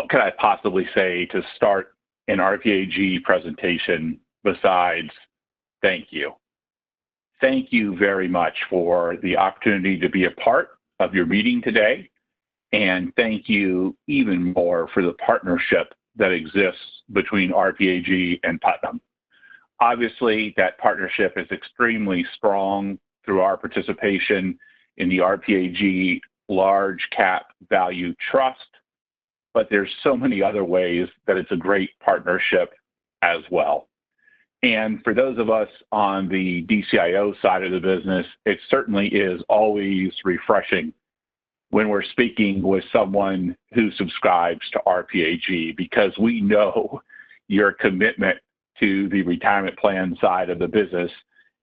what could I possibly say to start an RPAG presentation besides thank you? Thank you very much for the opportunity to be a part of your meeting today. And thank you even more for the partnership that exists between RPAG and Putnam. Obviously, that partnership is extremely strong through our participation in the RPAG Large Cap Value Trust, but there's so many other ways that it's a great partnership as well. And for those of us on the DCIO side of the business, it certainly is always refreshing when we're speaking with someone who subscribes to RPAG, because we know your commitment to the retirement plan side of the business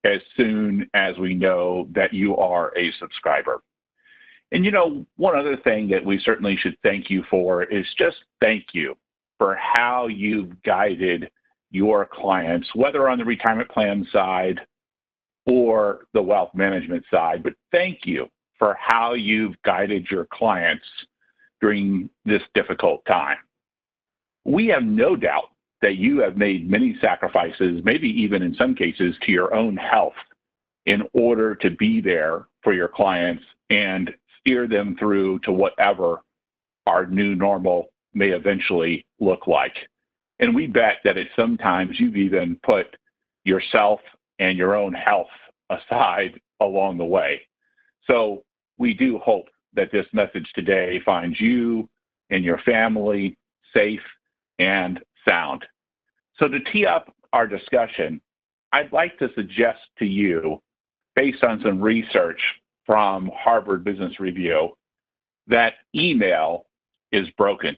as soon as we know that you are a subscriber. And you know, one other thing that we certainly should thank you for is just thank you for how you've guided your clients, whether on the retirement plan side or the wealth management side, but thank you for how you've guided your clients during this difficult time. We have no doubt that you have made many sacrifices, maybe even in some cases to your own health, in order to be there for your clients and steer them through to whatever our new normal may eventually look like. And we bet that at some times you've even put yourself and your own health aside along the way. So we do hope that this message today finds you and your family safe and sound. So to tee up our discussion, I'd like to suggest to you, based on some research from Harvard Business Review, that email is broken.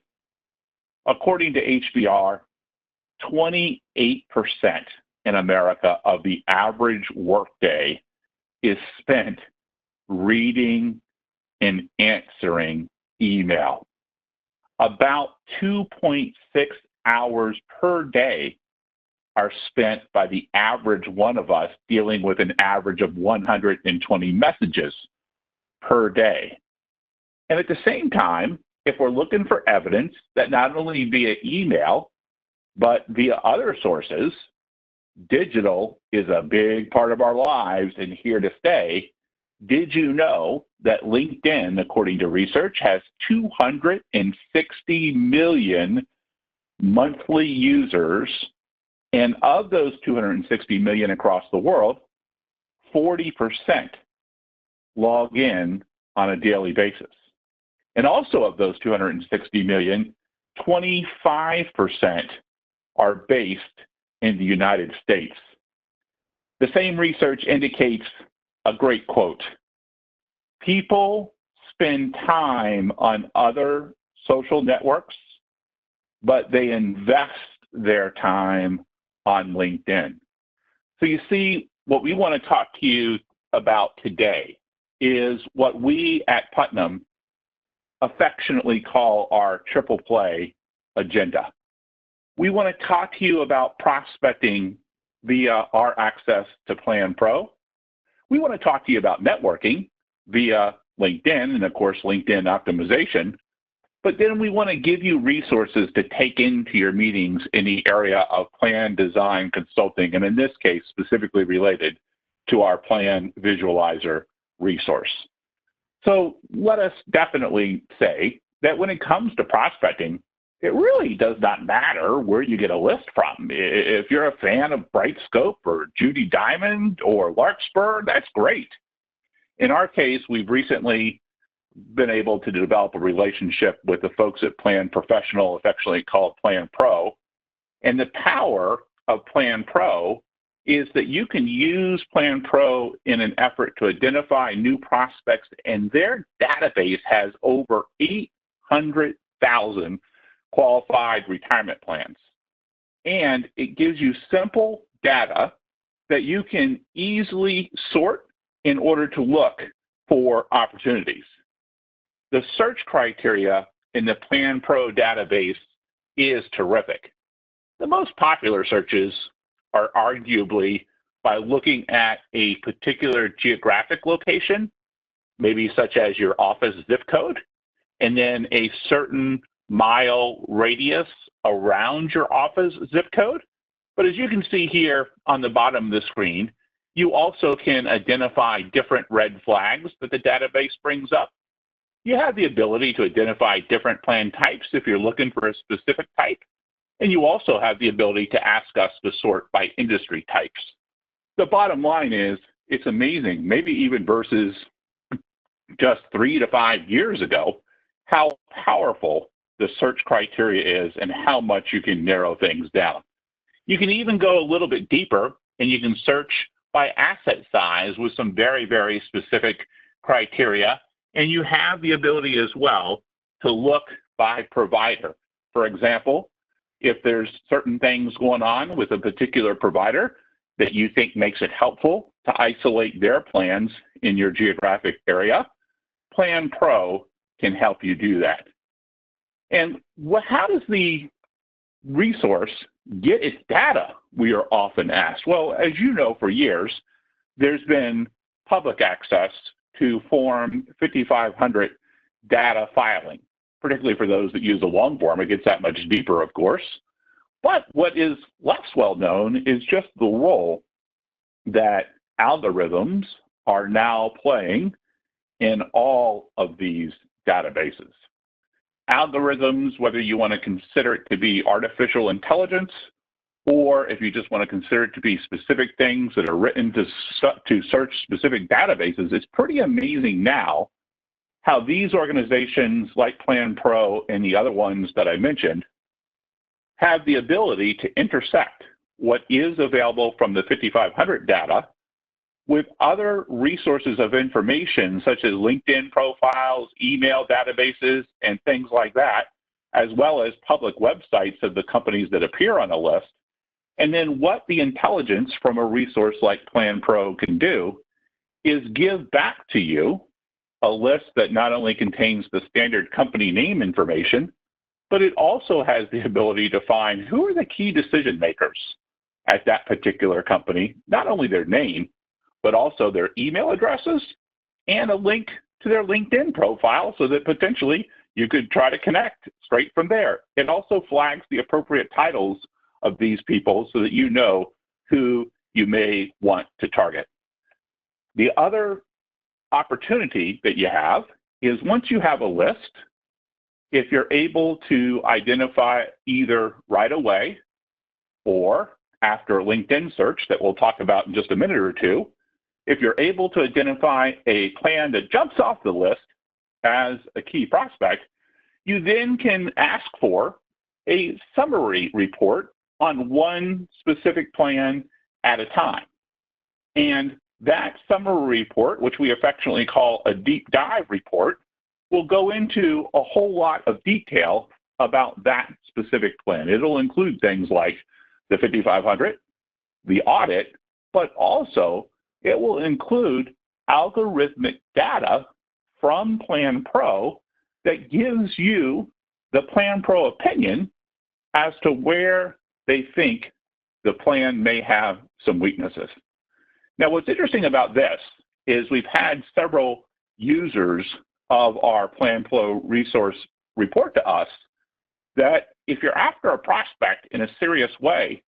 According to HBR, 28% in America of the average workday is spent reading and answering email. About 2.6 hours per day are spent by the average one of us dealing with an average of 120 messages per day. And at the same time, if we're looking for evidence that not only via email, but via other sources, digital is a big part of our lives and here to stay. Did you know that LinkedIn, according to research, has 260 million monthly users, and of those 260 million across the world, 40% log in on a daily basis. And also of those 260 million, 25% are based in the United States. The same research indicates a great quote: people spend time on other social networks, but they invest their time on LinkedIn. So you see, what we want to talk to you about today is what we at Putnam affectionately call our triple play agenda. We want to talk to you about prospecting via our access to Plan Pro. We want to talk to you about networking via LinkedIn and, of course, LinkedIn optimization. But then we want to give you resources to take into your meetings in the area of plan design consulting, and in this case, specifically related to our Plan Visualizer resource. So let us definitely say that when it comes to prospecting, it really does not matter where you get a list from. If you're a fan of Brightscope or Judy Diamond or Larkspur, that's great. In our case, we've recently been able to develop a relationship with the folks at Plan Professional, affectionately called Plan Pro. And the power of Plan Pro is that you can use Plan Pro in an effort to identify new prospects, and their database has over 800,000 qualified retirement plans. And it gives you simple data that you can easily sort in order to look for opportunities. The search criteria in the Plan Pro database is terrific. The most popular searches are arguably by looking at a particular geographic location, maybe such as your office zip code, and then a certain mile radius around your office zip code. But as you can see here on the bottom of the screen, you also can identify different red flags that the database brings up. You have the ability to identify different plan types if you're looking for a specific type. And you also have the ability to ask us to sort by industry types. The bottom line is, it's amazing, maybe even versus just 3 to 5 years ago, how powerful the search criteria is and how much you can narrow things down. You can even go a little bit deeper and you can search by asset size with some very, very specific criteria. And you have the ability as well to look by provider. For example, if there's certain things going on with a particular provider that you think makes it helpful to isolate their plans in your geographic area, Plan Pro can help you do that. And how does the resource get its data, we are often asked? Well, as you know, for years, there's been public access to Form 5500 data filing, particularly for those that use the long form. It gets that much deeper, of course. But what is less well known is just the role that algorithms are now playing in all of these databases. Algorithms, whether you want to consider it to be artificial intelligence, or if you just want to consider it to be specific things that are written to search specific databases, it's pretty amazing now how these organizations like Plan Pro and the other ones that I mentioned have the ability to intersect what is available from the 5500 data with other resources of information such as LinkedIn profiles, email databases, and things like that, as well as public websites of the companies that appear on a list. And then what the intelligence from a resource like Plan Pro can do is give back to you a list that not only contains the standard company name information, but it also has the ability to find who are the key decision makers at that particular company, not only their name, but also their email addresses and a link to their LinkedIn profile so that potentially you could try to connect straight from there. It also flags the appropriate titles of these people so that you know who you may want to target. The other opportunity that you have is once you have a list, if you're able to identify either right away or after a LinkedIn search that we'll talk about in just a minute or two, if you're able to identify a plan that jumps off the list as a key prospect, you then can ask for a summary report on one specific plan at a time. And that summary report, which we affectionately call a deep dive report, will go into a whole lot of detail about that specific plan. It'll include things like the 5500, the audit, but also it will include algorithmic data from Plan Pro that gives you the Plan Pro opinion as to where they think the plan may have some weaknesses. Now, what's interesting about this is we've had several users of our Plan Pro resource report to us that if you're after a prospect in a serious way,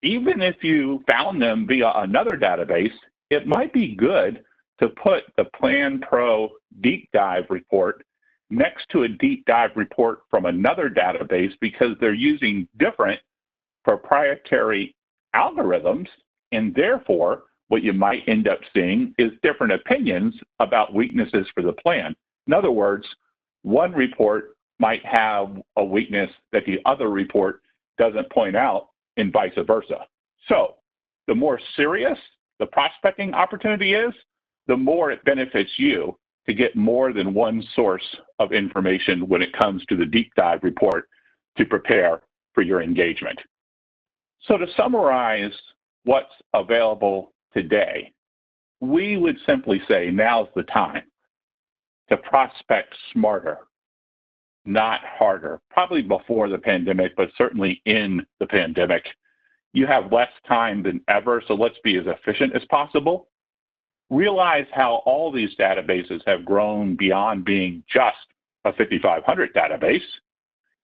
even if you found them via another database, it might be good to put the Plan Pro deep dive report next to a deep dive report from another database because they're using different proprietary algorithms, and therefore what you might end up seeing is different opinions about weaknesses for the plan. In other words, one report might have a weakness that the other report doesn't point out, and vice versa. So the more serious the prospecting opportunity is, the more it benefits you to get more than one source of information when it comes to the deep dive report to prepare for your engagement. So to summarize what's available today, we would simply say now's the time to prospect smarter, not harder. Probably before the pandemic, but certainly in the pandemic. You have less time than ever, so let's be as efficient as possible. Realize how all these databases have grown beyond being just a 5500 database.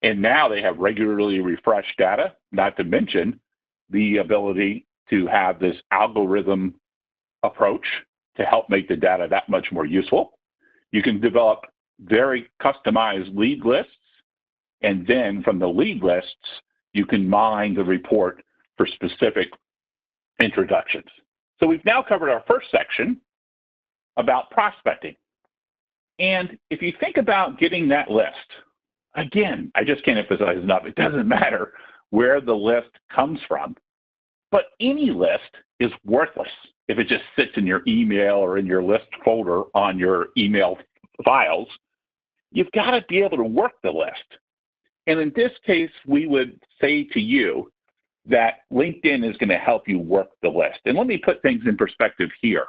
And now they have regularly refreshed data, not to mention the ability to have this algorithm approach to help make the data that much more useful. You can develop very customized lead lists, and then from the lead lists, you can mine the report for specific introductions. So we've now covered our first section about prospecting. And if you think about getting that list, again, I just can't emphasize enough, it doesn't matter where the list comes from, but any list is worthless if it just sits in your email or in your list folder on your email files. You've got to be able to work the list. And in this case, we would say to you that LinkedIn is going to help you work the list. And let me put things in perspective here.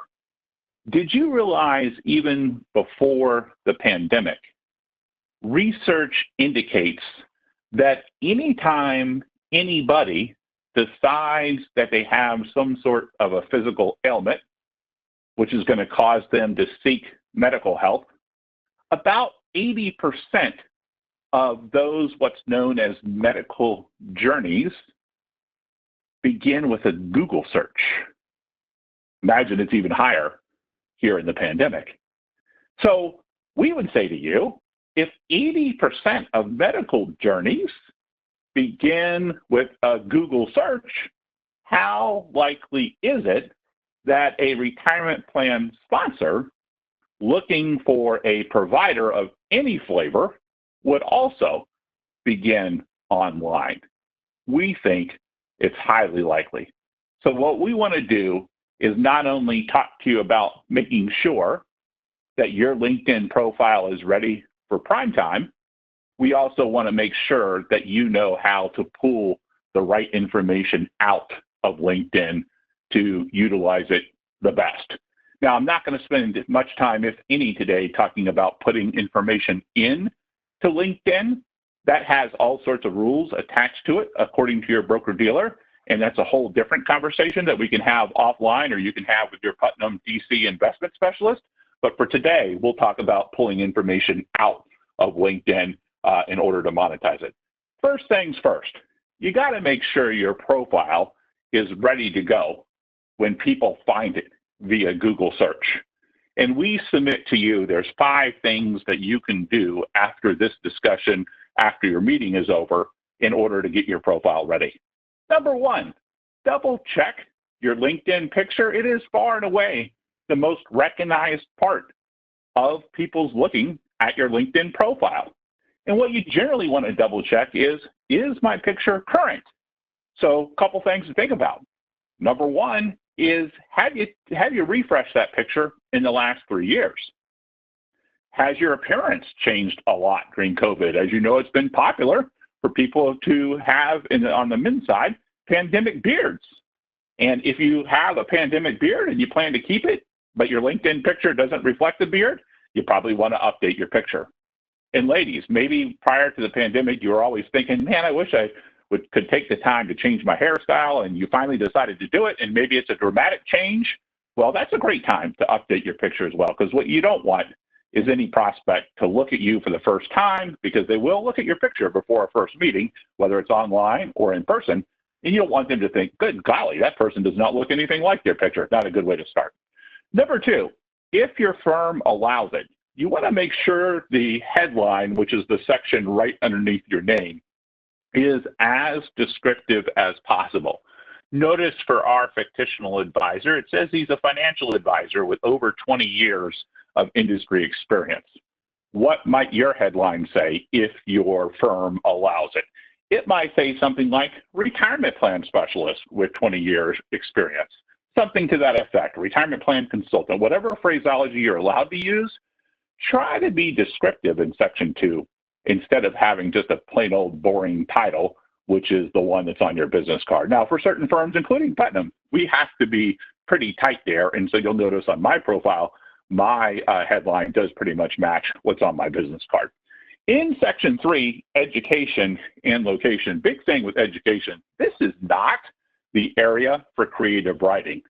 Did you realize even before the pandemic, research indicates that anytime anybody decides that they have some sort of a physical ailment, which is going to cause them to seek medical help, about 80% of those what's known as medical journeys begin with a Google search. Imagine it's even higher here in the pandemic. So we would say to you, if 80% of medical journeys begin with a Google search, how likely is it that a retirement plan sponsor looking for a provider of any flavor would also begin online? We think it's highly likely. So what we want to do is not only talk to you about making sure that your LinkedIn profile is ready for prime time, we also want to make sure that you know how to pull the right information out of LinkedIn to utilize it the best. Now, I'm not going to spend much time, if any, today talking about putting information in to LinkedIn. That has all sorts of rules attached to it according to your broker-dealer, and that's a whole different conversation that we can have offline or you can have with your Putnam DC investment specialist. But for today, we'll talk about pulling information out of LinkedIn in order to monetize it. First things first, you got to make sure your profile is ready to go when people find it via Google search. And we submit to you, there's 5 things that you can do after this discussion, after your meeting is over, in order to get your profile ready. Number 1, double check your LinkedIn picture. It is far and away the most recognized part of people's looking at your LinkedIn profile. And what you generally want to double check is my picture current? So a couple things to think about. Number 1 is, have you refreshed that picture in the last 3 years? Has your appearance changed a lot during COVID? As you know, it's been popular for people to have, on the men's side, pandemic beards. And if you have a pandemic beard and you plan to keep it, but your LinkedIn picture doesn't reflect the beard, you probably want to update your picture. And ladies, maybe prior to the pandemic, you were always thinking, man, I wish I could take the time to change my hairstyle, and you finally decided to do it, and maybe it's a dramatic change. Well, that's a great time to update your picture as well, because what you don't want is any prospect to look at you for the first time, because they will look at your picture before a first meeting, whether it's online or in person, and you don't want them to think, good golly, that person does not look anything like their picture. Not a good way to start. Number 2, if your firm allows it, you want to make sure the headline, which is the section right underneath your name, is as descriptive as possible. Notice for our fictional advisor, it says he's a financial advisor with over 20 years of industry experience. What might your headline say if your firm allows it? It might say something like retirement plan specialist with 20 years experience, something to that effect, retirement plan consultant, whatever phraseology you're allowed to use. Try to be descriptive in section 2 instead of having just a plain old boring title, which is the one that's on your business card. Now, for certain firms, including Putnam, we have to be pretty tight there. And so you'll notice on my profile, my headline does pretty much match what's on my business card. In section 3, education and location, big thing with education, this is not the area for creative writing.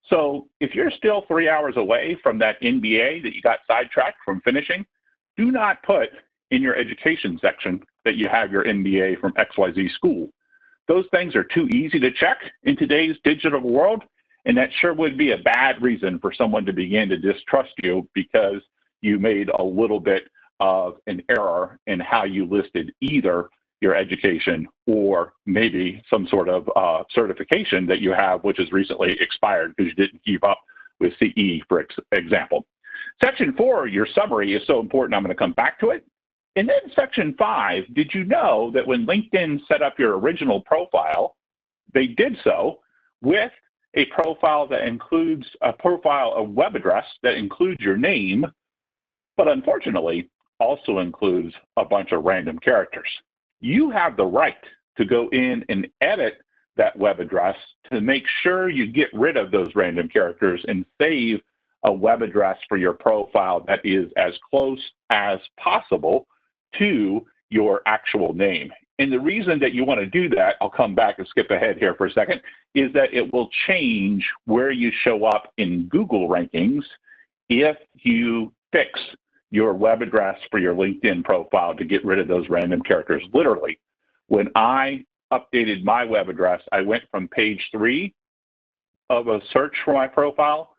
So if you're still 3 hours away from that MBA that you got sidetracked from finishing, do not put in your education section that you have your MBA from XYZ school. Those things are too easy to check in today's digital world, and that sure would be a bad reason for someone to begin to distrust you because you made a little bit of an error in how you listed either your education or maybe some sort of certification that you have, which has recently expired because you didn't keep up with CE, for example. Section 4, your summary, is so important. I'm going to come back to it. And then Section 5, did you know that when LinkedIn set up your original profile, they did so with a profile that includes a web address that includes your name, but unfortunately also includes a bunch of random characters. You have the right to go in and edit that web address to make sure you get rid of those random characters and save a web address for your profile that is as close as possible to your actual name. And the reason that you want to do that, I'll come back and skip ahead here for a second, is that it will change where you show up in Google rankings if you fix your web address for your LinkedIn profile to get rid of those random characters. Literally, when I updated my web address, I went from page 3 of a search for my profile,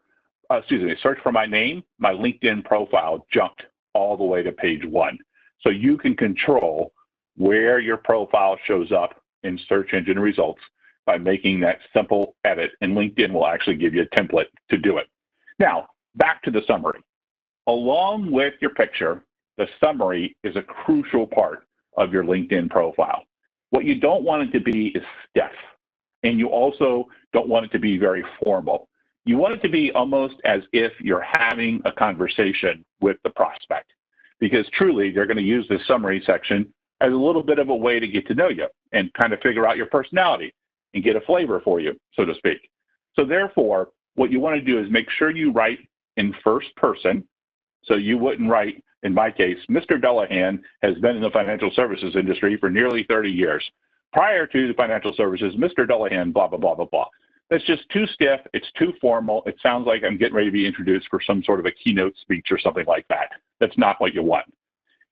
search for my name, my LinkedIn profile jumped all the way to page 1. So you can control where your profile shows up in search engine results by making that simple edit, and LinkedIn will actually give you a template to do it. Now, back to the summary. Along with your picture, the summary is a crucial part of your LinkedIn profile. What you don't want it to be is stiff, and you also don't want it to be very formal. You want it to be almost as if you're having a conversation with the prospect, because truly they're going to use this summary section as a little bit of a way to get to know you and kind of figure out your personality and get a flavor for you, so to speak. So therefore, what you want to do is make sure you write in first person. So you wouldn't write, in my case, Mr. Dullahan has been in the financial services industry for nearly 30 years. Prior to the financial services, Mr. Dullahan, blah, blah, blah, blah, blah. That's just too stiff. It's too formal. It sounds like I'm getting ready to be introduced for some sort of a keynote speech or something like that. That's not what you want.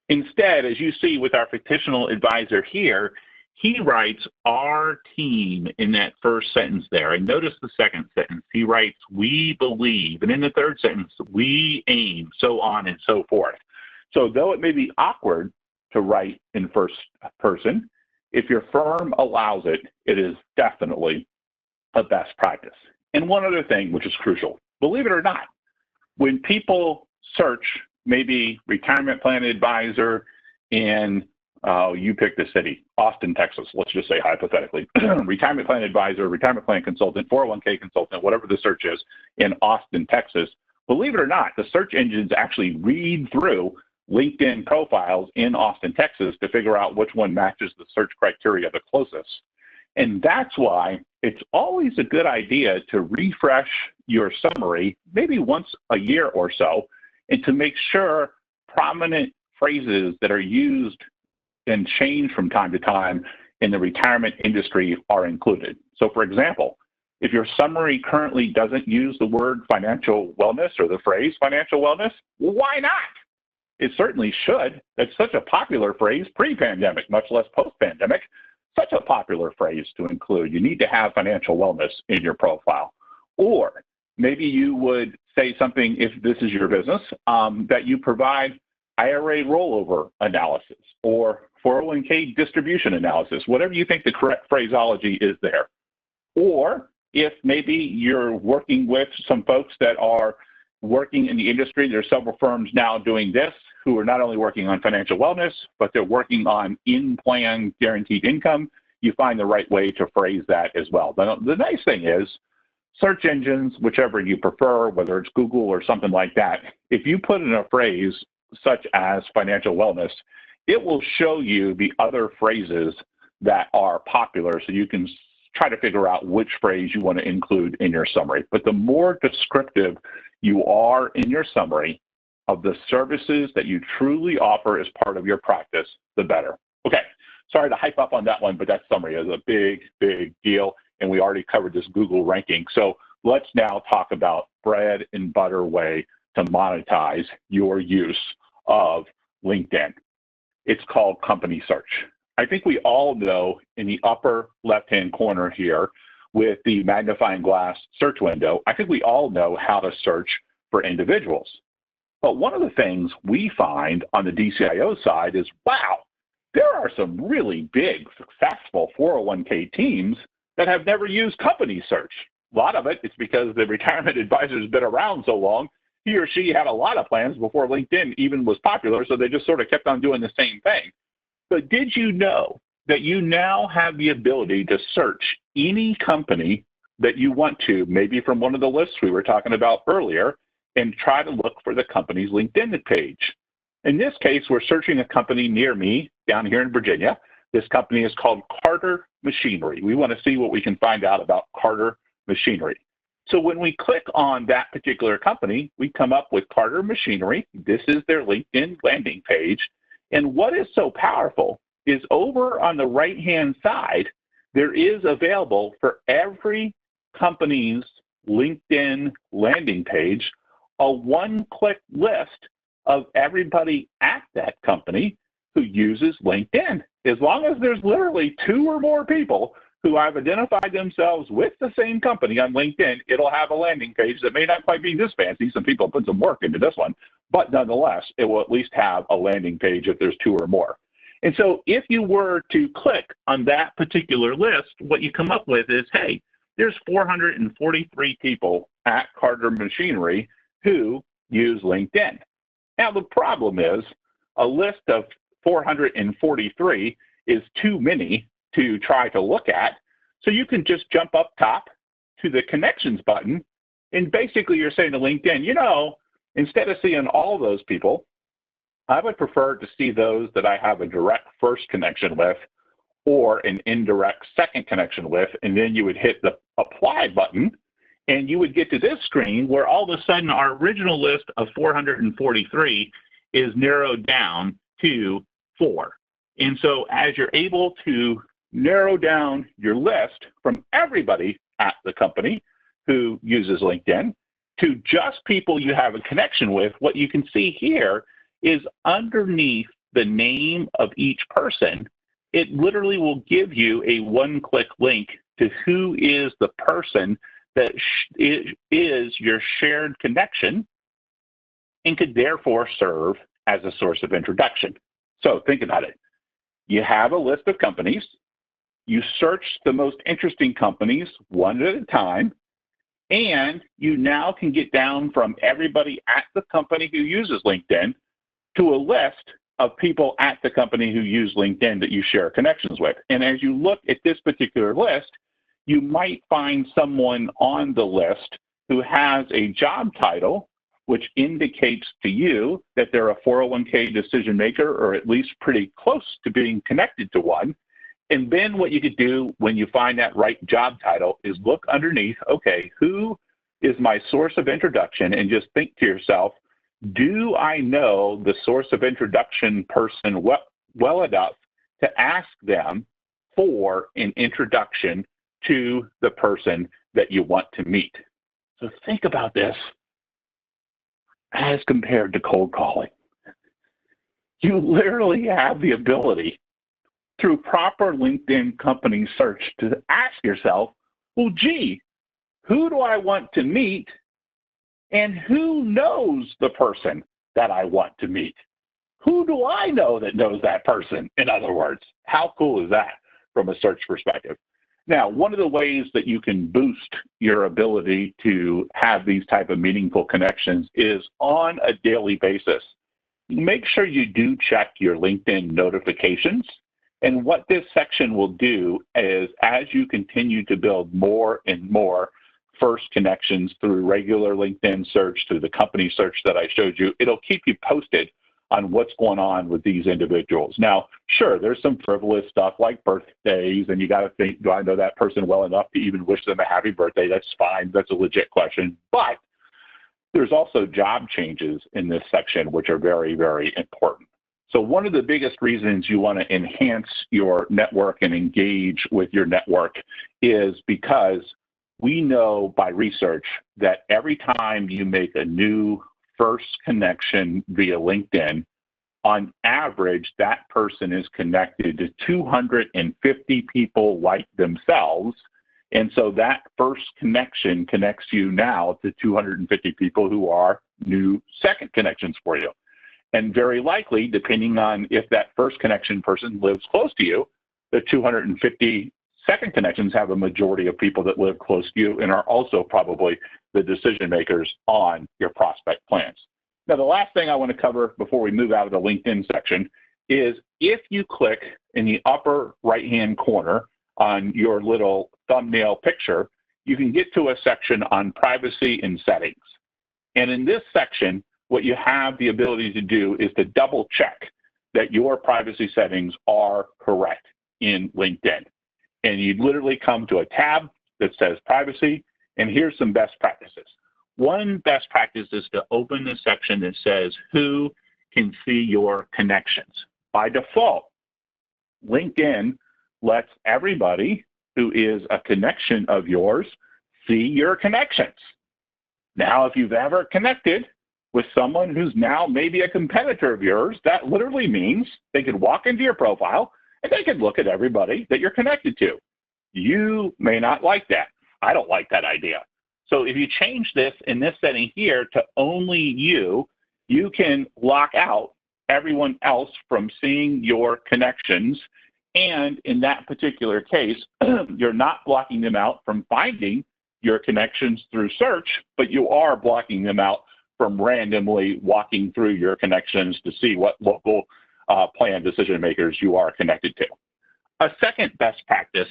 Instead, as you see with our fictional advisor here, he writes our team in that first sentence there. And notice the second sentence. He writes, we believe. And in the third sentence, we aim, so on and so forth. So though it may be awkward to write in first person, if your firm allows it, it is definitely a best practice. And one other thing, which is crucial, believe it or not, when people search maybe retirement plan advisor in, you pick the city, Austin, Texas, let's just say hypothetically, retirement plan advisor, retirement plan consultant, 401k consultant, whatever the search is in Austin, Texas, believe it or not, the search engines actually read through LinkedIn profiles in Austin, Texas to figure out which one matches the search criteria the closest. And that's why it's always a good idea to refresh your summary maybe once a year or so, and to make sure prominent phrases that are used and change from time to time in the retirement industry are included. So for example, if your summary currently doesn't use the word financial wellness or the phrase financial wellness, well, why not? It certainly should. It's such a popular phrase pre-pandemic, much less post-pandemic. Such a popular phrase to include. You need to have financial wellness in your profile. Or maybe you would say something, if this is your business, that you provide IRA rollover analysis or 401k distribution analysis, whatever you think the correct phraseology is there. Or if maybe you're working with some folks that are working in the industry, there's several firms now doing this who are not only working on financial wellness, but they're working on in-plan guaranteed income. You find the right way to phrase that as well. The nice thing is, search engines, whichever you prefer, whether it's Google or something like that, if you put in a phrase such as financial wellness, it will show you the other phrases that are popular so you can try to figure out which phrase you want to include in your summary. But the more descriptive you are in your summary of the services that you truly offer as part of your practice, the better. Okay, sorry to hype up on that one, but that summary is a big, big deal, and we already covered this Google ranking. So let's now talk about bread and butter way to monetize your use of LinkedIn. It's called company search. I think we all know in the upper left-hand corner here with the magnifying glass search window, I think we all know how to search for individuals. But one of the things we find on the DCIO side is, wow, there are some really big, successful 401k teams that have never used company search. A lot of it is because the retirement advisor has been around so long, he or she had a lot of plans before LinkedIn even was popular, so they just sort of kept on doing the same thing. But did you know that you now have the ability to search any company that you want to, maybe from one of the lists we were talking about earlier, and try to look for the company's LinkedIn page? In this case, we're searching a company near me down here in Virginia. This company is called Carter Machinery. We want to see what we can find out about Carter Machinery. So when we click on that particular company, we come up with Carter Machinery. This is their LinkedIn landing page. And what is so powerful is over on the right-hand side, there is available for every company's LinkedIn landing page a one-click list of everybody at that company who uses LinkedIn. As long as there's literally 2 or more people who have identified themselves with the same company on LinkedIn, it'll have a landing page that may not quite be this fancy. Some people put some work into this one, but nonetheless, it will at least have a landing page if there's 2 or more. And so if you were to click on that particular list, what you come up with is, hey, there's 443 people at Carter Machinery who use LinkedIn. Now, the problem is a list of 443 is too many to try to look at. So you can just jump up top to the connections button. And basically you're saying to LinkedIn, you know, instead of seeing all those people, I would prefer to see those that I have a direct first connection with or an indirect second connection with. And then you would hit the apply button and you would get to this screen where all of a sudden our original list of 443 is narrowed down to 4. And so as you're able to narrow down your list from everybody at the company who uses LinkedIn to just people you have a connection with, what you can see here is underneath the name of each person, it literally will give you a one-click link to who is the person that is your shared connection and could therefore serve as a source of introduction. So think about it. You have a list of companies. You search the most interesting companies one at a time, and you now can get down from everybody at the company who uses LinkedIn to a list of people at the company who use LinkedIn that you share connections with. And as you look at this particular list, you might find someone on the list who has a job title which indicates to you that they're a 401k decision maker or at least pretty close to being connected to one. And then what you could do when you find that right job title is look underneath, okay, who is my source of introduction? And just think to yourself, do I know the source of introduction person well enough to ask them for an introduction to the person that you want to meet? So think about this as compared to cold calling. You literally have the ability through proper LinkedIn company search to ask yourself, well, gee, who do I want to meet and who knows the person that I want to meet? Who do I know that knows that person? In other words, how cool is that from a search perspective? Now, one of the ways that you can boost your ability to have these type of meaningful connections is on a daily basis. Make sure you do check your LinkedIn notifications. And what this section will do is as you continue to build more and more first connections through regular LinkedIn search, through the company search that I showed you, it'll keep you posted on what's going on with these individuals. Now, sure, there's some frivolous stuff like birthdays, and you got to think, do I know that person well enough to even wish them a happy birthday? That's fine. That's a legit question. But there's also job changes in this section, which are very, very important. So one of the biggest reasons you want to enhance your network and engage with your network is because we know by research that every time you make a new first connection via LinkedIn, On average, that person is connected to 250 people like themselves. And so that first connection connects you now to 250 people who are new second connections for you. And very likely, depending on if that first connection person lives close to you, the 250 second connections have a majority of people that live close to you and are also probably the decision makers on your prospect plans. Now, the last thing I want to cover before we move out of the LinkedIn section is if you click in the upper right-hand corner on your little thumbnail picture, you can get to a section on privacy and settings. And in this section, what you have the ability to do is to double check that your privacy settings are correct in LinkedIn. And you literally come to a tab that says privacy, and here's some best practices. One best practice is to open the section that says who can see your connections. By default, LinkedIn lets everybody who is a connection of yours see your connections. Now, if you've ever connected with someone who's now maybe a competitor of yours, that literally means they could walk into your profile and they could look at everybody that you're connected to. You may not like that. I don't like that idea. So if you change this in this setting here to only you can lock out everyone else from seeing your connections. And in that particular case, you're not blocking them out from finding your connections through search, but you are blocking them out from randomly walking through your connections to see what local plan decision makers you are connected to. A second best practice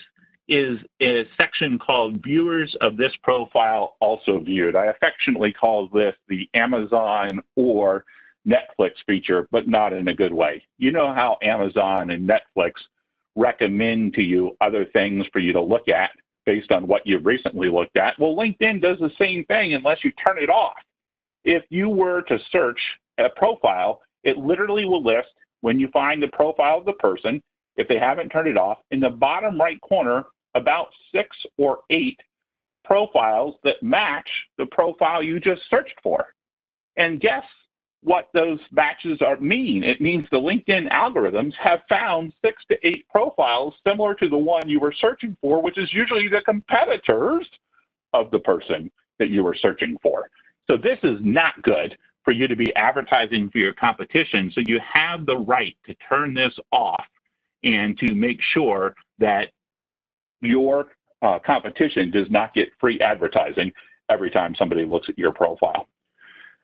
is a section called Viewers of this profile also viewed. I affectionately call this the Amazon or Netflix feature, but not in a good way. You know how Amazon and Netflix recommend to you other things for you to look at based on what you've recently looked at? Well, LinkedIn does the same thing unless you turn it off. If you were to search a profile, it literally will list when you find the profile of the person, if they haven't turned it off, in the bottom right corner, about 6 or 8 profiles that match the profile you just searched for. And guess what those matches mean? It means the LinkedIn algorithms have found 6 to 8 profiles similar to the one you were searching for, which is usually the competitors of the person that you were searching for. So this is not good for you to be advertising for your competition. So you have the right to turn this off and to make sure that your competition does not get free advertising every time somebody looks at your profile.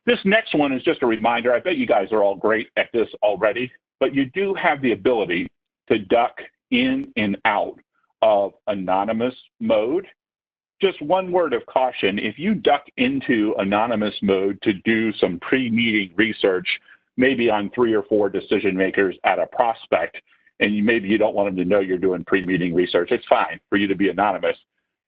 This next one is just a reminder. I bet you guys are all great at this already, but you do have the ability to duck in and out of anonymous mode. Just one word of caution, if you duck into anonymous mode to do some pre-meeting research, maybe on 3 or 4 decision makers at a prospect, and maybe you don't want them to know you're doing pre-meeting research, it's fine for you to be anonymous.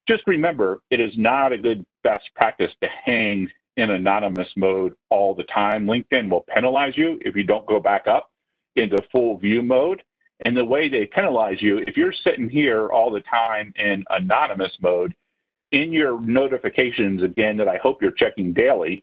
Just remember, it is not a good best practice to hang in anonymous mode all the time. LinkedIn will penalize you if you don't go back up into full view mode. And the way they penalize you, if you're sitting here all the time in anonymous mode, in your notifications, again, that I hope you're checking daily,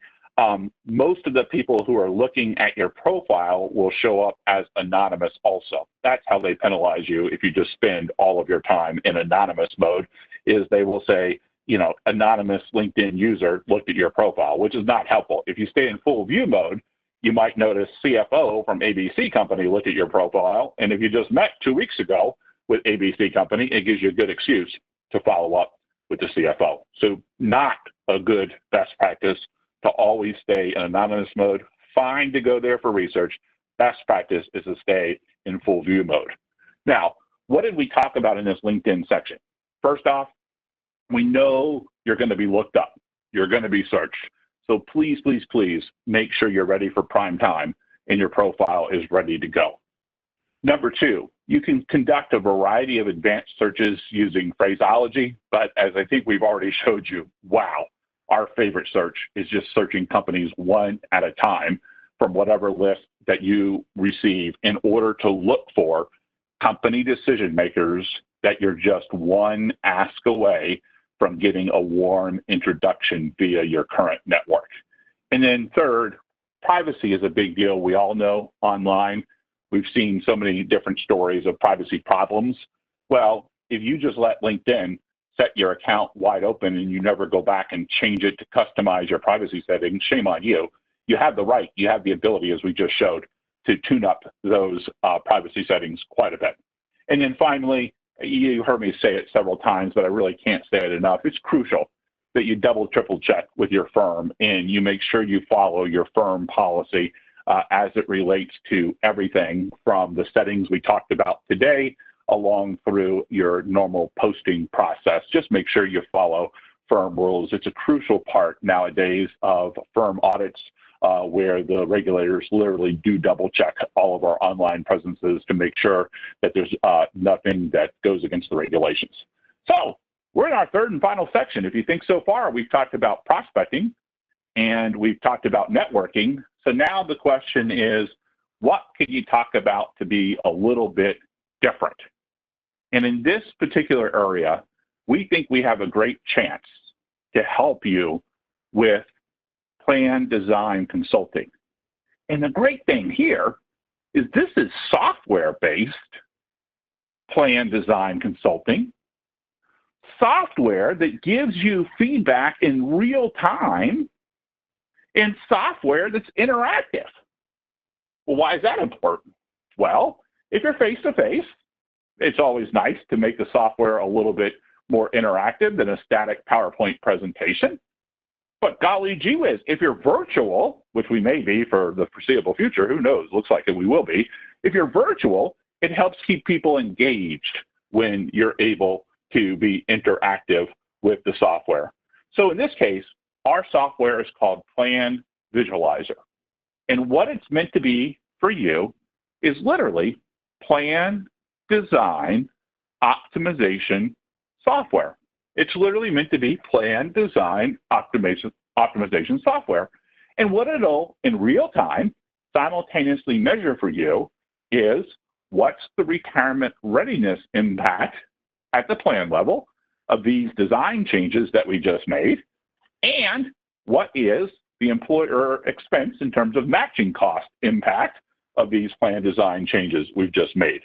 most of the people who are looking at your profile will show up as anonymous also. That's how they penalize you if you just spend all of your time in anonymous mode, is they will say, you know, anonymous LinkedIn user looked at your profile, which is not helpful. If you stay in full view mode, you might notice CFO from ABC Company looked at your profile. And if you just met 2 weeks ago with ABC Company, it gives you a good excuse to follow up with the CFO. So not a good best practice to always stay in anonymous mode. Fine to go there for research. Best practice is to stay in full view mode. Now, what did we talk about in this LinkedIn section? First off, we know you're going to be looked up. You're going to be searched. So please, please, please make sure you're ready for prime time and your profile is ready to go. Number 2, you can conduct a variety of advanced searches using phraseology, but as I think we've already showed you, wow, our favorite search is just searching companies one at a time from whatever list that you receive in order to look for company decision makers that you're just one ask away from getting a warm introduction via your current network. And then third, privacy is a big deal. We all know online, we've seen so many different stories of privacy problems. Well, if you just let LinkedIn set your account wide open and you never go back and change it to customize your privacy settings, shame on you. You have the right, you have the ability, as we just showed, to tune up those privacy settings quite a bit. And then finally, you heard me say it several times, but I really can't say it enough. It's crucial that you double, triple check with your firm and you make sure you follow your firm policy as it relates to everything from the settings we talked about today along through your normal posting process. Just make sure you follow firm rules. It's a crucial part nowadays of firm audits where the regulators literally do double check all of our online presences to make sure that there's nothing that goes against the regulations. So we're in our third and final section. If you think so far, we've talked about prospecting and we've talked about networking. So now the question is, what could you talk about to be a little bit different? And in this particular area, we think we have a great chance to help you with plan design consulting. And the great thing here is this is software-based plan design consulting, software that gives you feedback in real time, and software that's interactive. Well, why is that important? Well, if you're face-to-face, it's always nice to make the software a little bit more interactive than a static PowerPoint presentation. But golly gee whiz, if you're virtual, which we may be for the foreseeable future, who knows, looks like we will be. If you're virtual, it helps keep people engaged when you're able to be interactive with the software. So in this case, our software is called Plan Visualizer. And what it's meant to be for you is literally plan, design, optimization software. It's literally meant to be plan, design, optimization software. And what it'll, in real time, simultaneously measure for you is what's the retirement readiness impact at the plan level of these design changes that we just made, and what is the employer expense in terms of matching cost impact of these plan design changes we've just made.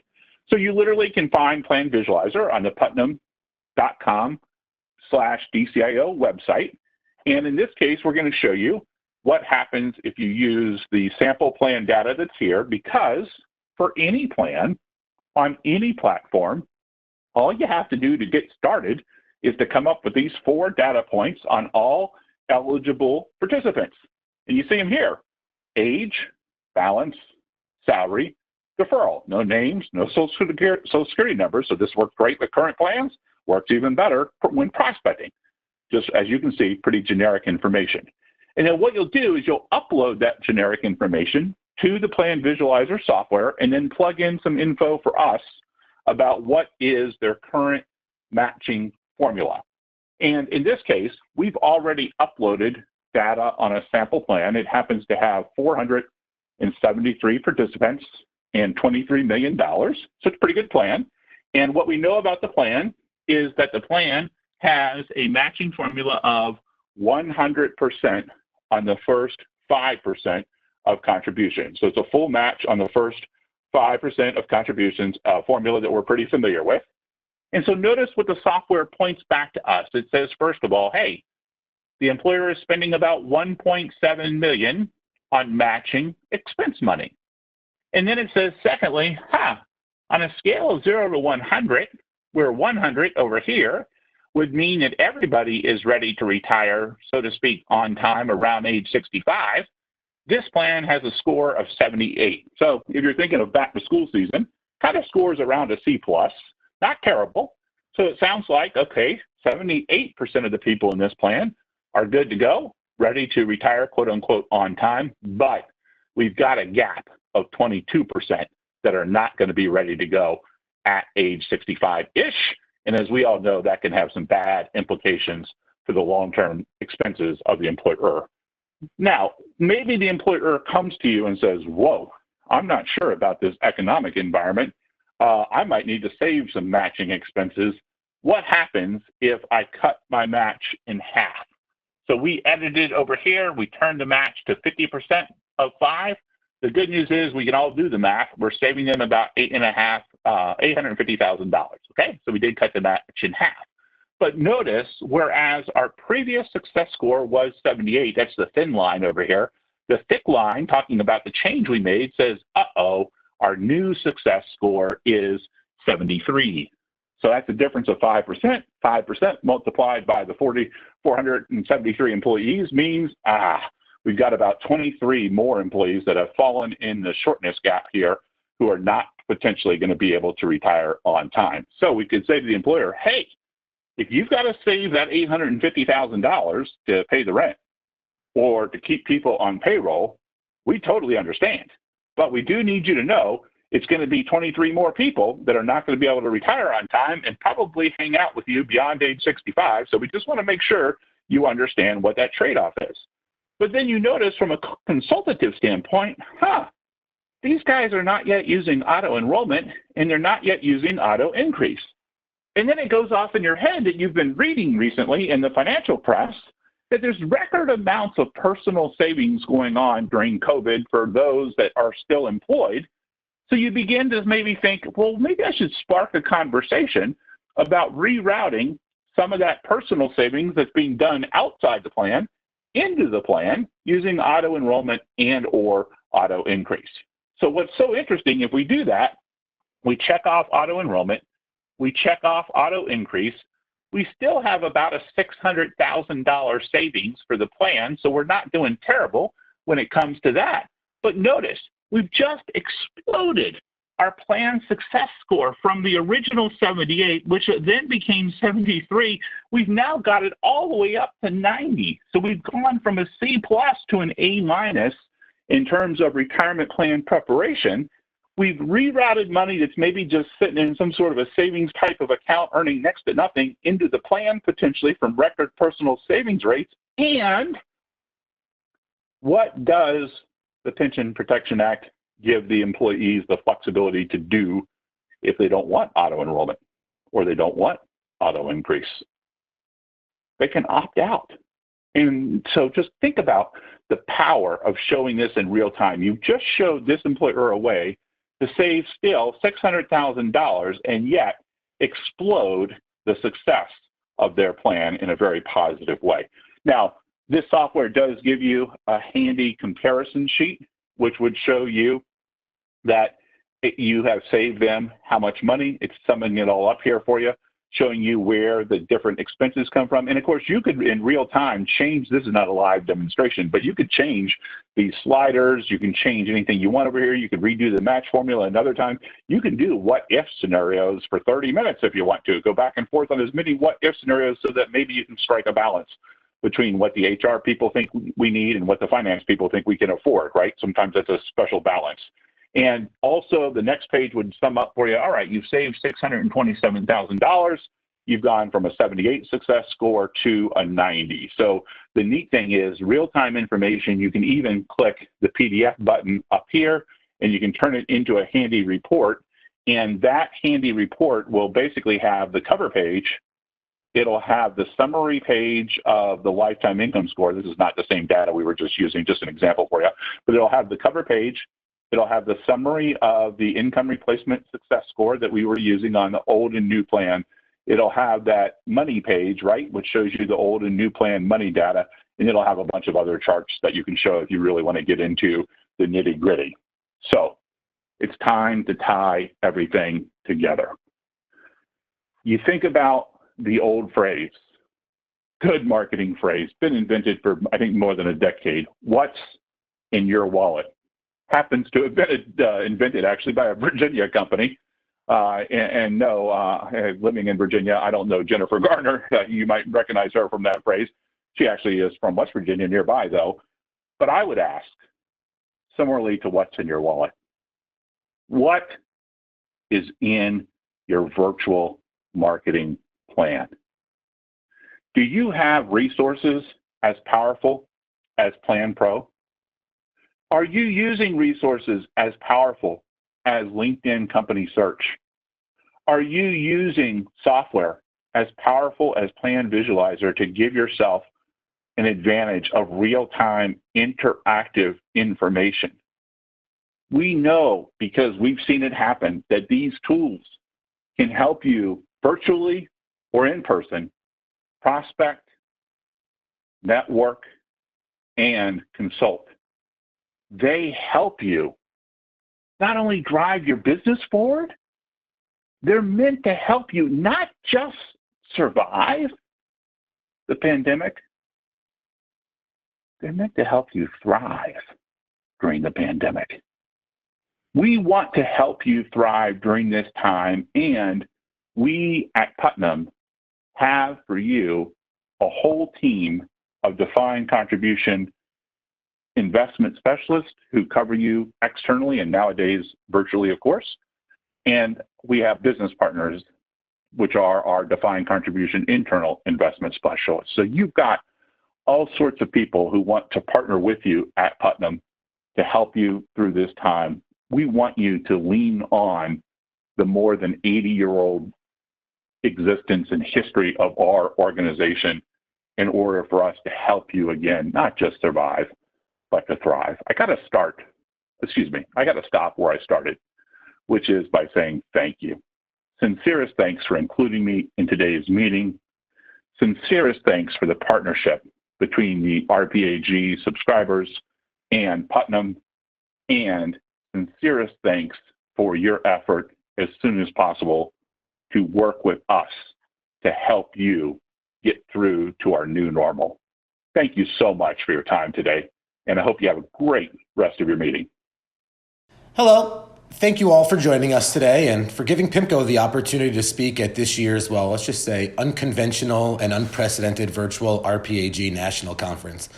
So you literally can find Plan Visualizer on the putnam.com/DCIO website. And in this case, we're going to show you what happens if you use the sample plan data that's here, because for any plan on any platform, all you have to do to get started is to come up with these 4 data points on all eligible participants. And you see them here: age, balance, salary, deferral. No names, no social security numbers. So this works great with current plans, works even better when prospecting. Just as you can see, pretty generic information. And then what you'll do is you'll upload that generic information to the Plan Visualizer software and then plug in some info for us about what is their current matching formula. And in this case, we've already uploaded data on a sample plan. It happens to have 473 participants and $23 million. So it's a pretty good plan. And what we know about the plan is that the plan has a matching formula of 100% on the first 5% of contribution. So it's a full match on the first 5% of contributions, a formula that we're pretty familiar with. And so notice what the software points back to us. It says, first of all, hey, the employer is spending about $1.7 million on matching expense money. And then it says, secondly, on a scale of 0 to 100, where 100 over here would mean that everybody is ready to retire, so to speak, on time around age 65, this plan has a score of 78. So if you're thinking of back to school season, kind of scores around a C+, not terrible. So it sounds like, okay, 78% of the people in this plan are good to go, ready to retire, quote unquote, on time, but we've got a gap of 22% that are not going to be ready to go at age 65-ish. And as we all know, that can have some bad implications for the long-term expenses of the employer. Now, maybe the employer comes to you and says, whoa, I'm not sure about this economic environment. I might need to save some matching expenses. What happens if I cut my match in half? So we edited over here. We turned the match to 50% of 5, the good news is we can all do the math. We're saving them about $850,000. Okay, so we did cut the match in half. But notice, whereas our previous success score was 78, that's the thin line over here, the thick line talking about the change we made says, uh-oh, our new success score is 73. So that's a difference of 5%. 5% multiplied by the 473 employees means, we've got about 23 more employees that have fallen in the shortness gap here who are not potentially going to be able to retire on time. So we could say to the employer, hey, if you've got to save that $850,000 to pay the rent or to keep people on payroll, we totally understand. But we do need you to know it's going to be 23 more people that are not going to be able to retire on time and probably hang out with you beyond age 65. So we just want to make sure you understand what that trade-off is. But then you notice from a consultative standpoint, these guys are not yet using auto enrollment and they're not yet using auto increase. And then it goes off in your head that you've been reading recently in the financial press that there's record amounts of personal savings going on during COVID for those that are still employed. So you begin to maybe think, well, maybe I should spark a conversation about rerouting some of that personal savings that's being done outside the plan into the plan using auto enrollment and or auto increase. So what's so interesting, if we do that, we check off auto enrollment, we check off auto increase, we still have about a $600,000 savings for the plan, so we're not doing terrible when it comes to that. But notice, we've just exploded our plan success score from the original 78, which then became 73. We've now got it all the way up to 90. So we've gone from a C+ to an A- in terms of retirement plan preparation. We've rerouted money that's maybe just sitting in some sort of a savings type of account earning next to nothing into the plan potentially from record personal savings rates. And what does the Pension Protection Act give the employees the flexibility to do if they don't want auto enrollment or they don't want auto increase? They can opt out. And so just think about the power of showing this in real time. You've just showed this employer a way to save still $600,000 and yet explode the success of their plan in a very positive way. Now, this software does give you a handy comparison sheet, which would show you that you have saved them how much money. It's summing it all up here for you, showing you where the different expenses come from. And of course, you could in real time change, this is not a live demonstration, but you could change these sliders. You can change anything you want over here. You could redo the match formula another time. You can do what if scenarios for 30 minutes if you want to. Go back and forth on as many what if scenarios so that maybe you can strike a balance between what the HR people think we need and what the finance people think we can afford, right? Sometimes that's a special balance. And also the next page would sum up for you, all right, you've saved $627,000. You've gone from a 78 success score to a 90. So the neat thing is real-time information. You can even click the PDF button up here and you can turn it into a handy report. And that handy report will basically have the cover page. It'll have the summary page of the lifetime income score. This is not the same data we were just using, just an example for you. But it'll have the cover page. It'll have the summary of the income replacement success score that we were using on the old and new plan. It'll have that money page, right, which shows you the old and new plan money data. And it'll have a bunch of other charts that you can show if you really want to get into the nitty gritty. So it's time to tie everything together. You think about the old phrase, good marketing phrase, been invented for, I think, more than a decade. What's in your wallet? Happens to have been invented actually by a Virginia company. Living in Virginia, I don't know Jennifer Garner. You might recognize her from that phrase. She actually is from West Virginia nearby, though. But I would ask, similarly to what's in your wallet, what is in your virtual marketing plan? Do you have resources as powerful as Plan Pro? Are you using resources as powerful as LinkedIn Company Search? Are you using software as powerful as Plan Visualizer to give yourself an advantage of real-time interactive information. We know, because we've seen it happen, that these tools can help you virtually or in person prospect, network, and consult. They help you not only drive your business forward, they're meant to help you not just survive the pandemic, they're meant to help you thrive during the pandemic. We want to help you thrive during this time, and we at Putnam have for you a whole team of defined contribution investment specialists who cover you externally and nowadays virtually, of course. And we have business partners, which are our defined contribution internal investment specialists. So you've got all sorts of people who want to partner with you at Putnam to help you through this time. We want you to lean on the more than 80-year-old existence and history of our organization in order for us to help you again, not just survive, but to thrive. I got to stop where I started, which is by saying thank you. Sincerest thanks for including me in today's meeting. Sincerest thanks for the partnership between the RPAG subscribers and Putnam, and sincerest thanks for your effort as soon as possible to work with us to help you get through to our new normal. Thank you so much for your time today, and I hope you have a great rest of your meeting. Hello. Thank you all for joining us today and for giving PIMCO the opportunity to speak at this year's, well, let's just say unconventional and unprecedented virtual RPAG National Conference.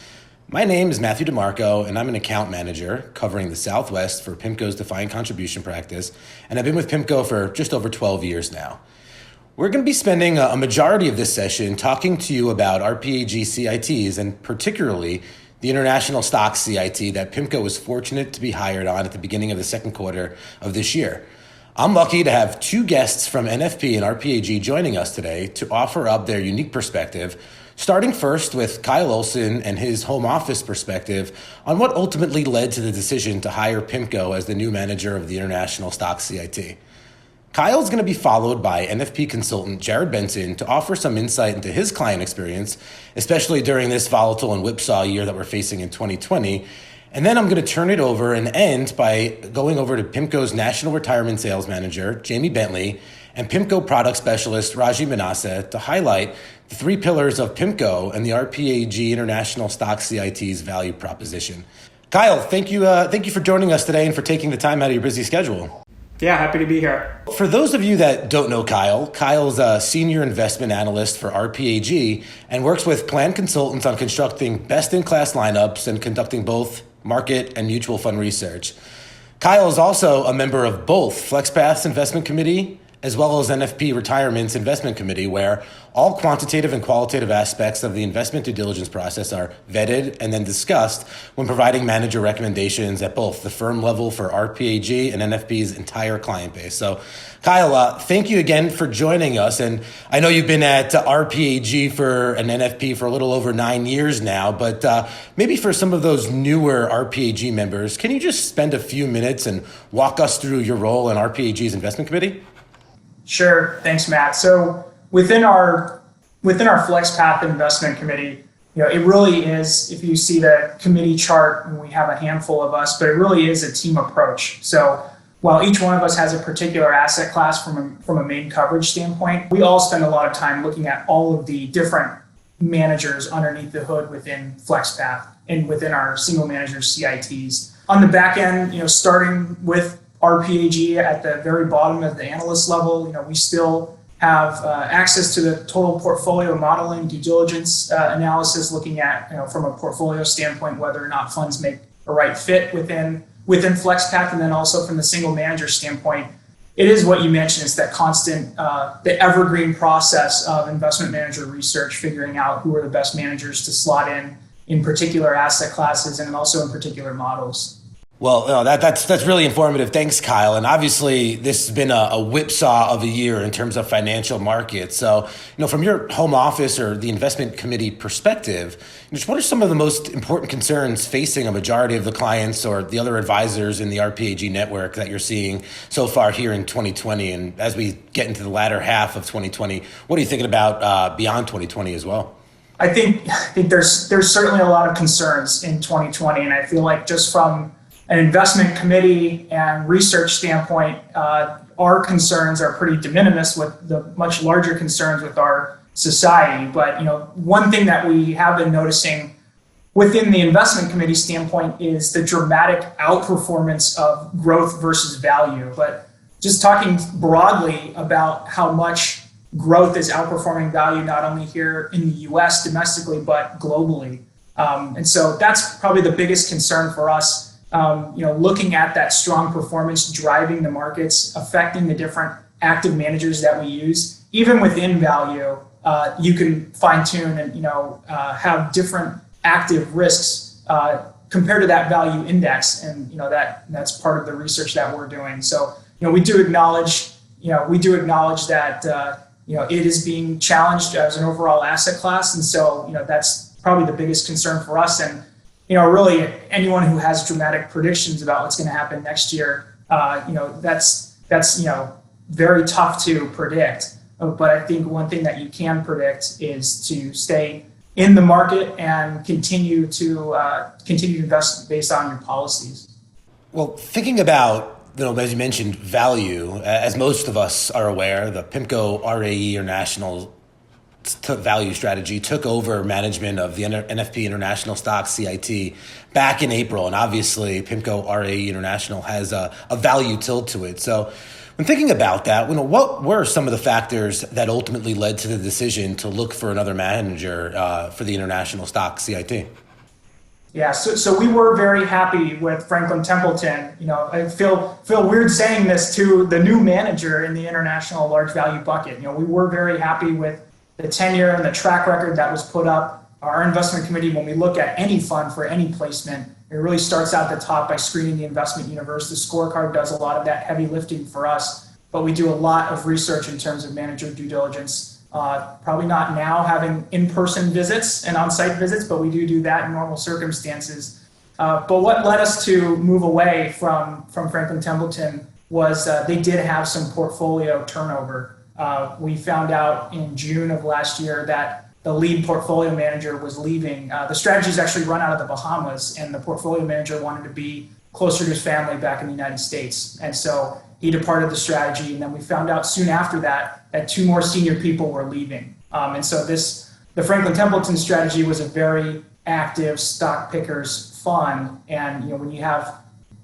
My name is Matthew DeMarco, and I'm an account manager covering the Southwest for PIMCO's defined contribution practice, and I've been with PIMCO for just over 12 years now. We're going to be spending a majority of this session talking to you about RPAG CITs, and particularly the International Stock CIT that PIMCO was fortunate to be hired on at the beginning of the second quarter of this year. I'm lucky to have two guests from NFP and RPAG joining us today to offer up their unique perspective, starting first with Kyle Olson and his home office perspective on what ultimately led to the decision to hire PIMCO as the new manager of the International Stock CIT. Kyle's going to be followed by NFP consultant Jared Benson to offer some insight into his client experience, especially during this volatile and whipsaw year that we're facing in 2020. And then I'm going to turn it over and end by going over to PIMCO's National Retirement Sales Manager, Jamie Bentley, and PIMCO Product Specialist, Raji Manasseh, to highlight the three pillars of PIMCO and the RPAG International Stock CIT's value proposition. Kyle, thank you for joining us today and for taking the time out of your busy schedule. Yeah, happy to be here. For those of you that don't know Kyle's a senior investment analyst for RPAG and works with plan consultants on constructing best-in-class lineups and conducting both market and mutual fund research. Kyle is also a member of both FlexPath's investment committee as well as NFP Retirement's investment committee, where all quantitative and qualitative aspects of the investment due diligence process are vetted and then discussed when providing manager recommendations at both the firm level for RPAG and NFP's entire client base. So, Kyle, thank you again for joining us. And I know you've been at RPAG and NFP for a little over 9 years now, but maybe for some of those newer RPAG members, can you just spend a few minutes and walk us through your role in RPAG's investment committee? Sure. Thanks, Matt. So within our FlexPath investment committee, it really is, if you see the committee chart, and we have a handful of us, but it really is a team approach. So while each one of us has a particular asset class from a main coverage standpoint, we all spend a lot of time looking at all of the different managers underneath the hood within FlexPath and within our single manager CITs. On the back end, starting with RPAG at the very bottom of the analyst level, we still have access to the total portfolio modeling, due diligence analysis, looking at, from a portfolio standpoint, whether or not funds make a right fit within FlexPath, and then also from the single manager standpoint, it is what you mentioned. It's that constant, the evergreen process of investment manager research, figuring out who are the best managers to slot in particular asset classes and also in particular models. Well, no, that's really informative. Thanks, Kyle. And obviously, this has been a whipsaw of a year in terms of financial markets. So, from your home office or the investment committee perspective, just what are some of the most important concerns facing a majority of the clients or the other advisors in the RPAG network that you're seeing so far here in 2020? And as we get into the latter half of 2020, what are you thinking about beyond 2020 as well? I think there's certainly a lot of concerns in 2020, and I feel like just from an investment committee and research standpoint, our concerns are pretty de minimis with the much larger concerns with our society. But one thing that we have been noticing within the investment committee standpoint is the dramatic outperformance of growth versus value. But just talking broadly about how much growth is outperforming value, not only here in the U.S. domestically, but globally. And so that's probably the biggest concern for us. Looking at that strong performance driving the markets, affecting the different active managers that we use, even within value, you can fine tune and have different active risks compared to that value index, and that's part of the research that we're doing. So we do acknowledge that it is being challenged as an overall asset class, and so that's probably the biggest concern for us. And really anyone who has dramatic predictions about what's going to happen next year, that's very tough to predict. But I think one thing that you can predict is to stay in the market and continue to invest based on your policies. Well, thinking about, as you mentioned, value, as most of us are aware, the PIMCO RAE or National Value Strategy took over management of the NFP International Stock CIT back in April. And obviously, PIMCO RAE International has a value tilt to it. So when thinking about that, what were some of the factors that ultimately led to the decision to look for another manager for the International Stock CIT? Yeah, so we were very happy with Franklin Templeton. I feel weird saying this to the new manager in the International Large Value bucket. We were very happy with the tenure and the track record that was put up. Our investment committee, when we look at any fund for any placement, it really starts out at the top by screening the investment universe. The scorecard does a lot of that heavy lifting for us, but we do a lot of research in terms of manager due diligence. Probably not now having in-person visits and on-site visits, but we do that in normal circumstances. But what led us to move away from Franklin Templeton was they did have some portfolio turnover. We found out in June of last year that the lead portfolio manager was leaving. The strategy's actually run out of the Bahamas, and the portfolio manager wanted to be closer to his family back in the United States. And so he departed the strategy, and then we found out soon after that two more senior people were leaving. And so the Franklin Templeton strategy was a very active stock pickers fund. And when you have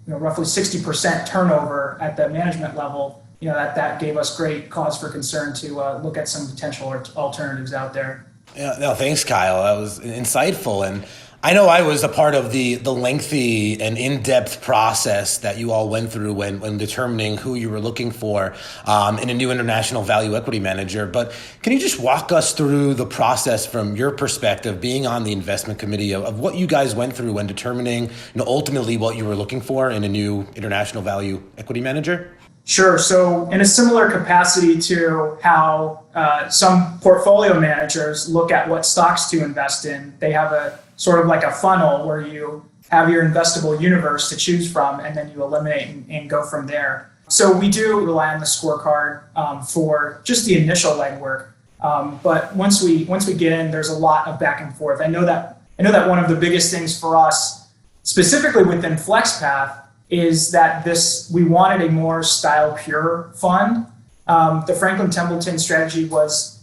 roughly 60% turnover at the management level, that gave us great cause for concern to look at some potential alternatives out there. Yeah, no, thanks, Kyle. That was insightful. And I know I was a part of the lengthy and in-depth process that you all went through when determining who you were looking for in a new international value equity manager. But can you just walk us through the process from your perspective, being on the investment committee, of what you guys went through when determining ultimately what you were looking for in a new international value equity manager? Sure. So in a similar capacity to how some portfolio managers look at what stocks to invest in, they have a sort of like a funnel where you have your investable universe to choose from, and then you eliminate and go from there. So we do rely on the scorecard for just the initial legwork. But once we get in, there's a lot of back and forth. I know that one of the biggest things for us, specifically within FlexPath, is that we wanted a more style pure fund. The Franklin Templeton strategy was,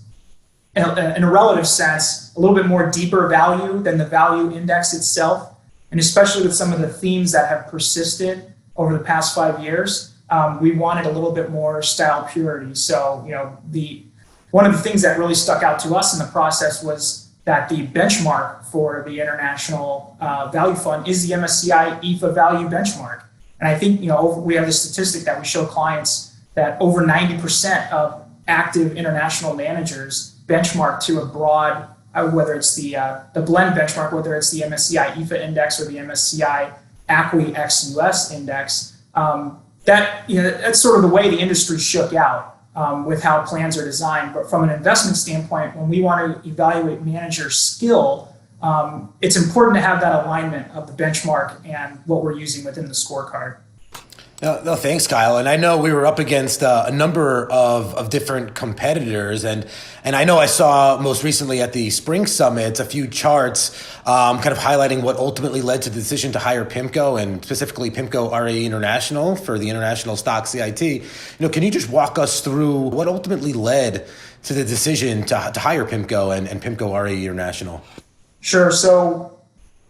in a relative sense, a little bit more deeper value than the value index itself. And especially with some of the themes that have persisted over the past 5 years, we wanted a little bit more style purity. So, one of the things that really stuck out to us in the process was that the benchmark for the International Value Fund is the MSCI EAFE Value benchmark. And I think, we have the statistic that we show clients that over 90% of active international managers benchmark to a broad, whether it's the blend benchmark, whether it's the MSCI EAFE index or the MSCI ACWI ex-US index, that's sort of the way the industry shook out with how plans are designed. But from an investment standpoint, when we want to evaluate manager skill, it's important to have that alignment of the benchmark and what we're using within the scorecard. No, thanks, Kyle. And I know we were up against a number of different competitors, and I know I saw most recently at the Spring Summit a few charts kind of highlighting what ultimately led to the decision to hire PIMCO, and specifically PIMCO RAE International for the International Stock CIT. Can you just walk us through what ultimately led to the decision to hire PIMCO and PIMCO RAE International? Sure. So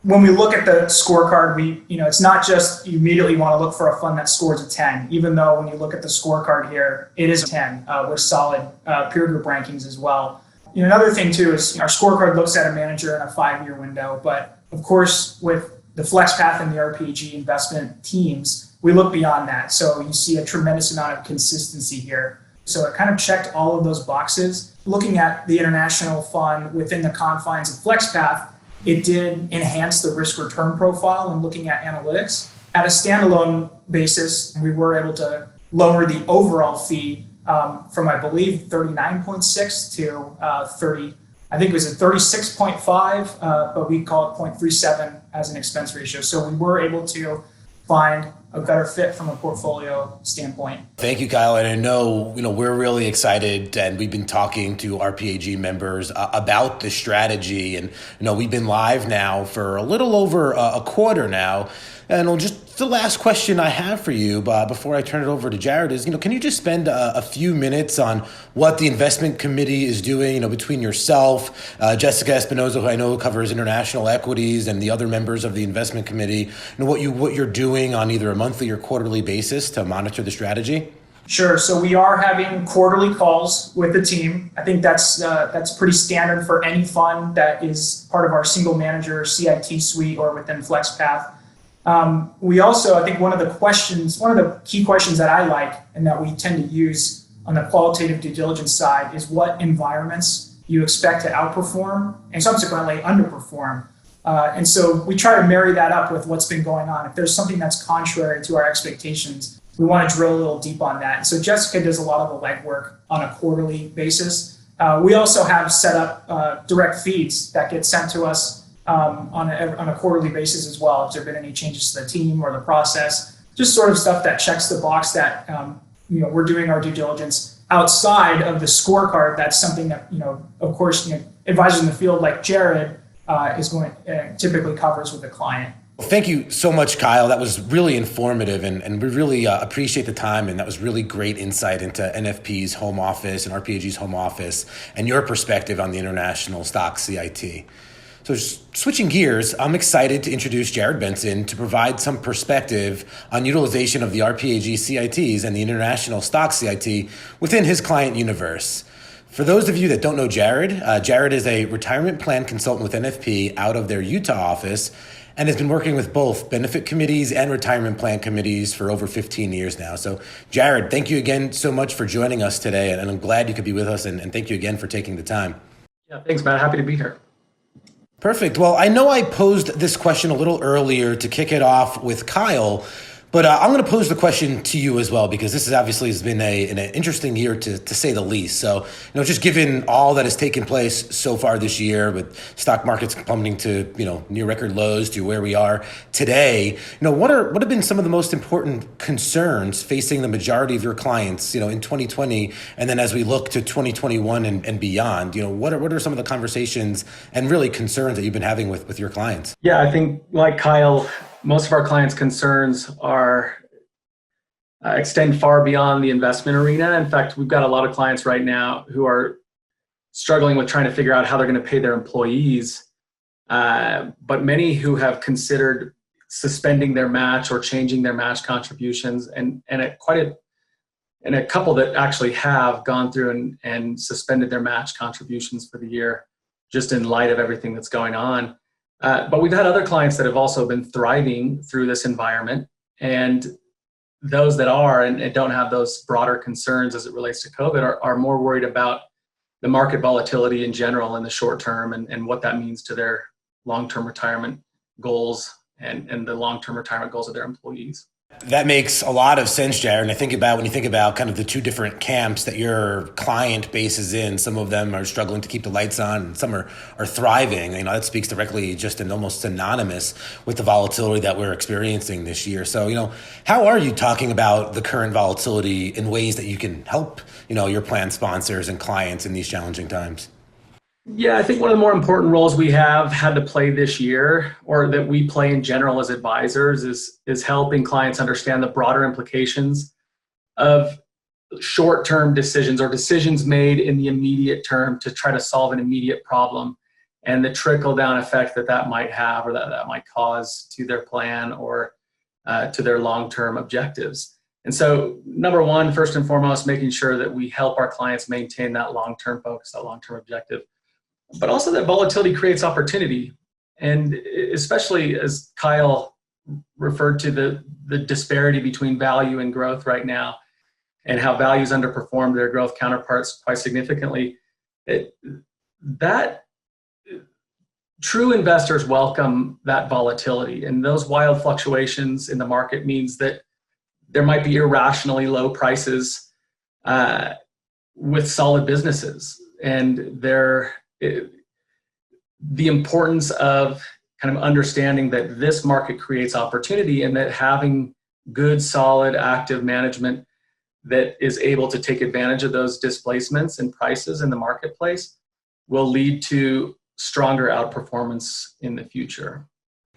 when we look at the scorecard, it's not just you immediately want to look for a fund that scores a 10, even though when you look at the scorecard here, it is a 10 with solid peer group rankings as well. Another thing too is our scorecard looks at a manager in a 5-year window, but of course with the FlexPath and the RPAG investment teams, we look beyond that. So you see a tremendous amount of consistency here. So it kind of checked all of those boxes. Looking at the international fund within the confines of FlexPath, it did enhance the risk return profile and looking at analytics. At a standalone basis, we were able to lower the overall fee from, I believe, 39.6 to 30. I think it was a 36.5, but we call it 0.37 as an expense ratio. So we were able to find a better fit from a portfolio standpoint. Thank you, Kyle. And I know, we're really excited, and we've been talking to RPAG members about the strategy. And, we've been live now for a little over a quarter now. And just the last question I have for you, before I turn it over to Jared, is, can you just spend a few minutes on what the investment committee is doing, between yourself, Jessica Espinoza, who I know covers international equities, and the other members of the investment committee, what you're doing on either a monthly or quarterly basis to monitor the strategy? Sure. So we are having quarterly calls with the team. I think that's pretty standard for any fund that is part of our single manager CIT suite or within FlexPath. We also, I think one of the key questions that I like and that we tend to use on the qualitative due diligence side is what environments you expect to outperform and subsequently underperform. And so we try to marry that up with what's been going on. If there's something that's contrary to our expectations, we want to drill a little deep on that. And so Jessica does a lot of the legwork on a quarterly basis. We also have set up direct feeds that get sent to us on a quarterly basis as well. If there have been any changes to the team or the process, just sort of stuff that checks the box that we're doing our due diligence outside of the scorecard. That's something that of course advisors in the field like Jared typically covers with the client. Well, thank you so much, Kyle. That was really informative, and we really appreciate the time, and that was really great insight into NFP's home office and RPAG's home office and your perspective on the international stock CIT. So switching gears, I'm excited to introduce Jared Benson to provide some perspective on utilization of the RPAG CITs and the international stock CIT within his client universe. For those of you that don't know Jared, Jared is a retirement plan consultant with NFP out of their Utah office and has been working with both benefit committees and retirement plan committees for over 15 years now. So Jared, thank you again so much for joining us today, and I'm glad you could be with us, and thank you again for taking the time. Yeah, thanks, Matt. Happy to be here. Perfect. Well, I know I posed this question a little earlier to kick it off with Kyle, but I'm going to pose the question to you as well, because this has been an interesting year to say the least. So, just given all that has taken place so far this year, with stock markets plummeting to near record lows to where we are today, what have been some of the most important concerns facing the majority of your clients, in 2020, and then as we look to 2021 and beyond? What are some of the conversations and really concerns that you've been having with your clients? Yeah, I think like Kyle, most of our clients' concerns are extend far beyond the investment arena. In fact, we've got a lot of clients right now who are struggling with trying to figure out how they're going to pay their employees, but many who have considered suspending their match or changing their match contributions, and a couple that actually have gone through and suspended their match contributions for the year, just in light of everything that's going on. But we've had other clients that have also been thriving through this environment, and those that are and don't have those broader concerns as it relates to COVID are more worried about the market volatility in general in the short term and what that means to their long-term retirement goals and the long-term retirement goals of their employees. That makes a lot of sense, Jared. And I think about when you think about kind of the two different camps that your client base is in, some of them are struggling to keep the lights on and some are thriving. You know, that speaks directly just and almost synonymous with the volatility that we're experiencing this year. So, you know, how are you talking about the current volatility in ways that you can help, you know, your plan sponsors and clients in these challenging times? Yeah, I think one of the more important roles we have had to play this year, or that we play in general as advisors, is helping clients understand the broader implications of short-term decisions or decisions made in the immediate term to try to solve an immediate problem, and the trickle-down effect that might have, or that might cause to their plan or to their long-term objectives. And so, number one, first and foremost, making sure that we help our clients maintain that long-term focus, that long-term objective. But also that volatility creates opportunity. And especially as Kyle referred to the disparity between value and growth right now, and how values underperform their growth counterparts quite significantly, that true investors welcome that volatility. And those wild fluctuations in the market means that there might be irrationally low prices with solid businesses. And the importance of kind of understanding that this market creates opportunity, and that having good, solid, active management that is able to take advantage of those displacements in prices in the marketplace will lead to stronger outperformance in the future.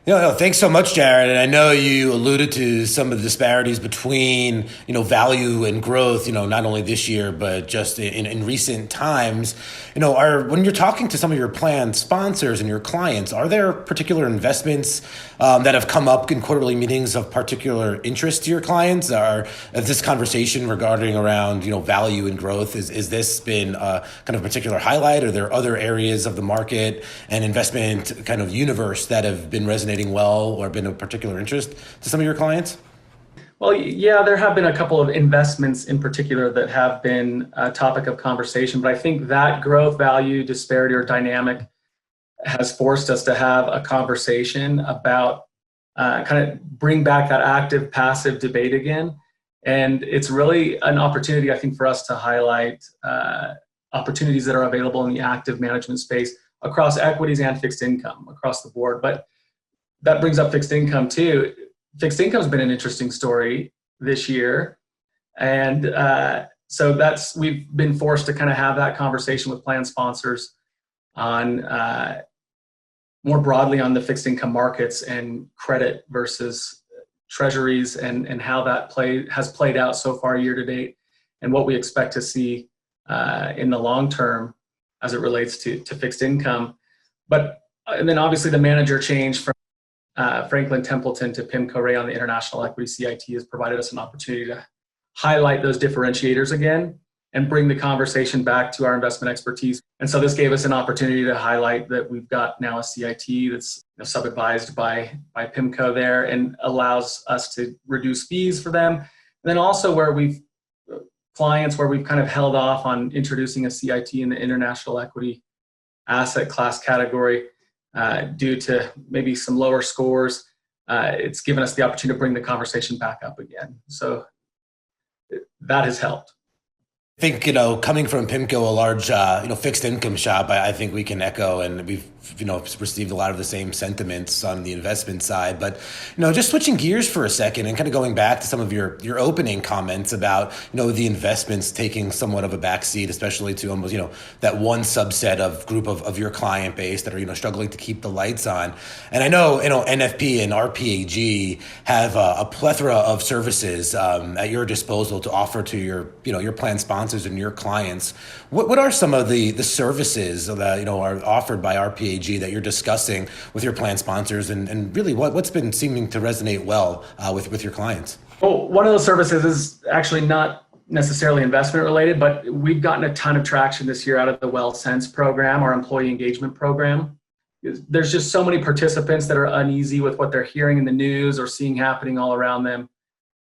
No, thanks so much, Jared. And I know you alluded to some of the disparities between, you know, value and growth, you know, not only this year, but just in recent times. You know, when you're talking to some of your plan sponsors and your clients, are there particular investments that have come up in quarterly meetings of particular interest to your clients? Or is this conversation regarding around, you know, value and growth, is this been kind of a particular highlight? Or are there other areas of the market and investment kind of universe that have been resonating well or been of particular interest to some of your clients? Well, yeah, there have been a couple of investments in particular that have been a topic of conversation, but I think that growth, value, disparity, or dynamic has forced us to have a conversation about kind of bring back that active passive debate again. And it's really an opportunity, I think, for us to highlight opportunities that are available in the active management space across equities and fixed income across the board. But that brings up fixed income too. Fixed income has been an interesting story this year. And so we've been forced to kind of have that conversation with plan sponsors on more broadly on the fixed income markets and credit versus treasuries, and how that has played out so far year to date, and what we expect to see in the long term as it relates to fixed income. And then obviously the manager change from Franklin Templeton to PIMCO Ray on the International Equity CIT has provided us an opportunity to highlight those differentiators again and bring the conversation back to our investment expertise. And so this gave us an opportunity to highlight that we've got now a CIT that's sub-advised by PIMCO there, and allows us to reduce fees for them. And then also where we've kind of held off on introducing a CIT in the international equity asset class category, due to maybe some lower scores, it's given us the opportunity to bring the conversation back up again. So that has helped. I think, you know, coming from PIMCO, a large, fixed income shop, I think we can echo, and we've, received a lot of the same sentiments on the investment side. But, just switching gears for a second and kind of going back to some of your opening comments about, the investments taking somewhat of a backseat, especially to almost, that one subset of group of your client base that are, struggling to keep the lights on. And I know, NFP and RPAG have a plethora of services at your disposal to offer to your plan sponsors and your clients. What are some of the services that are offered by RPAG that you're discussing with your plan sponsors, and really what's been seeming to resonate well with your clients? Well, one of those services is actually not necessarily investment related, but we've gotten a ton of traction this year out of the WellSense program, our employee engagement program. There's just so many participants that are uneasy with what they're hearing in the news or seeing happening all around them,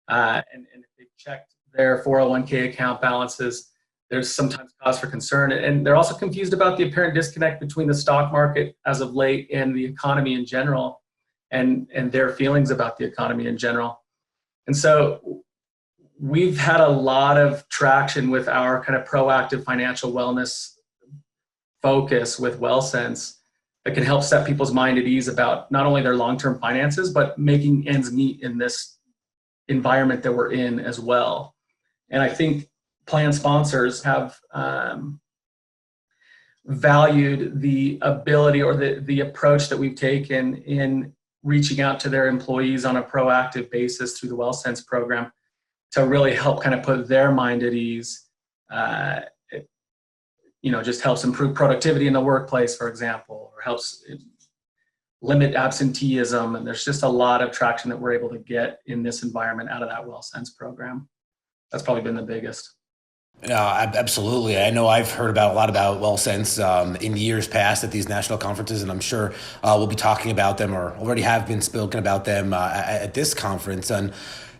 and if they've checked their 401k account balances, there's sometimes cause for concern. And they're also confused about the apparent disconnect between the stock market as of late and the economy in general. and their feelings about the economy in general. And so we've had a lot of traction with our kind of proactive financial wellness focus with WellSense that can help set people's mind at ease about not only their long-term finances, but making ends meet in this environment that we're in as well. And I think plan sponsors have valued the ability or the approach that we've taken in reaching out to their employees on a proactive basis through the WellSense program to really help kind of put their mind at ease. It just helps improve productivity in the workplace, for example, or helps limit absenteeism. And there's just a lot of traction that we're able to get in this environment out of that WellSense program. That's probably been the biggest. Absolutely. I know I've heard a lot about WellSense in years past at these national conferences, and I'm sure we'll be talking about them or already have been spoken about them at this conference. And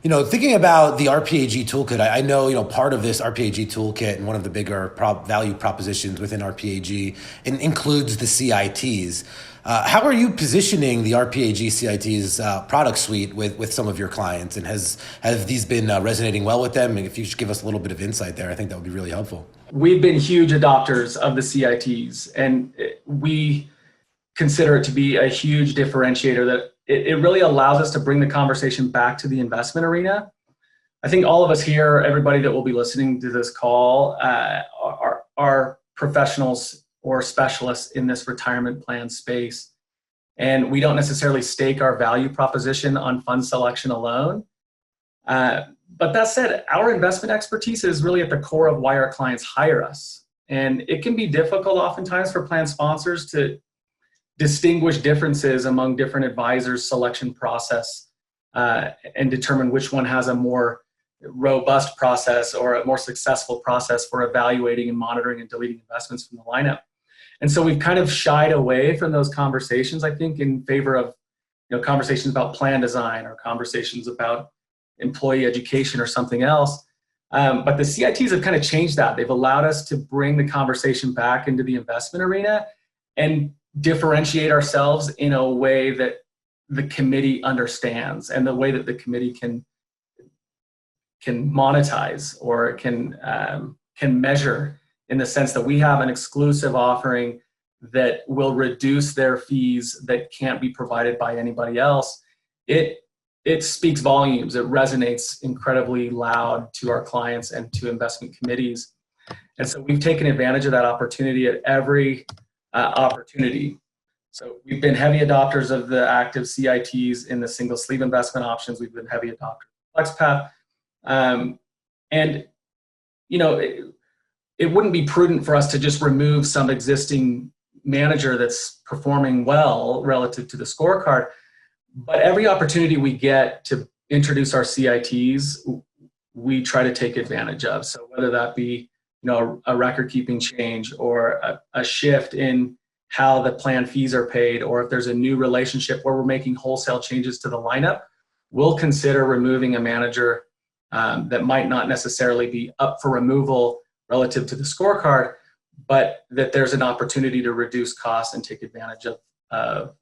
thinking about the RPAG toolkit, I know, part of this RPAG toolkit and one of the bigger value propositions within RPAG includes the CITs. How are you positioning the RPAG CITs product suite with some of your clients? And have these been resonating well with them? And if you should give us a little bit of insight there, I think that would be really helpful. We've been huge adopters of the CITs, and we consider it to be a huge differentiator that it really allows us to bring the conversation back to the investment arena. I think all of us here, everybody that will be listening to this call, are professionals or specialists in this retirement plan space. And we don't necessarily stake our value proposition on fund selection alone. But that said, our investment expertise is really at the core of why our clients hire us. And it can be difficult oftentimes for plan sponsors to distinguish differences among different advisors' selection process and determine which one has a more robust process or a more successful process for evaluating and monitoring and deleting investments from the lineup. And so we've kind of shied away from those conversations, I think, in favor of conversations about plan design or conversations about employee education or something else. But the CITs have kind of changed that. They've allowed us to bring the conversation back into the investment arena and differentiate ourselves in a way that the committee understands and the way that the committee can monetize or can measure, in the sense that we have an exclusive offering that will reduce their fees that can't be provided by anybody else. It speaks volumes. It resonates incredibly loud to our clients and to investment committees. And so we've taken advantage of that opportunity at every opportunity. So we've been heavy adopters of the active CITs in the single sleeve investment options. We've been heavy adopters of FlexPath. It wouldn't be prudent for us to just remove some existing manager that's performing well relative to the scorecard. But every opportunity we get to introduce our CITs, we try to take advantage of. So whether that be a record keeping change or a shift in how the plan fees are paid, or if there's a new relationship where we're making wholesale changes to the lineup, we'll consider removing a manager that might not necessarily be up for removal relative to the scorecard, but that there's an opportunity to reduce costs and take advantage of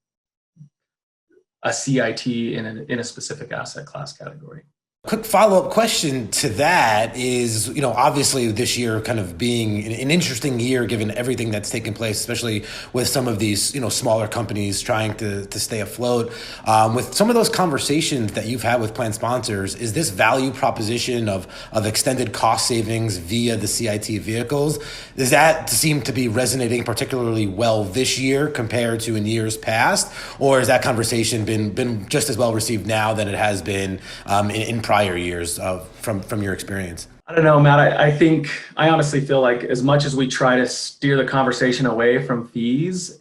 a CIT in a specific asset class category. Quick follow-up question to that is, obviously this year kind of being an interesting year given everything that's taken place, especially with some of these, smaller companies trying to stay afloat. With some of those conversations that you've had with plan sponsors, is this value proposition of extended cost savings via the CIT vehicles, does that seem to be resonating particularly well this year compared to in years past? Or has that conversation been just as well received now than it has been in prior years from your experience? I don't know, Matt. I honestly feel like as much as we try to steer the conversation away from fees,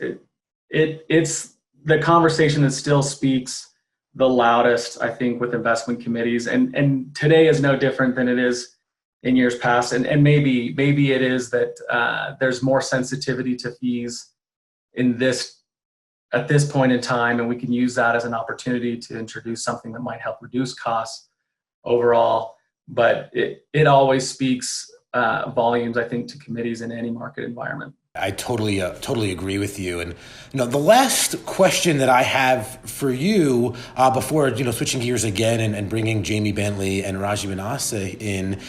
it's the conversation that still speaks the loudest, I think, with investment committees. And today is no different than it is in years past. And maybe it is that there's more sensitivity to fees at this point in time, and we can use that as an opportunity to introduce something that might help reduce costs overall. But it always speaks volumes, I think, to committees in any market environment. I totally agree with you. And the last question that I have for you before switching gears again and bringing Jamie Bentley and Raji Manasseh in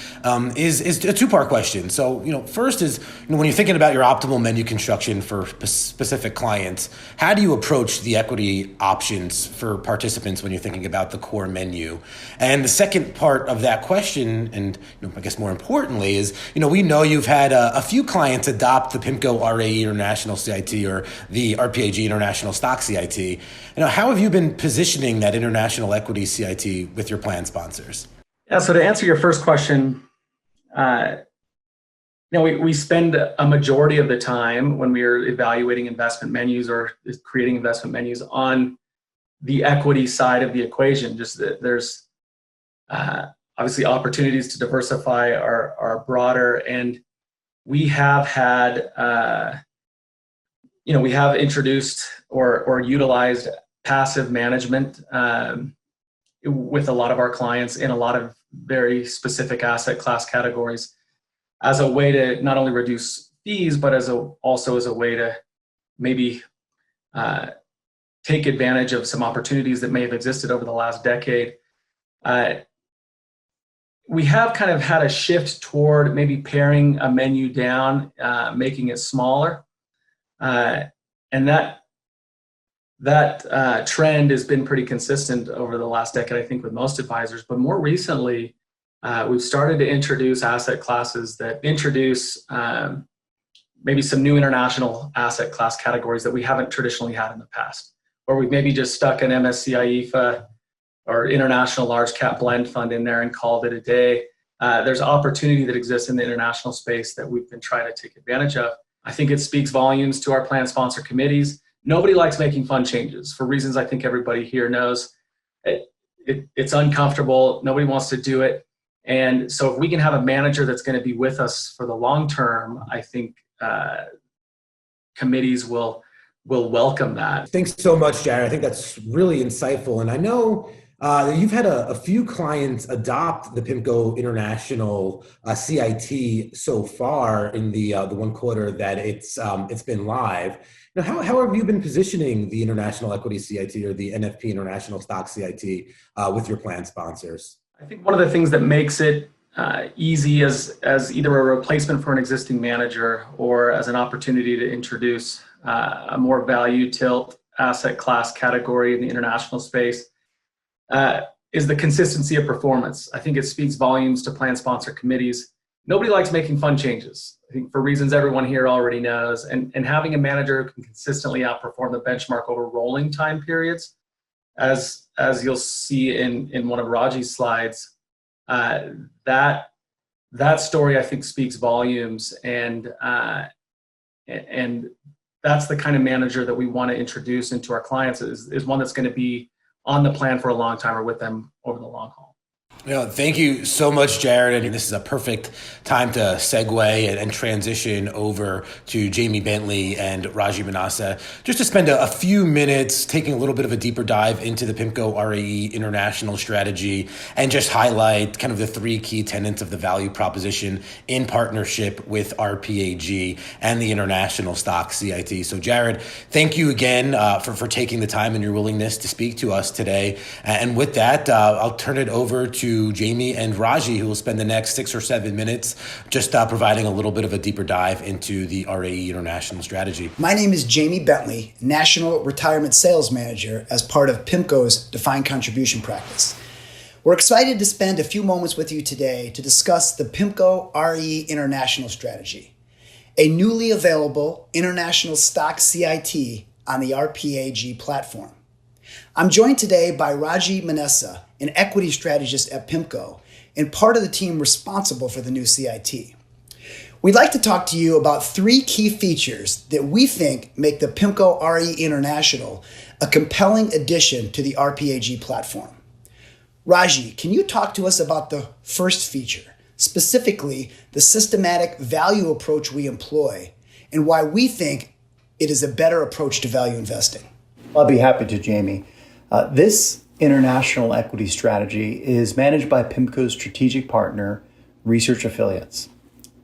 is a two-part question. So first is when you're thinking about your optimal menu construction for specific clients, how do you approach the equity options for participants when you're thinking about the core menu? And the second part of that question, and I guess more importantly, is we know you've had a few clients adopt the PIMCO RAE International CIT or the RPAG International Stock CIT. How have you been positioning that international equity CIT with your plan sponsors? Yeah, so to answer your first question, we spend a majority of the time when we are evaluating investment menus or creating investment menus on the equity side of the equation. Just that there's obviously opportunities to diversify are broader, and we have had we have introduced or utilized passive management with a lot of our clients in a lot of very specific asset class categories as a way to not only reduce fees, but also as a way to maybe take advantage of some opportunities that may have existed over the last decade. We have kind of had a shift toward maybe paring a menu down, making it smaller. And that trend has been pretty consistent over the last decade, I think, with most advisors. But more recently, we've started to introduce asset classes that introduce maybe some new international asset class categories that we haven't traditionally had in the past, where we've maybe just stuck an MSCI IFA or international large cap blend fund in there and called it a day. There's opportunity that exists in the international space that we've been trying to take advantage of. I think it speaks volumes to our plan sponsor committees. Nobody likes making fund changes for reasons I think everybody here knows. It's uncomfortable. Nobody wants to do it. And so if we can have a manager that's going to be with us for the long term, I think committees will welcome that. Thanks so much, Jared. I think that's really insightful. And I know you've had a few clients adopt the PIMCO International CIT so far in the 1 quarter that it's been live. How have you been positioning the International Equity CIT or the NFP International Stock CIT with your plan sponsors? I think one of the things that makes it easy as either a replacement for an existing manager or as an opportunity to introduce a more value tilt asset class category in the international space is the consistency of performance. I think it speaks volumes to plan sponsor committees. Nobody likes making fund changes, I think, for reasons everyone here already knows. And having a manager who can consistently outperform the benchmark over rolling time periods, as you'll see in one of Raji's slides, that story I think speaks volumes, and that's the kind of manager that we want to introduce into our clients is one that's going to be on the plan for a long time or with them over the long haul. Thank you so much, Jared. And this is a perfect time to segue and transition over to Jamie Bentley and Raji Manasseh, just to spend a few minutes taking a little bit of a deeper dive into the PIMCO RAE international strategy and just highlight kind of the 3 key tenets of the value proposition in partnership with RPAG and the International Stock CIT. So, Jared, thank you again for taking the time and your willingness to speak to us today. And with that, I'll turn it over to Jamie and Raji, who will spend the next 6 or 7 minutes just providing a little bit of a deeper dive into the RAE International strategy. My name is Jamie Bentley, National Retirement Sales Manager as part of PIMCO's Defined Contribution Practice. We're excited to spend a few moments with you today to discuss the PIMCO RAE International strategy, a newly available international stock CIT on the RPAG platform. I'm joined today by Raji Manasseh, an equity strategist at PIMCO and part of the team responsible for the new CIT. We'd like to talk to you about 3 key features that we think make the PIMCO RAE International a compelling addition to the RPAG platform. Raji, can you talk to us about the first feature, specifically the systematic value approach we employ and why we think it is a better approach to value investing? I'll be happy to, Jamie. This international equity strategy is managed by PIMCO's strategic partner, Research Affiliates.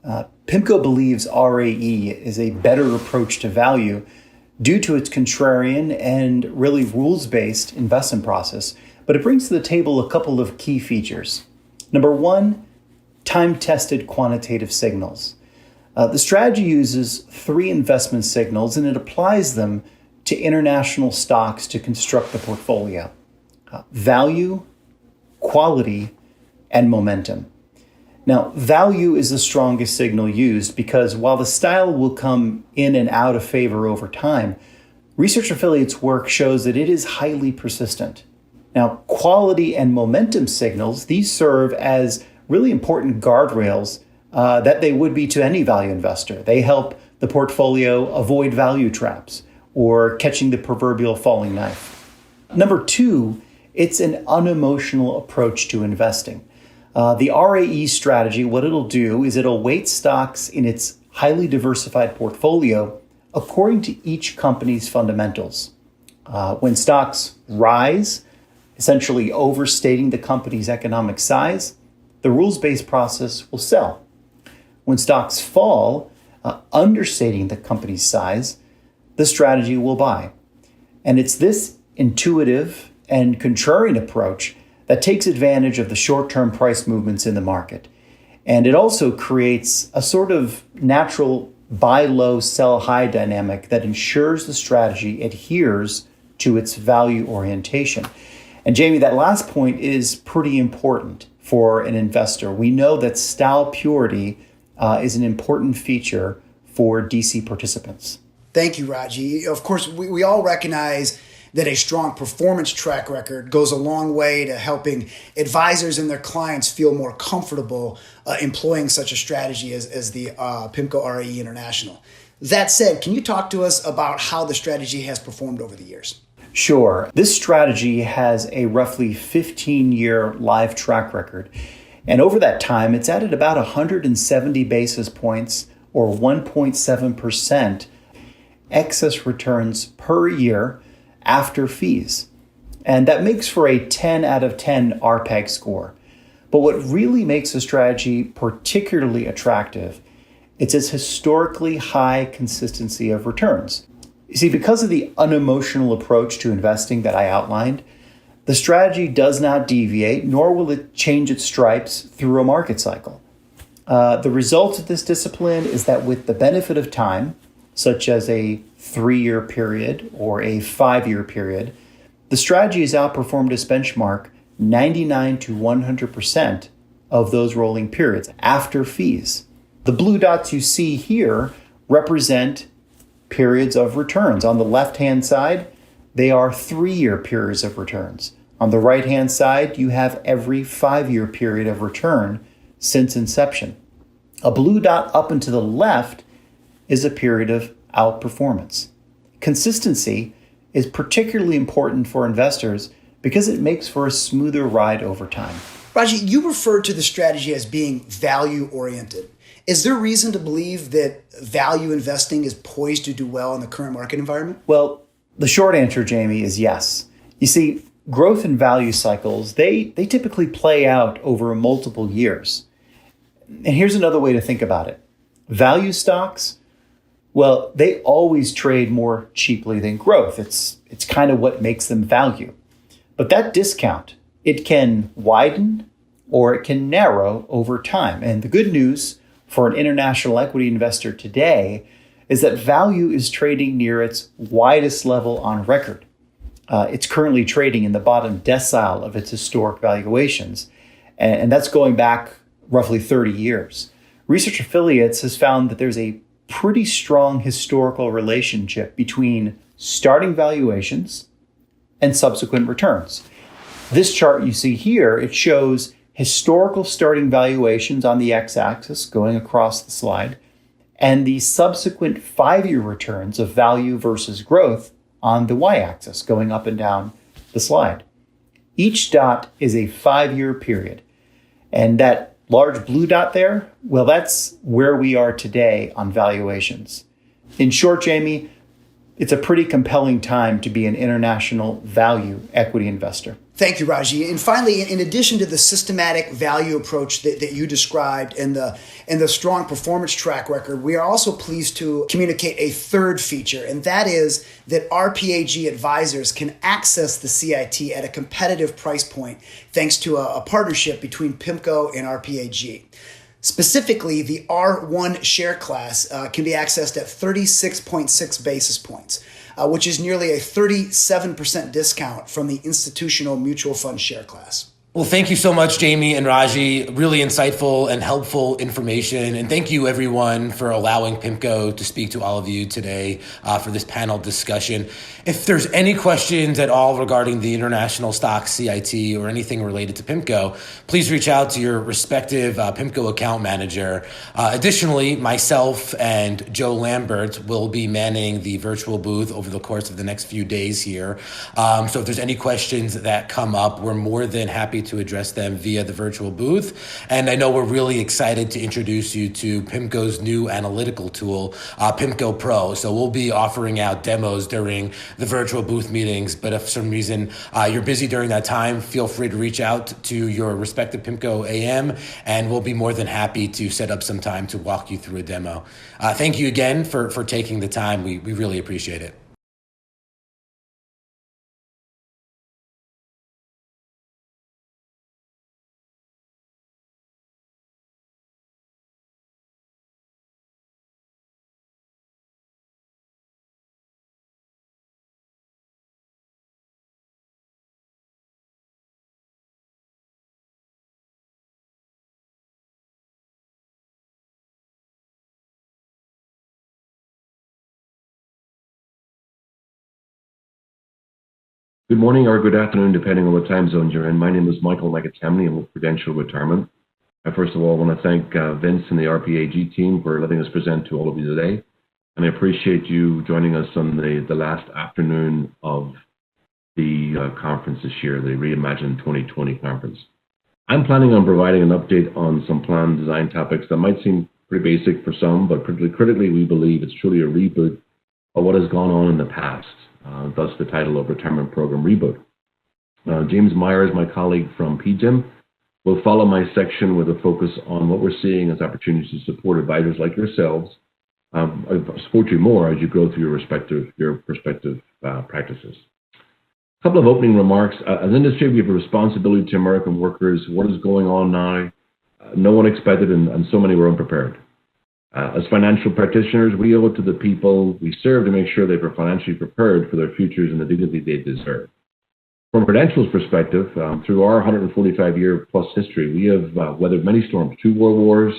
PIMCO believes RAE is a better approach to value due to its contrarian and really rules-based investment process, but it brings to the table a couple of key features. Number one, time-tested quantitative signals. The strategy uses 3 investment signals and it applies them to international stocks to construct the portfolio. Value, quality, and momentum. Now, value is the strongest signal used because while the style will come in and out of favor over time, Research Affiliates' work shows that it is highly persistent. Now, quality and momentum signals, these serve as really important guardrails that they would be to any value investor. They help the portfolio avoid value traps or catching the proverbial falling knife. Number 2, it's an unemotional approach to investing. The RAE strategy, what it'll do is it'll weight stocks in its highly diversified portfolio according to each company's fundamentals. When stocks rise, essentially overstating the company's economic size, the rules-based process will sell. When stocks fall, understating the company's size, the strategy will buy. And it's this intuitive and contrarian approach that takes advantage of the short-term price movements in the market. And it also creates a sort of natural buy low, sell high dynamic that ensures the strategy adheres to its value orientation. And Jamie, that last point is pretty important for an investor. We know that style purity is an important feature for DC participants. Thank you, Raji. Of course, we all recognize that a strong performance track record goes a long way to helping advisors and their clients feel more comfortable employing such a strategy as the PIMCO RAE International. That said, can you talk to us about how the strategy has performed over the years? Sure. This strategy has a roughly 15-year live track record. And over that time, it's added about 170 basis points or 1.7% excess returns per year after fees. And that makes for a 10 out of 10 RPAG score. But what really makes the strategy particularly attractive, it's its historically high consistency of returns. You see, because of the unemotional approach to investing that I outlined, the strategy does not deviate, nor will it change its stripes through a market cycle. The result of this discipline is that with the benefit of time, such as a 3-year period or a 5-year period, the strategy has outperformed its benchmark 99 to 100% of those rolling periods after fees. The blue dots you see here represent periods of returns. On the left-hand side, they are 3-year periods of returns. On the right-hand side, you have every 5-year period of return since inception. A blue dot up and to the left is a period of outperformance. Consistency is particularly important for investors because it makes for a smoother ride over time. Raji, you referred to the strategy as being value-oriented. Is there reason to believe that value investing is poised to do well in the current market environment? Well, the short answer, Jamie, is yes. You see, growth and value cycles, they typically play out over multiple years. And here's another way to think about it. Value stocks, well, they always trade more cheaply than growth. It's kind of what makes them value. But that discount, it can widen or it can narrow over time. And the good news for an international equity investor today is that value is trading near its widest level on record. It's currently trading in the bottom decile of its historic valuations, and that's going back roughly 30 years. Research Affiliates has found that there's a pretty strong historical relationship between starting valuations and subsequent returns. This chart you see here, it shows historical starting valuations on the x-axis going across the slide, and the subsequent 5-year returns of value versus growth on the y-axis going up and down the slide. Each dot is a 5-year period. And that large blue dot there, well, that's where we are today on valuations. In short, Jamie, it's a pretty compelling time to be an international value equity investor. Thank you, Raji. And finally, in addition to the systematic value approach that you described and the strong performance track record, we are also pleased to communicate a third feature, and that is that RPAG advisors can access the CIT at a competitive price point thanks to a partnership between PIMCO and RPAG. Specifically, the R1 share class can be accessed at 36.6 basis points, which is nearly a 37% discount from the institutional mutual fund share class. Well, thank you so much, Jamie and Raji. Really insightful and helpful information. And thank you, everyone, for allowing PIMCO to speak to all of you today for this panel discussion. If there's any questions at all regarding the International Stock CIT or anything related to PIMCO, please reach out to your respective PIMCO account manager. Additionally, myself and Joe Lambert will be manning the virtual booth over the course of the next few days here. So if there's any questions that come up, we're more than happy to address them via the virtual booth. And I know we're really excited to introduce you to PIMCO's new analytical tool, PIMCO Pro. So we'll be offering out demos during the virtual booth meetings. But if for some reason you're busy during that time, feel free to reach out to your respective PIMCO AM, and we'll be more than happy to set up some time to walk you through a demo. Thank you again for taking the time. We really appreciate it. Good morning or good afternoon, depending on what time zone you're in. My name is Michael Magatamney. I'm with Prudential Retirement. I first of all want to thank Vince and the RPAG team for letting us present to all of you today. And I appreciate you joining us on the last afternoon of the conference this year, the Reimagine 2020 conference. I'm planning on providing an update on some plan design topics that might seem pretty basic for some, but critically, we believe it's truly a reboot of what has gone on in the past. Thus the title of Retirement Program Reboot. James Myers, my colleague from PGIM, will follow my section with a focus on what we're seeing as opportunities to support advisors like yourselves, support you more as you go through your prospective practices. A couple of opening remarks. As an industry, we have a responsibility to American workers. What is going on now? No one expected, and so many were unprepared. As financial practitioners, we owe it to the people we serve to make sure they are financially prepared for their futures and the dignity they deserve. From Prudential's perspective, through our 145-year plus history, we have weathered many storms: 2 world wars,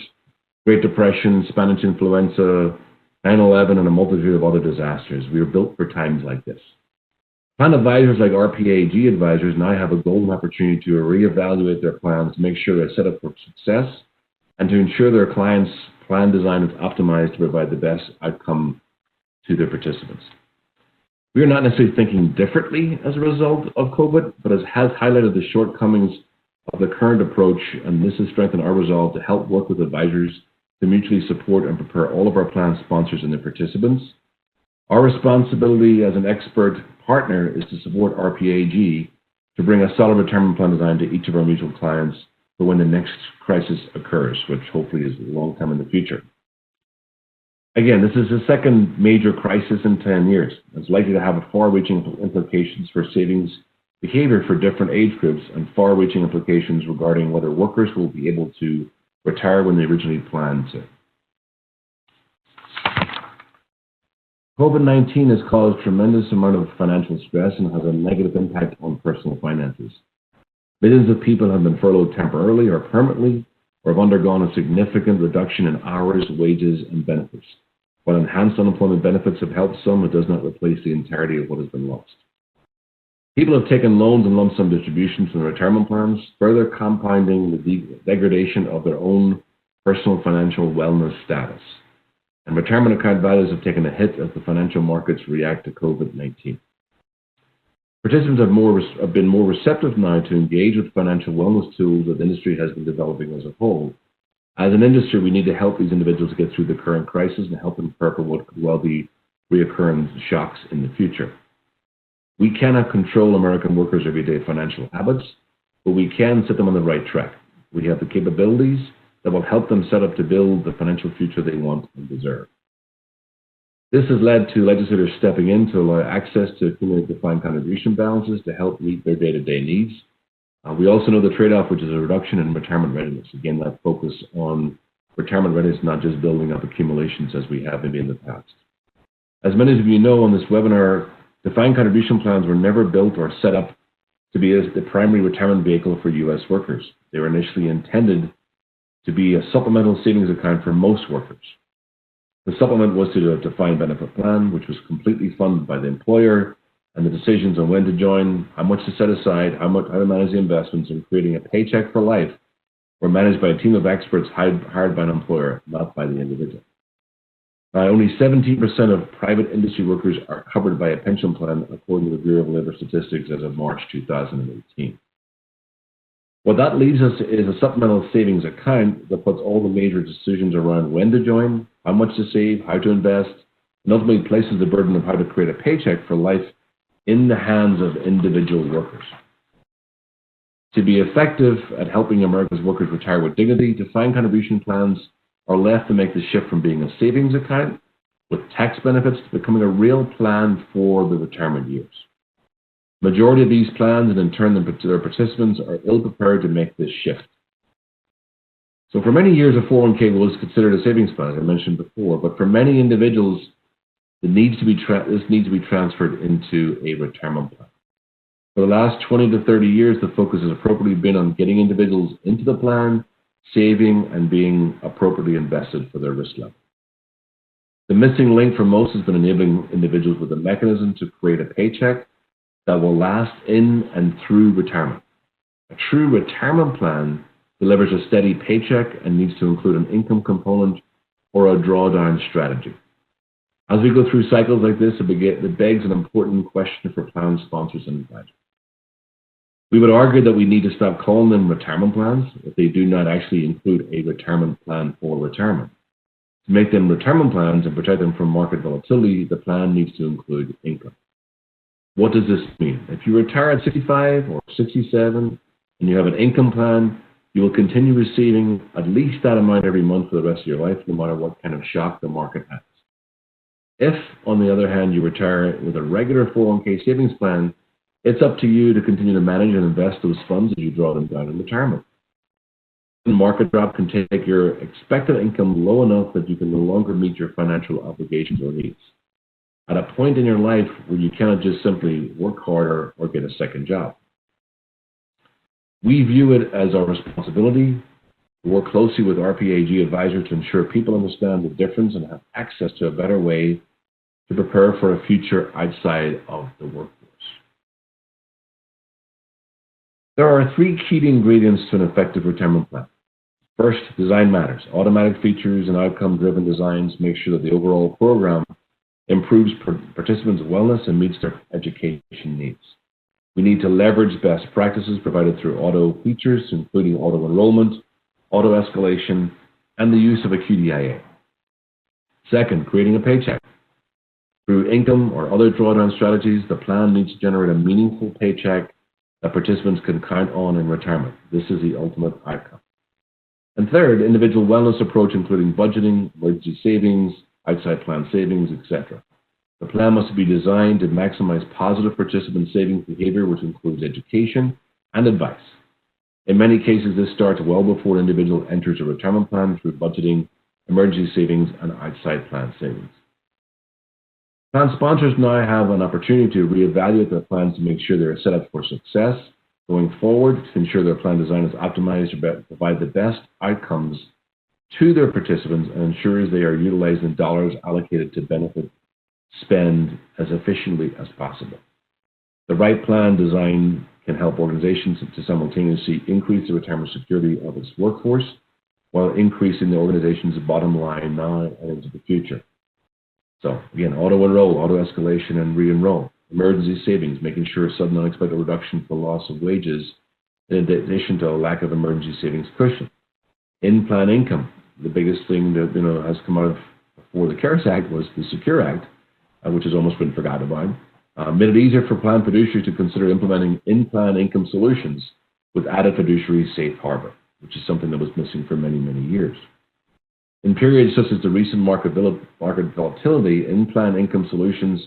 Great Depression, Spanish influenza, 9/11, and a multitude of other disasters. We are built for times like this. Plan advisors like RPAG advisors now have a golden opportunity to reevaluate their plans to make sure they're set up for success and to ensure their clients' plan design is optimized to provide the best outcome to their participants. We are not necessarily thinking differently as a result of COVID, but it has highlighted the shortcomings of the current approach, and this has strengthened our resolve to help work with advisors to mutually support and prepare all of our plan sponsors and their participants. Our responsibility as an expert partner is to support RPAG to bring a solid retirement plan design to each of our mutual clients for when the next crisis occurs, which hopefully is a long time in the future. Again, this is the second major crisis in 10 years. It's likely to have far-reaching implications for savings behavior for different age groups and far-reaching implications regarding whether workers will be able to retire when they originally planned to. COVID-19 has caused tremendous amount of financial stress and has a negative impact on personal finances. Millions of people have been furloughed temporarily or permanently, or have undergone a significant reduction in hours, wages, and benefits. While enhanced unemployment benefits have helped some, it does not replace the entirety of what has been lost. People have taken loans and lump sum distributions from their retirement plans, further compounding the degradation of their own personal financial wellness status. And retirement account values have taken a hit as the financial markets react to COVID-19. Participants have been more receptive now to engage with financial wellness tools that the industry has been developing as a whole. As an industry, we need to help these individuals get through the current crisis and help them prepare for what could well be reoccurring shocks in the future. We cannot control American workers' everyday financial habits, but we can set them on the right track. We have the capabilities that will help them set up to build the financial future they want and deserve. This has led to legislators stepping in to allow access to accumulated defined contribution balances to help meet their day-to-day needs. We also know the trade-off, which is a reduction in retirement readiness. Again, that focus on retirement readiness, not just building up accumulations as we have maybe in the past. As many of you know on this webinar, defined contribution plans were never built or set up to be as the primary retirement vehicle for U.S. workers. They were initially intended to be a supplemental savings account for most workers. The supplement was to a defined benefit plan, which was completely funded by the employer, and the decisions on when to join, how much to set aside, how to manage the investments, and creating a paycheck for life were managed by a team of experts hired by an employer, not by the individual. Only 17% of private industry workers are covered by a pension plan, according to the Bureau of Labor Statistics as of March 2018. What that leaves us is a supplemental savings account that puts all the major decisions around when to join, how much to save, how to invest, and ultimately places the burden of how to create a paycheck for life in the hands of individual workers. To be effective at helping America's workers retire with dignity, defined contribution plans are left to make the shift from being a savings account with tax benefits to becoming a real plan for the retirement years. Majority of these plans, and in turn their participants, are ill-prepared to make this shift. So for many years, a 401k was considered a savings plan, as I mentioned before, but for many individuals, this needs to be transferred into a retirement plan. For the last 20 to 30 years, the focus has appropriately been on getting individuals into the plan, saving, and being appropriately invested for their risk level. The missing link for most has been enabling individuals with a mechanism to create a paycheck that will last in and through retirement. A true retirement plan delivers a steady paycheck and needs to include an income component or a drawdown strategy. As we go through cycles like this, it begs an important question for plan sponsors and advisors. We would argue that we need to stop calling them retirement plans if they do not actually include a retirement plan for retirement. To make them retirement plans and protect them from market volatility, the plan needs to include income. What does this mean? If you retire at 65 or 67 and you have an income plan, you will continue receiving at least that amount every month for the rest of your life, no matter what kind of shock the market has. If, on the other hand, you retire with a regular 401k savings plan, it's up to you to continue to manage and invest those funds as you draw them down in retirement. The market drop can take your expected income low enough that you can no longer meet your financial obligations or needs. At a point in your life where you cannot just simply work harder or get a second job. We view it as our responsibility to work closely with RPAG advisors to ensure people understand the difference and have access to a better way to prepare for a future outside of the workforce. There are three key ingredients to an effective retirement plan. First, design matters. Automatic features and outcome-driven designs make sure that the overall program improves participants' wellness and meets their education needs. We need to leverage best practices provided through auto features, including auto-enrollment, auto-escalation, and the use of a QDIA. Second, creating a paycheck. Through income or other drawdown strategies, the plan needs to generate a meaningful paycheck that participants can count on in retirement. This is the ultimate outcome. And third, individual wellness approach, including budgeting, emergency savings, outside plan savings, etc. The plan must be designed to maximize positive participant savings behavior, which includes education and advice. In many cases, this starts well before an individual enters a retirement plan through budgeting, emergency savings, and outside plan savings. Plan sponsors now have an opportunity to reevaluate their plans to make sure they are set up for success going forward, to ensure their plan design is optimized to provide the best outcomes to their participants and ensures they are utilizing dollars allocated to benefit spend as efficiently as possible. The right plan design can help organizations to simultaneously increase the retirement security of its workforce while increasing the organization's bottom line now and into the future. So again, auto-enroll, auto-escalation, and re-enroll. Emergency savings, making sure sudden unexpected reduction for loss of wages in addition to a lack of emergency savings cushion. In-plan income. The biggest thing that has come out of before the CARES Act was the Secure Act, which has almost been forgotten about. Made it easier for plan fiduciaries to consider implementing in-plan income solutions with added fiduciary safe harbor, which is something that was missing for many, many years. In periods such as the recent market volatility, in-plan income solutions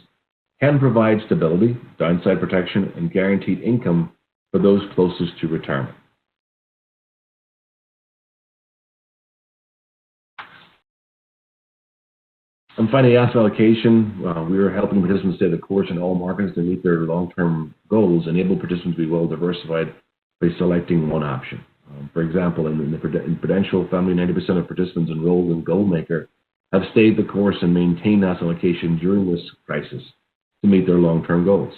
can provide stability, downside protection, and guaranteed income for those closest to retirement. And finally, asset allocation. We are helping participants stay the course in all markets to meet their long-term goals, enable participants to be well diversified by selecting one option. For example, in Prudential Family, 90% of participants enrolled in Goldmaker have stayed the course and maintained asset allocation during this crisis to meet their long-term goals.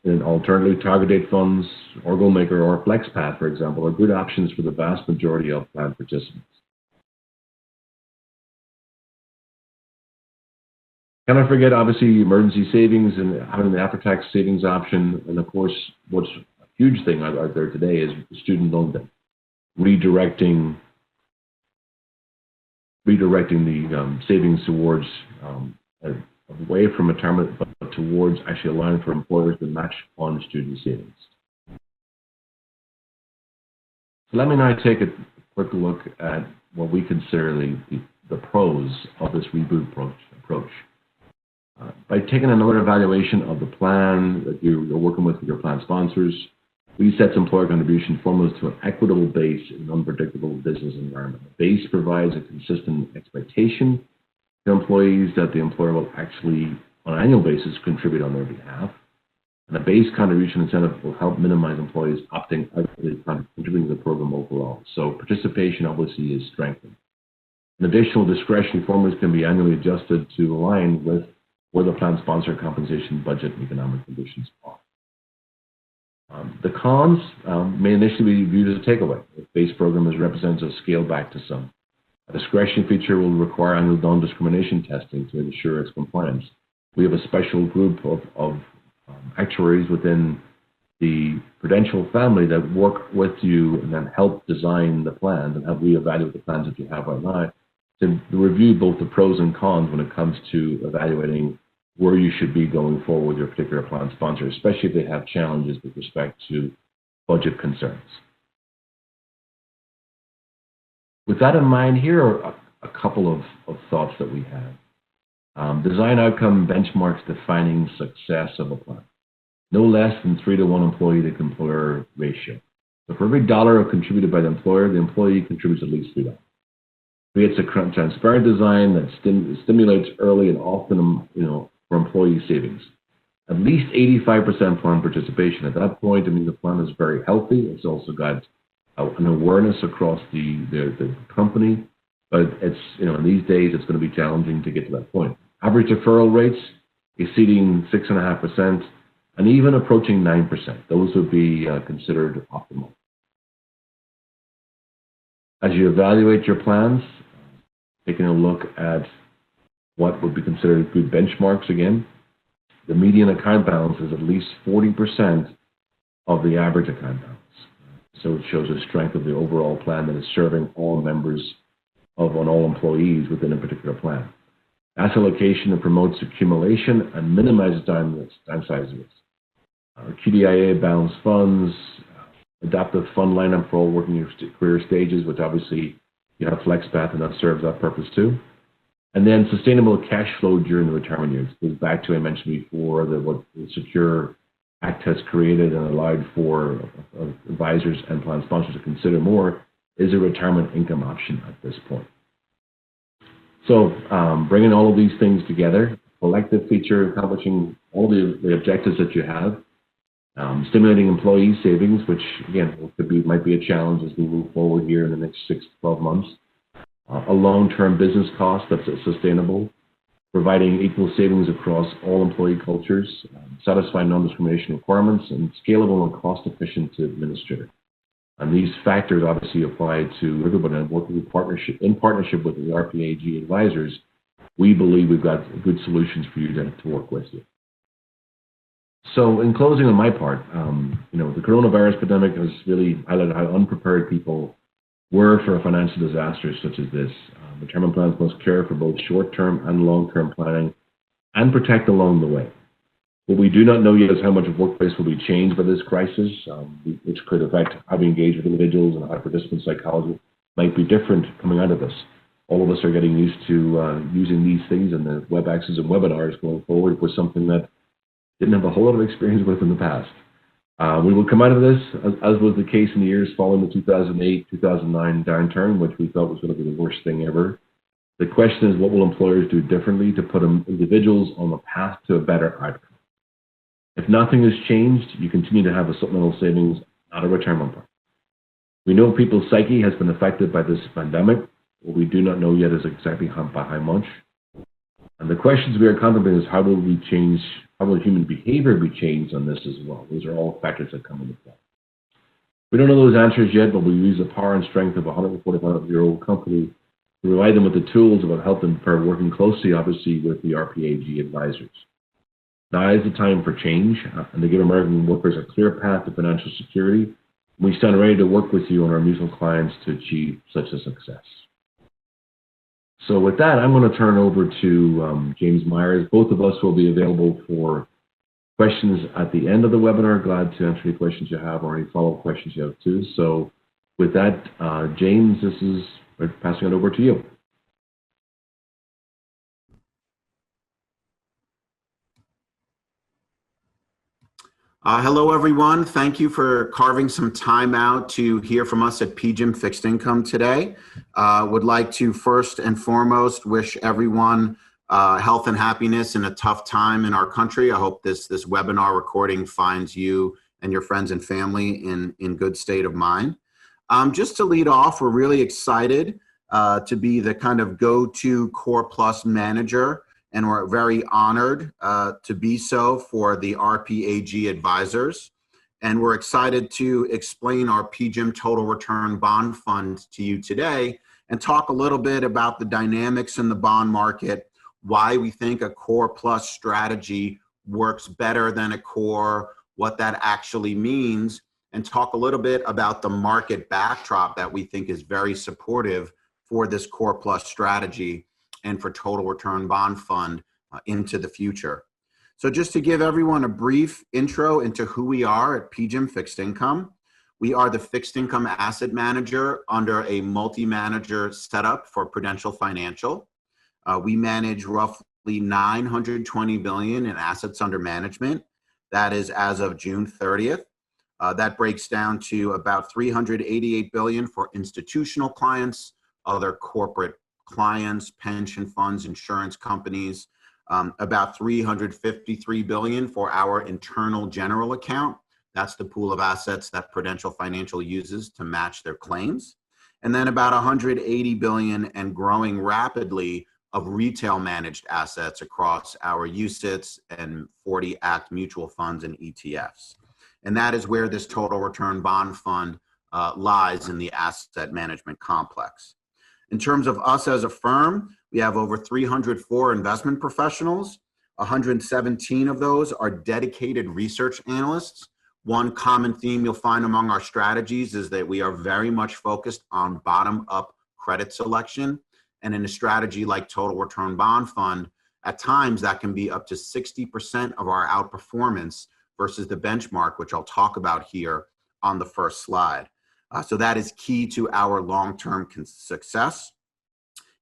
In alternatively, target date funds, or Goldmaker, or FlexPath, for example, are good options for the vast majority of plan participants. Can I forget, obviously, emergency savings and having the after-tax savings option, and of course, what's a huge thing out there today is student loan debt. Redirecting the savings towards away from retirement, but towards actually allowing for employers to match on student savings. So let me now take a quick look at what we consider the pros of this reboot approach. By taking another evaluation of the plan that you're working with your plan sponsors, resets employer contribution formulas to an equitable base in an unpredictable business environment. The base provides a consistent expectation to employees that the employer will actually, on an annual basis, contribute on their behalf. And a base contribution incentive will help minimize employees opting out of contributing to the program overall. So participation obviously is strengthened. An additional discretionary formulas can be annually adjusted to align with where the plan sponsor compensation budget and economic conditions are. The cons may initially be viewed as a takeaway. The base program represents a scale back to some. A discretion feature will require annual non-discrimination testing to ensure its compliance. We have a special group of actuaries within the Prudential family that work with you and then help design the plans and help reevaluate the plans that you have right now to review both the pros and cons when it comes to evaluating where you should be going forward with your particular plan sponsor, especially if they have challenges with respect to budget concerns. With that in mind, here are a couple of thoughts that we have. Design outcome benchmarks defining success of a plan. No less than 3-to-1 employee to employer ratio. So for every $1 contributed by the employee contributes at least $3. Creates a transparent design that stimulates early and often, for employee savings. At least 85% plan participation. At that point, the plan is very healthy. It's also got an awareness across the company, but it's, in these days, it's going to be challenging to get to that point. Average deferral rates exceeding 6.5% and even approaching 9%. Those would be considered optimal. As you evaluate your plans, taking a look at what would be considered good benchmarks again, the median account balance is at least 40% of the average account balance. So it shows the strength of the overall plan that is serving all members on all employees within a particular plan. Asset allocation that promotes accumulation and minimizes downside risk. QDIA balanced funds, adaptive fund lineup for all working career stages, which obviously you have FlexPath and that serves that purpose too. And then sustainable cash flow during the retirement years. It goes back to I mentioned before that what the Secure Act has created and allowed for advisors and plan sponsors to consider more is a retirement income option at this point. So bringing all of these things together, collective feature accomplishing all the objectives that you have, stimulating employee savings, which again might be a challenge as we move forward here in the next 6 to 12 months. A long-term business cost that's sustainable, providing equal savings across all employee cultures, satisfying non-discrimination requirements, and scalable and cost-efficient to administer. And these factors obviously apply to everybody. And working in partnership with the RPAG advisors, we believe we've got good solutions for you to work with you. So in closing on my part, the coronavirus pandemic has really highlighted how unprepared people were for a financial disaster such as this. Retirement plans must care for both short-term and long-term planning and protect along the way. What we do not know yet is how much of workplace will be changed by this crisis, which could affect how we engage with individuals and how participant psychology might be different coming out of this. All of us are getting used to using these things, and the web access and webinars going forward was something that didn't have a whole lot of experience with in the past. We will come out of this, as was the case in the years following the 2008, 2009 downturn, which we thought was going to be the worst thing ever. The question is, what will employers do differently to put individuals on the path to a better outcome? If nothing has changed, you continue to have a supplemental savings, not a retirement plan. We know people's psyche has been affected by this pandemic. What we do not know yet is exactly by how much. And the questions we are contemplating is how will human behavior be changed on this as well? Those are all factors that come into play. We don't know those answers yet, but we use the power and strength of a 145-year-old company to provide them with the tools about helping them working closely, obviously, with the RPAG advisors. Now is the time for change and to give American workers a clear path to financial security. We stand ready to work with you and our mutual clients to achieve such a success. So with that, I'm going to turn over to James Myers. Both of us will be available for questions at the end of the webinar. Glad to answer any questions you have or any follow-up questions you have too. So with that, James, we're passing it over to you. Hello, everyone. Thank you for carving some time out to hear from us at PGIM Fixed Income today. Would like to first and foremost wish everyone health and happiness in a tough time in our country. I hope this webinar recording finds you and your friends and family in good state of mind. Just to lead off, we're really excited to be the kind of go-to Core Plus manager, and we're very honored to be so for the RPAG advisors. And we're excited to explain our PGIM Total Return Bond Fund to you today and talk a little bit about the dynamics in the bond market, why we think a Core Plus strategy works better than a core, what that actually means, and talk a little bit about the market backdrop that we think is very supportive for this Core Plus strategy and for Total Return Bond Fund into the future. So just to give everyone a brief intro into who we are at PGIM Fixed Income, we are the fixed income asset manager under a multi-manager setup for Prudential Financial. We manage roughly $920 billion in assets under management. That is as of June 30th. That breaks down to about $388 billion for institutional clients, other corporate clients, pension funds, insurance companies, about $353 billion for our internal general account. That's the pool of assets that Prudential Financial uses to match their claims. And then about $180 billion and growing rapidly of retail managed assets across our UCITS and 40 Act mutual funds and ETFs. And that is where this Total Return Bond Fund lies in the asset management complex. In terms of us as a firm, we have over 304 investment professionals. 117 of those are dedicated research analysts. One common theme you'll find among our strategies is that we are very much focused on bottom-up credit selection. And in a strategy like Total Return Bond Fund, at times that can be up to 60% of our outperformance versus the benchmark, which I'll talk about here on the first slide. So that is key to our long-term success.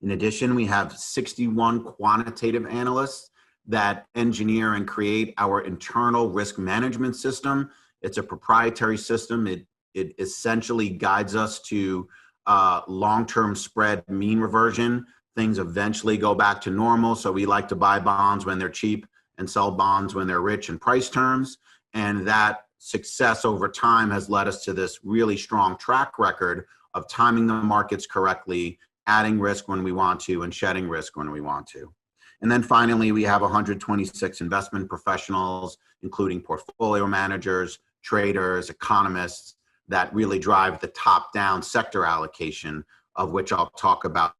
In addition, we have 61 quantitative analysts that engineer and create our internal risk management system. It's a proprietary system. It essentially guides us to long-term spread mean reversion. Things eventually go back to normal. So we like to buy bonds when they're cheap and sell bonds when they're rich in price terms. And that success over time has led us to this really strong track record of timing the markets correctly, adding risk when we want to, and shedding risk when we want to. And then finally, we have 126 investment professionals, including portfolio managers, traders, economists, that really drive the top-down sector allocation, of which I'll talk about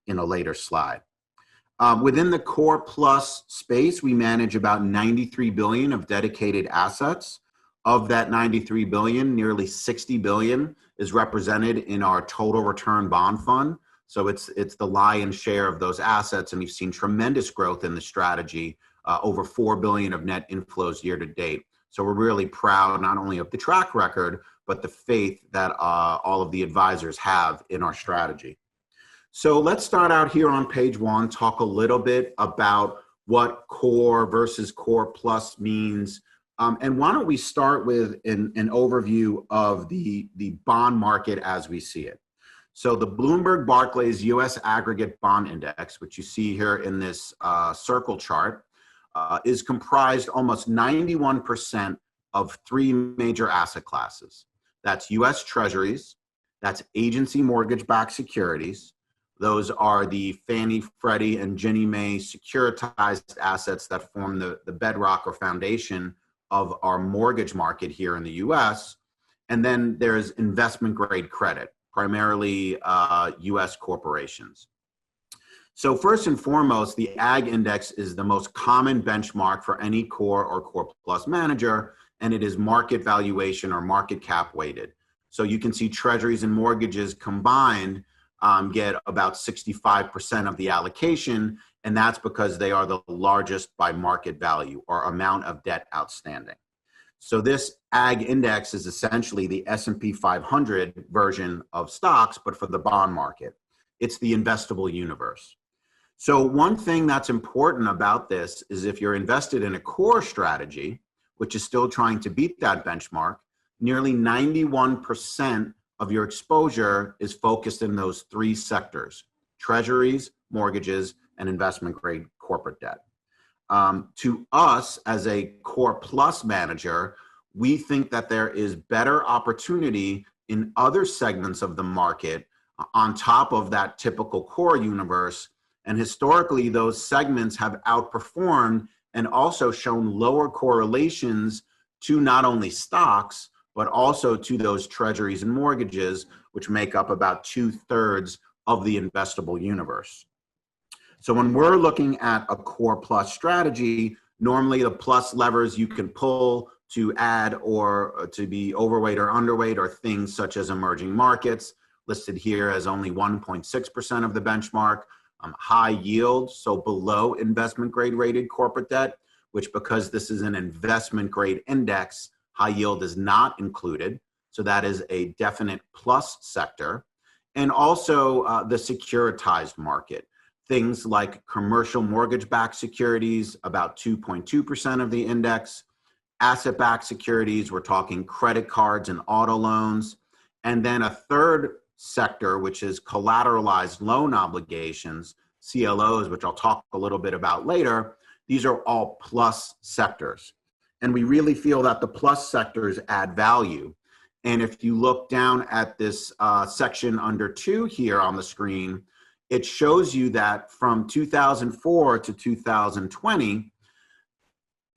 in a later slide. Within the Core Plus space, we manage about $93 billion of dedicated assets. Of that $93 billion, nearly $60 billion is represented in our Total Return Bond Fund. So it's the lion's share of those assets, and we've seen tremendous growth in the strategy over $4 billion of net inflows year to date. So we're really proud not only of the track record, but the faith that all of the advisors have in our strategy. So let's start out here on page 1, talk a little bit about what core versus core plus means. And why don't we start with an overview of the bond market as we see it. So the Bloomberg Barclays US Aggregate Bond Index, which you see here in this circle chart, is comprised almost 91% of 3 major asset classes. That's US Treasuries, that's agency mortgage-backed securities. Those are the Fannie, Freddie, and Ginnie Mae securitized assets that form the bedrock or foundation of our mortgage market here in the US. And then there's investment grade credit, primarily US corporations. So first and foremost, the AG index is the most common benchmark for any core or core plus manager, and it is market valuation or market cap weighted. So you can see treasuries and mortgages combined get about 65% of the allocation, and that's because they are the largest by market value or amount of debt outstanding. So this AG index is essentially the S&P 500 version of stocks, but for the bond market. It's the investable universe. So one thing that's important about this is if you're invested in a core strategy, which is still trying to beat that benchmark, nearly 91% of your exposure is focused in those 3 sectors: treasuries, mortgages, and investment grade corporate debt. To us, as a core plus manager, we think that there is better opportunity in other segments of the market on top of that typical core universe. And historically, those segments have outperformed and also shown lower correlations to not only stocks, but also to those treasuries and mortgages, which make up about 2/3 of the investable universe. So when we're looking at a core plus strategy, normally the plus levers you can pull to add or to be overweight or underweight are things such as emerging markets, listed here as only 1.6% of the benchmark, high yield, so below investment grade rated corporate debt, which because this is an investment grade index, high yield is not included. So that is a definite plus sector. And also the securitized market. Things like commercial mortgage-backed securities, about 2.2% of the index. Asset-backed securities, we're talking credit cards and auto loans. And then a third sector, which is collateralized loan obligations, CLOs, which I'll talk a little bit about later. These are all plus sectors. And we really feel that the plus sectors add value. And if you look down at this section under 2 here on the screen, it shows you that from 2004 to 2020,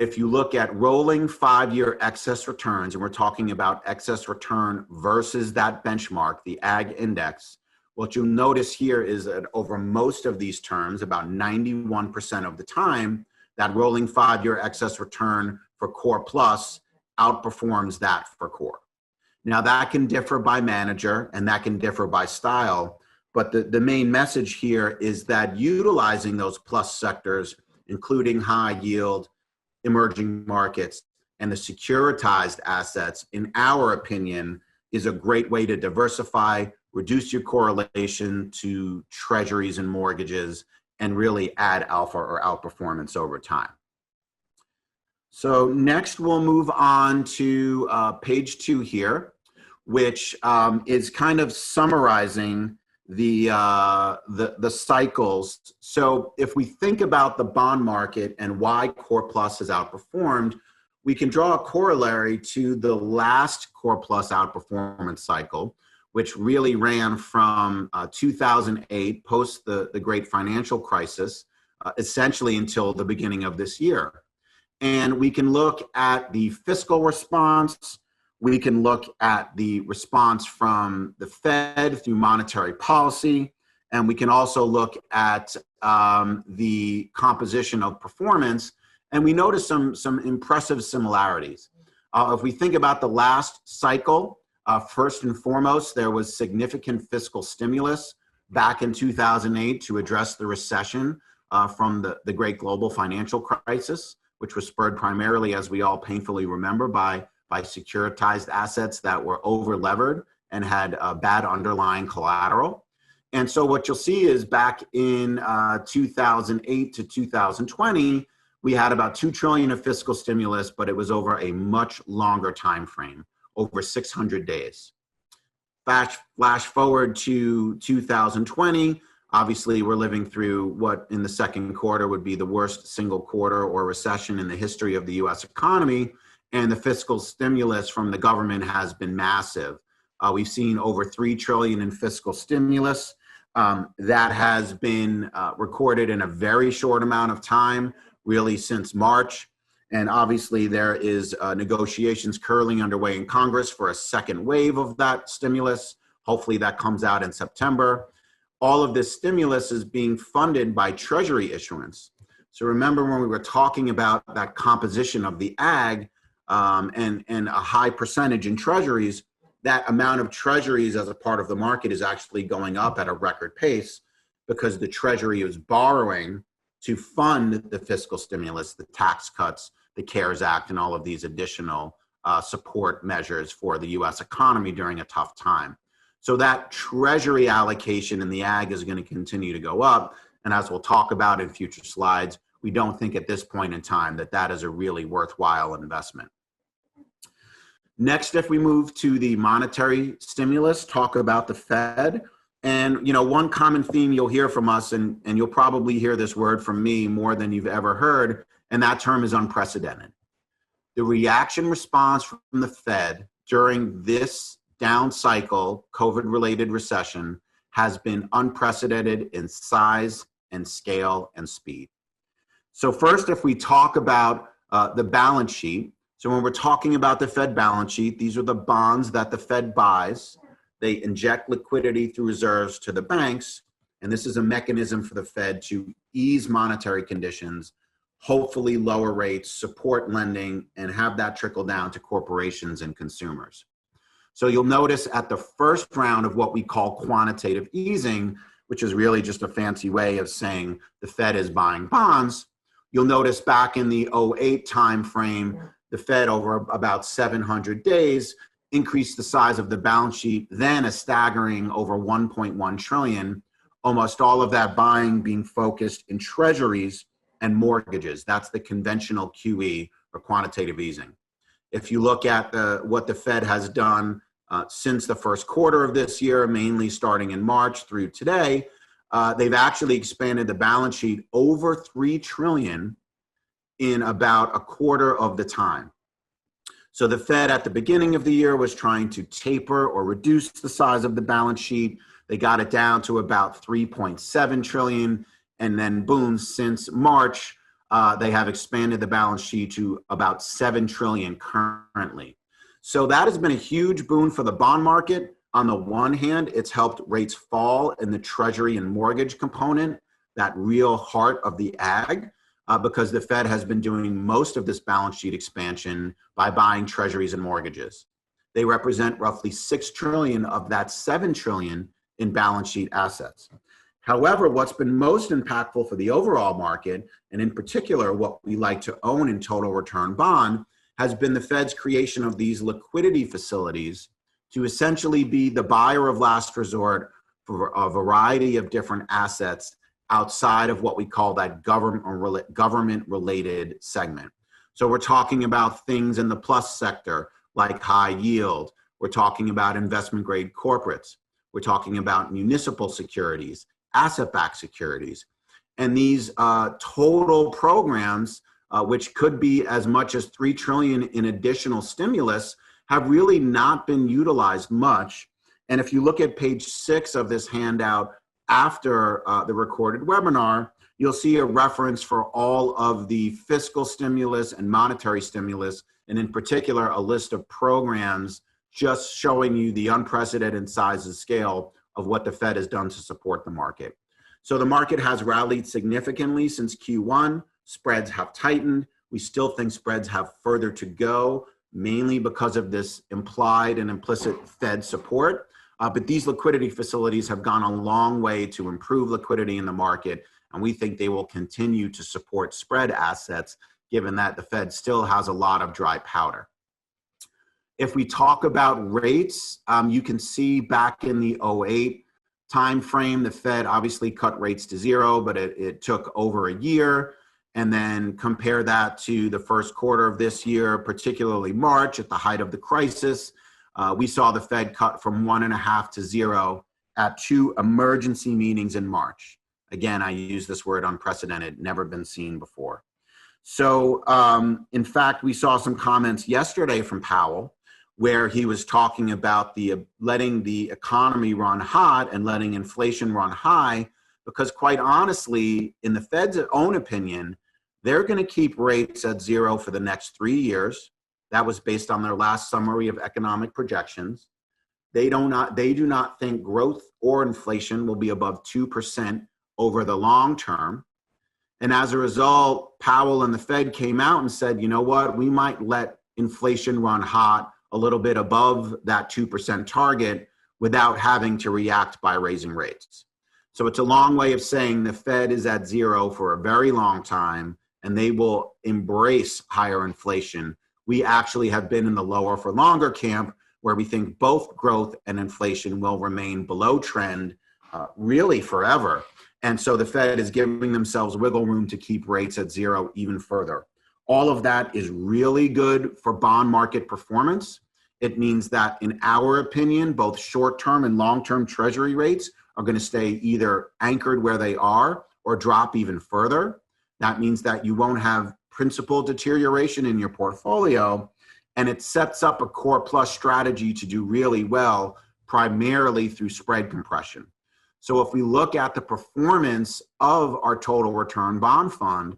if you look at rolling 5-year excess returns, and we're talking about excess return versus that benchmark, the AG index, what you'll notice here is that over most of these terms, about 91% of the time, that rolling 5-year excess return for core plus outperforms that for core. Now that can differ by manager and that can differ by style, but the main message here is that utilizing those plus sectors, including high yield, emerging markets, and the securitized assets, in our opinion, is a great way to diversify, reduce your correlation to treasuries and mortgages, and really add alpha or outperformance over time. So next we'll move on to page 2 here, which is kind of summarizing the cycles. So if we think about the bond market and why Core Plus has outperformed, we can draw a corollary to the last Core Plus outperformance cycle, which really ran from 2008, post the great financial crisis, essentially until the beginning of this year. And we can look at the fiscal response. We can look at the response from the Fed through monetary policy, and we can also look at the composition of performance, and we notice some impressive similarities. If we think about the last cycle, first and foremost, there was significant fiscal stimulus back in 2008 to address the recession, from the great global financial crisis, which was spurred primarily, as we all painfully remember, by securitized assets that were over-levered and had bad underlying collateral. And so what you'll see is back in 2008 to 2020, we had about $2 trillion of fiscal stimulus, but it was over a much longer time frame, over 600 days. Flash forward to 2020, obviously we're living through what in the second quarter would be the worst single quarter or recession in the history of the US economy, and the fiscal stimulus from the government has been massive. We've seen over $3 trillion in fiscal stimulus. That has been recorded in a very short amount of time, really since March. And obviously there is negotiations currently underway in Congress for a second wave of that stimulus. Hopefully that comes out in September. All of this stimulus is being funded by Treasury issuance. So remember when we were talking about that composition of the ag and a high percentage in treasuries, that amount of treasuries as a part of the market is actually going up at a record pace because the Treasury is borrowing to fund the fiscal stimulus, the tax cuts, the CARES Act, and all of these additional support measures for the US economy during a tough time. So that Treasury allocation in the ag is going to continue to go up. And as we'll talk about in future slides, we don't think at this point in time that that is a really worthwhile investment. Next, if we move to the monetary stimulus, talk about the Fed. And, you know, one common theme you'll hear from us, and you'll probably hear this word from me more than you've ever heard, and that term is unprecedented. The reaction response from the Fed during this down cycle, COVID-related recession, has been unprecedented in size and scale and speed. So first, if we talk about the balance sheet, so when we're talking about the Fed balance sheet, these are the bonds that the Fed buys. They inject liquidity through reserves to the banks, and this is a mechanism for the Fed to ease monetary conditions, hopefully lower rates, support lending, and have that trickle down to corporations and consumers. So you'll notice at the first round of what we call quantitative easing, which is really just a fancy way of saying the Fed is buying bonds, you'll notice back in the 2008 timeframe, the Fed over about 700 days increased the size of the balance sheet, then a staggering over 1.1 trillion, almost all of that buying being focused in treasuries and mortgages. That's the conventional QE or quantitative easing. If you look at what the Fed has done since the first quarter of this year, mainly starting in March through today, they've actually expanded the balance sheet over 3 trillion in about a quarter of the time. So the Fed at the beginning of the year was trying to taper or reduce the size of the balance sheet. They got it down to about 3.7 trillion. And then boom, since March, they have expanded the balance sheet to about 7 trillion currently. So that has been a huge boon for the bond market. On the one hand, it's helped rates fall in the treasury and mortgage component, that real heart of the ag. Because the Fed has been doing most of this balance sheet expansion by buying treasuries and mortgages. They represent roughly 6 trillion of that 7 trillion in balance sheet assets. However, what's been most impactful for the overall market, and in particular what we like to own in total return bond, has been the Fed's creation of these liquidity facilities to essentially be the buyer of last resort for a variety of different assets outside of what we call that government-related segment. So we're talking about things in the plus sector, like high yield. We're talking about investment-grade corporates. We're talking about municipal securities, asset-backed securities. And these total programs, which could be as much as 3 trillion in additional stimulus, have really not been utilized much. And if you look at page 6 of this handout, after the recorded webinar, you'll see a reference for all of the fiscal stimulus and monetary stimulus, and in particular, a list of programs just showing you the unprecedented size and scale of what the Fed has done to support the market. So the market has rallied significantly since Q1. Spreads have tightened. We still think spreads have further to go, mainly because of this implied and implicit Fed support. But these liquidity facilities have gone a long way to improve liquidity in the market And we think they will continue to support spread assets, given that the Fed still has a lot of dry powder. If we talk about rates, you can see back in the '08 timeframe, the Fed obviously cut rates to zero, but it took over a year. And then compare that to the first quarter of this year, particularly March, at the height of the crisis, we saw the Fed cut from 1.5 to 0 at 2 emergency meetings in March. Again, I use this word unprecedented, never been seen before. So in fact, we saw some comments yesterday from Powell where he was talking about letting the economy run hot and letting inflation run high, because quite honestly, in the Fed's own opinion, they're going to keep rates at 0 for the next 3 years. That was based on their last summary of economic projections. They do not think growth or inflation will be above 2% over the long term. And as a result, Powell and the Fed came out and said, you know what, we might let inflation run hot a little bit above that 2% target without having to react by raising rates. So it's a long way of saying the Fed is at 0 for a very long time, and they will embrace higher inflation. We actually have been in the lower for longer camp, where we think both growth and inflation will remain below trend really forever. And so the Fed is giving themselves wiggle room to keep rates at 0 even further. All of that is really good for bond market performance. It means that, in our opinion, both short-term and long-term Treasury rates are going to stay either anchored where they are or drop even further. That means that you won't have principal deterioration in your portfolio, and it sets up a core plus strategy to do really well, primarily through spread compression. So if we look at the performance of our total return bond fund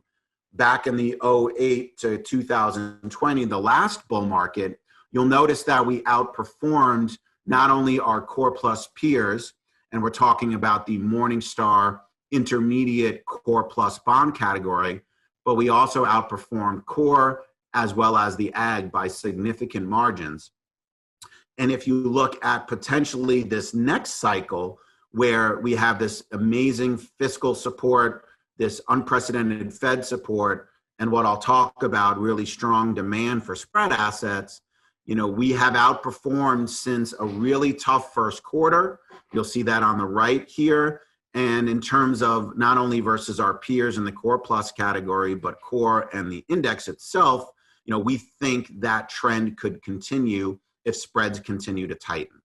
back in the '08 to 2020, the last bull market, you'll notice that we outperformed not only our core plus peers, and we're talking about the Morningstar intermediate core plus bond category, but we also outperformed core as well as the ag by significant margins. And if you look at potentially this next cycle, where we have this amazing fiscal support, this unprecedented Fed support, and what I'll talk about, really strong demand for spread assets, you know, we have outperformed since a really tough first quarter. You'll see that on the right here. And in terms of not only versus our peers in the core plus category, but core and the index itself, you know, we think that trend could continue if spreads continue to tighten.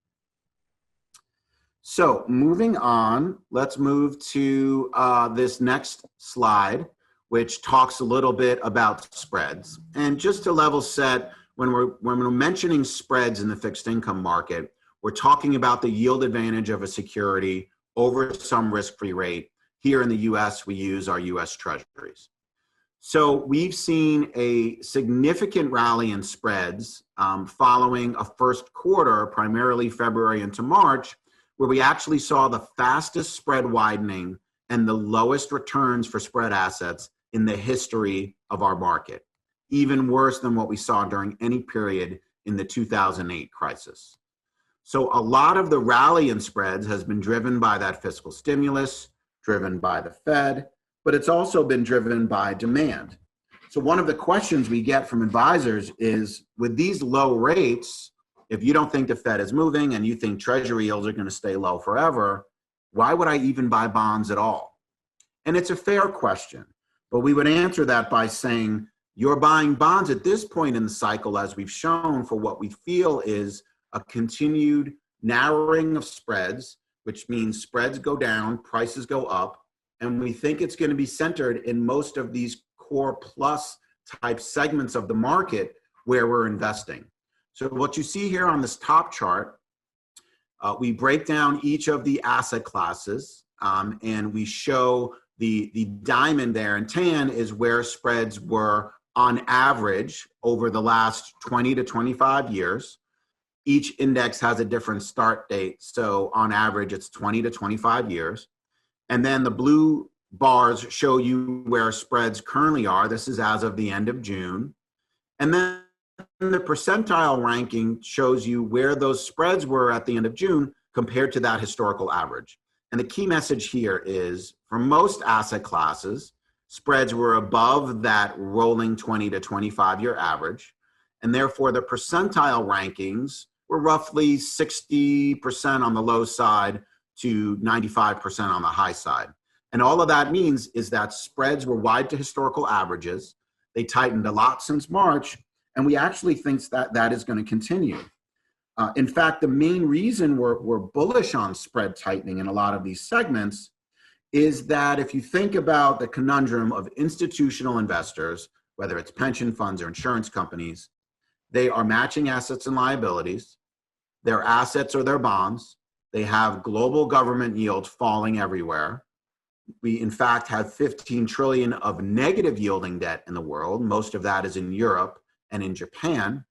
So moving on, let's move to this next slide, which talks a little bit about spreads. And just to level set, when we're mentioning spreads in the fixed income market, we're talking about the yield advantage of a security over some risk-free rate. Here in the US, we use our US Treasuries. So we've seen a significant rally in spreads following a first quarter, primarily February into March, where we actually saw the fastest spread widening and the lowest returns for spread assets in the history of our market, even worse than what we saw during any period in the 2008 crisis. So a lot of the rally in spreads has been driven by that fiscal stimulus, driven by the Fed, but it's also been driven by demand. So one of the questions we get from advisors is, with these low rates, if you don't think the Fed is moving and you think Treasury yields are going to stay low forever, why would I even buy bonds at all? And it's a fair question, but we would answer that by saying you're buying bonds at this point in the cycle, as we've shown, for what we feel is a continued narrowing of spreads, which means spreads go down, prices go up, and we think it's going to be centered in most of these core plus type segments of the market where we're investing. So what you see here on this top chart, we break down each of the asset classes, and we show the diamond there in tan is where spreads were on average over the last 20 to 25 years. Each index has a different start date, so on average it's 20 to 25 years. And then the blue bars show you where spreads currently are. This is as of the end of June. And then the percentile ranking shows you where those spreads were at the end of June compared to that historical average. And the key message here is, for most asset classes, spreads were above that rolling 20 to 25-year average, and therefore the percentile rankings were roughly 60% on the low side to 95% on the high side. And all of that means is that spreads were wide to historical averages. They tightened a lot since March, and we actually think that that is going to continue. In fact, the main reason we're bullish on spread tightening in a lot of these segments is that if you think about the conundrum of institutional investors, whether it's pension funds or insurance companies, they are matching assets and liabilities, their assets or their bonds. They have global government yields falling everywhere. We, in fact, have 15 trillion of negative yielding debt in the world. Most of that is in Europe and in Japan.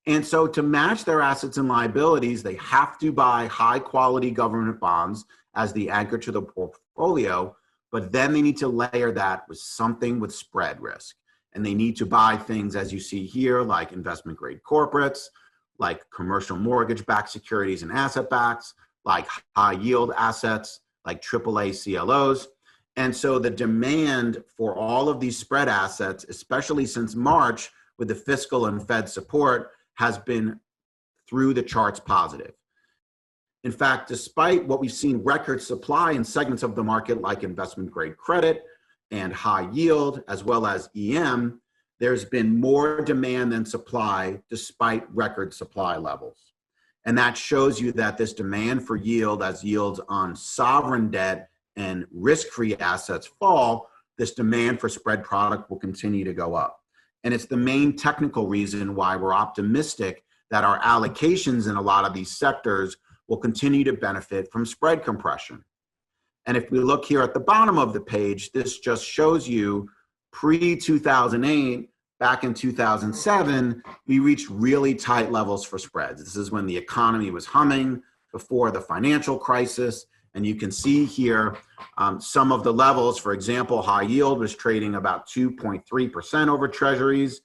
And so to match their assets and liabilities, they have to buy high quality government bonds as the anchor to the portfolio, but then they need to layer that with something with spread risk. And they need to buy things, as you see here, like investment grade corporates, like commercial mortgage backed securities and asset backs, like high yield assets, like AAA CLOs. And so the demand for all of these spread assets, especially since March with the fiscal and Fed support, has been through the charts positive. In fact, despite what we've seen record supply in segments of the market like investment grade credit and high yield, as well as EM, there's been more demand than supply despite record supply levels. And that shows you that this demand for yield, as yields on sovereign debt and risk-free assets fall, this demand for spread product will continue to go up. And it's the main technical reason why we're optimistic that our allocations in a lot of these sectors will continue to benefit from spread compression. And if we look here at the bottom of the page, this just shows you pre-2008, back in 2007, we reached really tight levels for spreads. This is when the economy was humming before the financial crisis. And you can see here some of the levels. For example, high yield was trading about 2.3% over treasuries.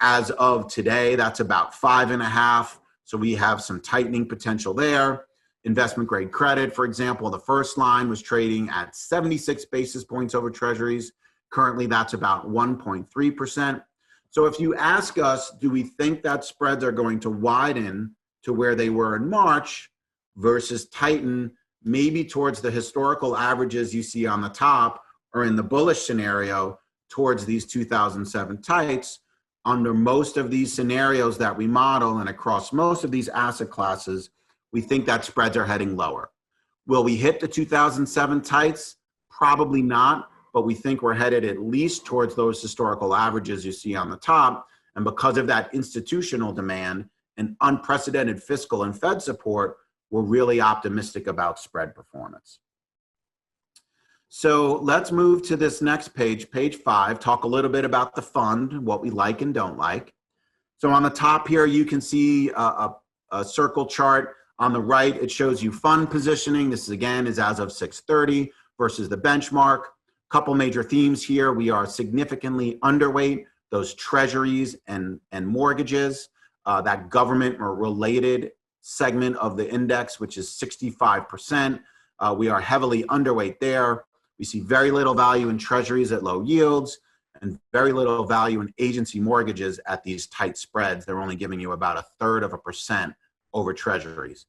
As of today, that's about 5.5%. So we have some tightening potential there. Investment grade credit, for example, the first line was trading at 76 basis points over treasuries. Currently, that's about 1.3%. So if you ask us, do we think that spreads are going to widen to where they were in March versus tighten maybe towards the historical averages you see on the top, or in the bullish scenario towards these 2007 tights? Under most of these scenarios that we model and across most of these asset classes, we think that spreads are heading lower. Will we hit the 2007 tights? Probably not, but we think we're headed at least towards those historical averages you see on the top. And because of that institutional demand and unprecedented fiscal and Fed support, we're really optimistic about spread performance. So let's move to this next page, page 5, talk a little bit about the fund, what we like and don't like. So on the top here, you can see a circle chart. On the right, it shows you fund positioning. This again is as of 6/30 versus the benchmark. Couple major themes here. We are significantly underweight those treasuries and mortgages, that government or related segment of the index, which is 65%. We are heavily underweight there. We see very little value in treasuries at low yields and very little value in agency mortgages at these tight spreads. They're only giving you about 1/3% over treasuries.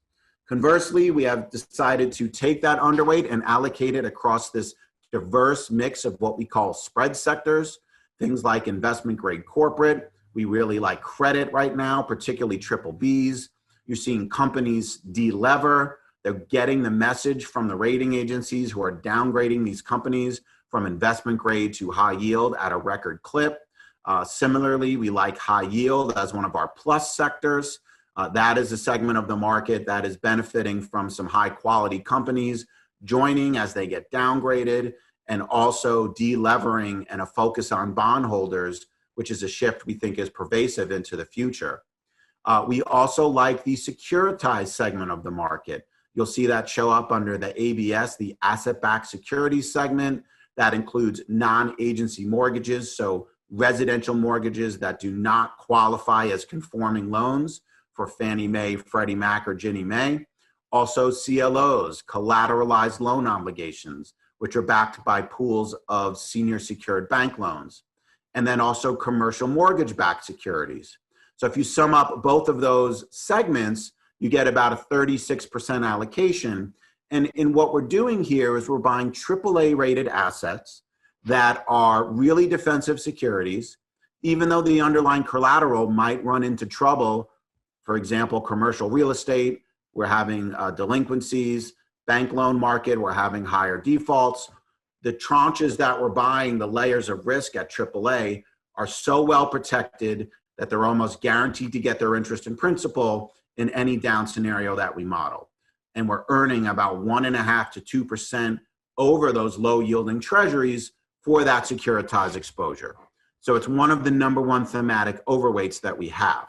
Conversely, we have decided to take that underweight and allocate it across this diverse mix of what we call spread sectors, things like investment grade corporate. We really like credit right now, particularly triple Bs. You're seeing companies de-lever. They're getting the message from the rating agencies who are downgrading these companies from investment grade to high yield at a record clip. Similarly, we like high yield as one of our plus sectors. That is a segment of the market that is benefiting from some high quality companies joining as they get downgraded, and also de-levering and a focus on bondholders, which is a shift we think is pervasive into the future. We also like the securitized segment of the market. You'll see that show up under the ABS, the asset-backed securities segment. That includes non-agency mortgages, so residential mortgages that do not qualify as conforming loans for Fannie Mae, Freddie Mac, or Ginnie Mae. Also CLOs, collateralized loan obligations, which are backed by pools of senior secured bank loans, and then also commercial mortgage-backed securities. So if you sum up both of those segments, you get about a 36% allocation. And in what we're doing here is we're buying AAA rated assets that are really defensive securities, even though the underlying collateral might run into trouble. For example, commercial real estate, we're having delinquencies, bank loan market, we're having higher defaults. The tranches that we're buying, the layers of risk at AAA, are so well protected that they're almost guaranteed to get their interest and principal in any down scenario that we model. And we're earning about 1.5% to 2% over those low yielding treasuries for that securitized exposure. So it's one of the number one thematic overweights that we have.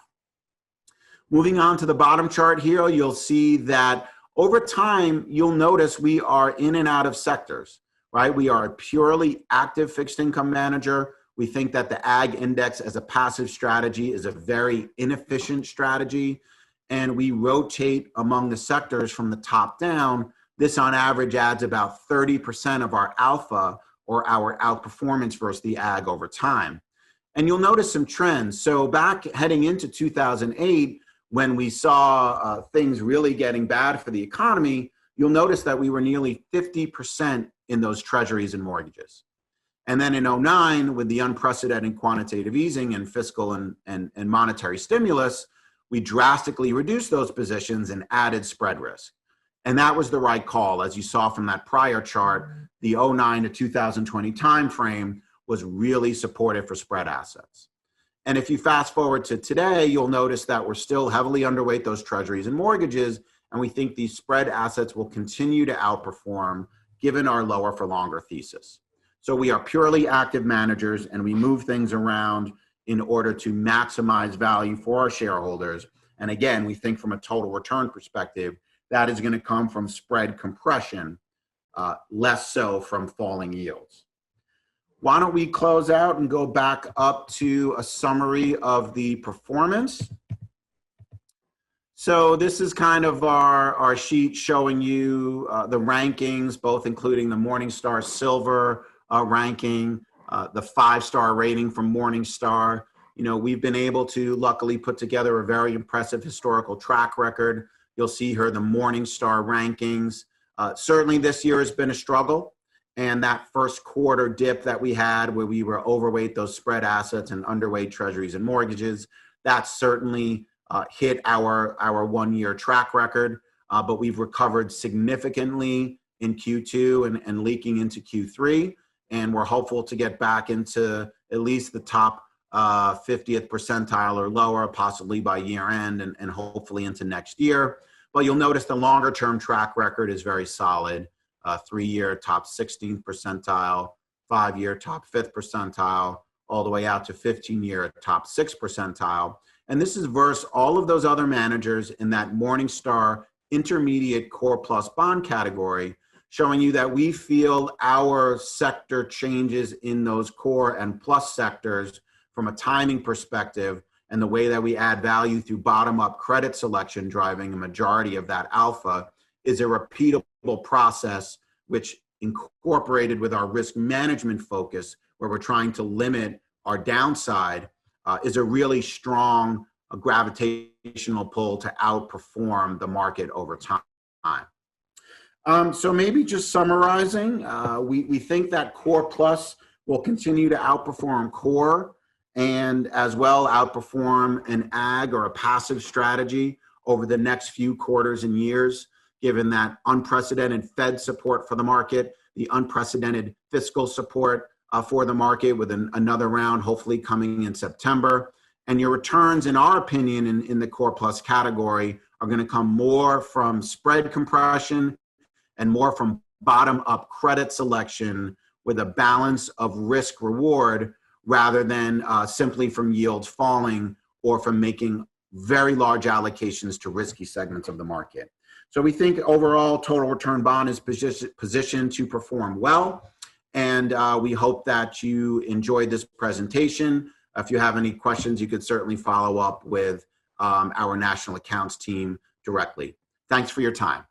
Moving on to the bottom chart here, you'll see that over time, you'll notice we are in and out of sectors, right? We are a purely active fixed income manager. We think that the AG index as a passive strategy is a very inefficient strategy. And we rotate among the sectors from the top down. This on average adds about 30% of our alpha or our outperformance versus the AG over time. And you'll notice some trends. So back heading into 2008, when we saw things really getting bad for the economy, you'll notice that we were nearly 50% in those treasuries and mortgages. And then in 2009, with the unprecedented quantitative easing and fiscal and monetary stimulus, we drastically reduced those positions and added spread risk. And that was the right call. As you saw from that prior chart, the 2009 to 2020 timeframe was really supportive for spread assets. And if you fast forward to today, you'll notice that we're still heavily underweight those treasuries and mortgages, and we think these spread assets will continue to outperform given our lower for longer thesis. So we are purely active managers, and we move things around in order to maximize value for our shareholders. And again, we think from a total return perspective, that is going to come from spread compression, less so from falling yields. Why don't we close out and go back up to a summary of the performance? So this is kind of our sheet showing you the rankings, both including the Morningstar Silver ranking, the 5-star rating from Morningstar. You know, we've been able to luckily put together a very impressive historical track record. You'll see here the Morningstar rankings. Certainly this year has been a struggle. And that first quarter dip that we had where we were overweight those spread assets and underweight treasuries and mortgages, that certainly hit our 1-year track record. But we've recovered significantly in Q2 and leaking into Q3. And we're hopeful to get back into at least the top 50th percentile or lower, possibly by year end and hopefully into next year. But you'll notice the longer term track record is very solid. 3-year top 16th percentile, 5-year top 5th percentile, all the way out to 15-year top 6th percentile. And this is versus all of those other managers in that Morningstar intermediate core plus bond category, showing you that we feel our sector changes in those core and plus sectors from a timing perspective and the way that we add value through bottom-up credit selection driving a majority of that alpha is a repeatable process, which incorporated with our risk management focus, where we're trying to limit our downside, is a really strong gravitational pull to outperform the market over time. So maybe just summarizing, we think that core plus will continue to outperform core and as well outperform an ag or a passive strategy over the next few quarters and years, given that unprecedented Fed support for the market, the unprecedented fiscal support for the market with another round hopefully coming in September. And your returns, in our opinion, in the core plus category are going to come more from spread compression and more from bottom-up credit selection with a balance of risk reward rather than simply from yields falling or from making very large allocations to risky segments of the market. So we think overall total return bond is positioned to perform well. And we hope that you enjoyed this presentation. If you have any questions, you could certainly follow up with our national accounts team directly. Thanks for your time.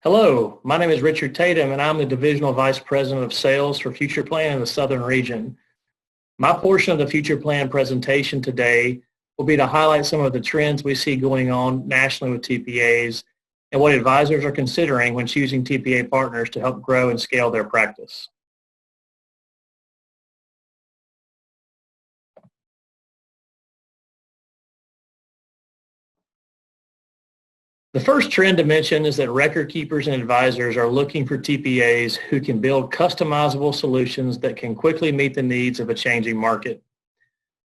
Hello, my name is Richard Tatum, and I'm the Divisional Vice President of Sales for Future Plan in the Southern Region. My portion of the Future Plan presentation today will be to highlight some of the trends we see going on nationally with TPAs and what advisors are considering when choosing TPA partners to help grow and scale their practice. The first trend to mention is that record keepers and advisors are looking for TPAs who can build customizable solutions that can quickly meet the needs of a changing market.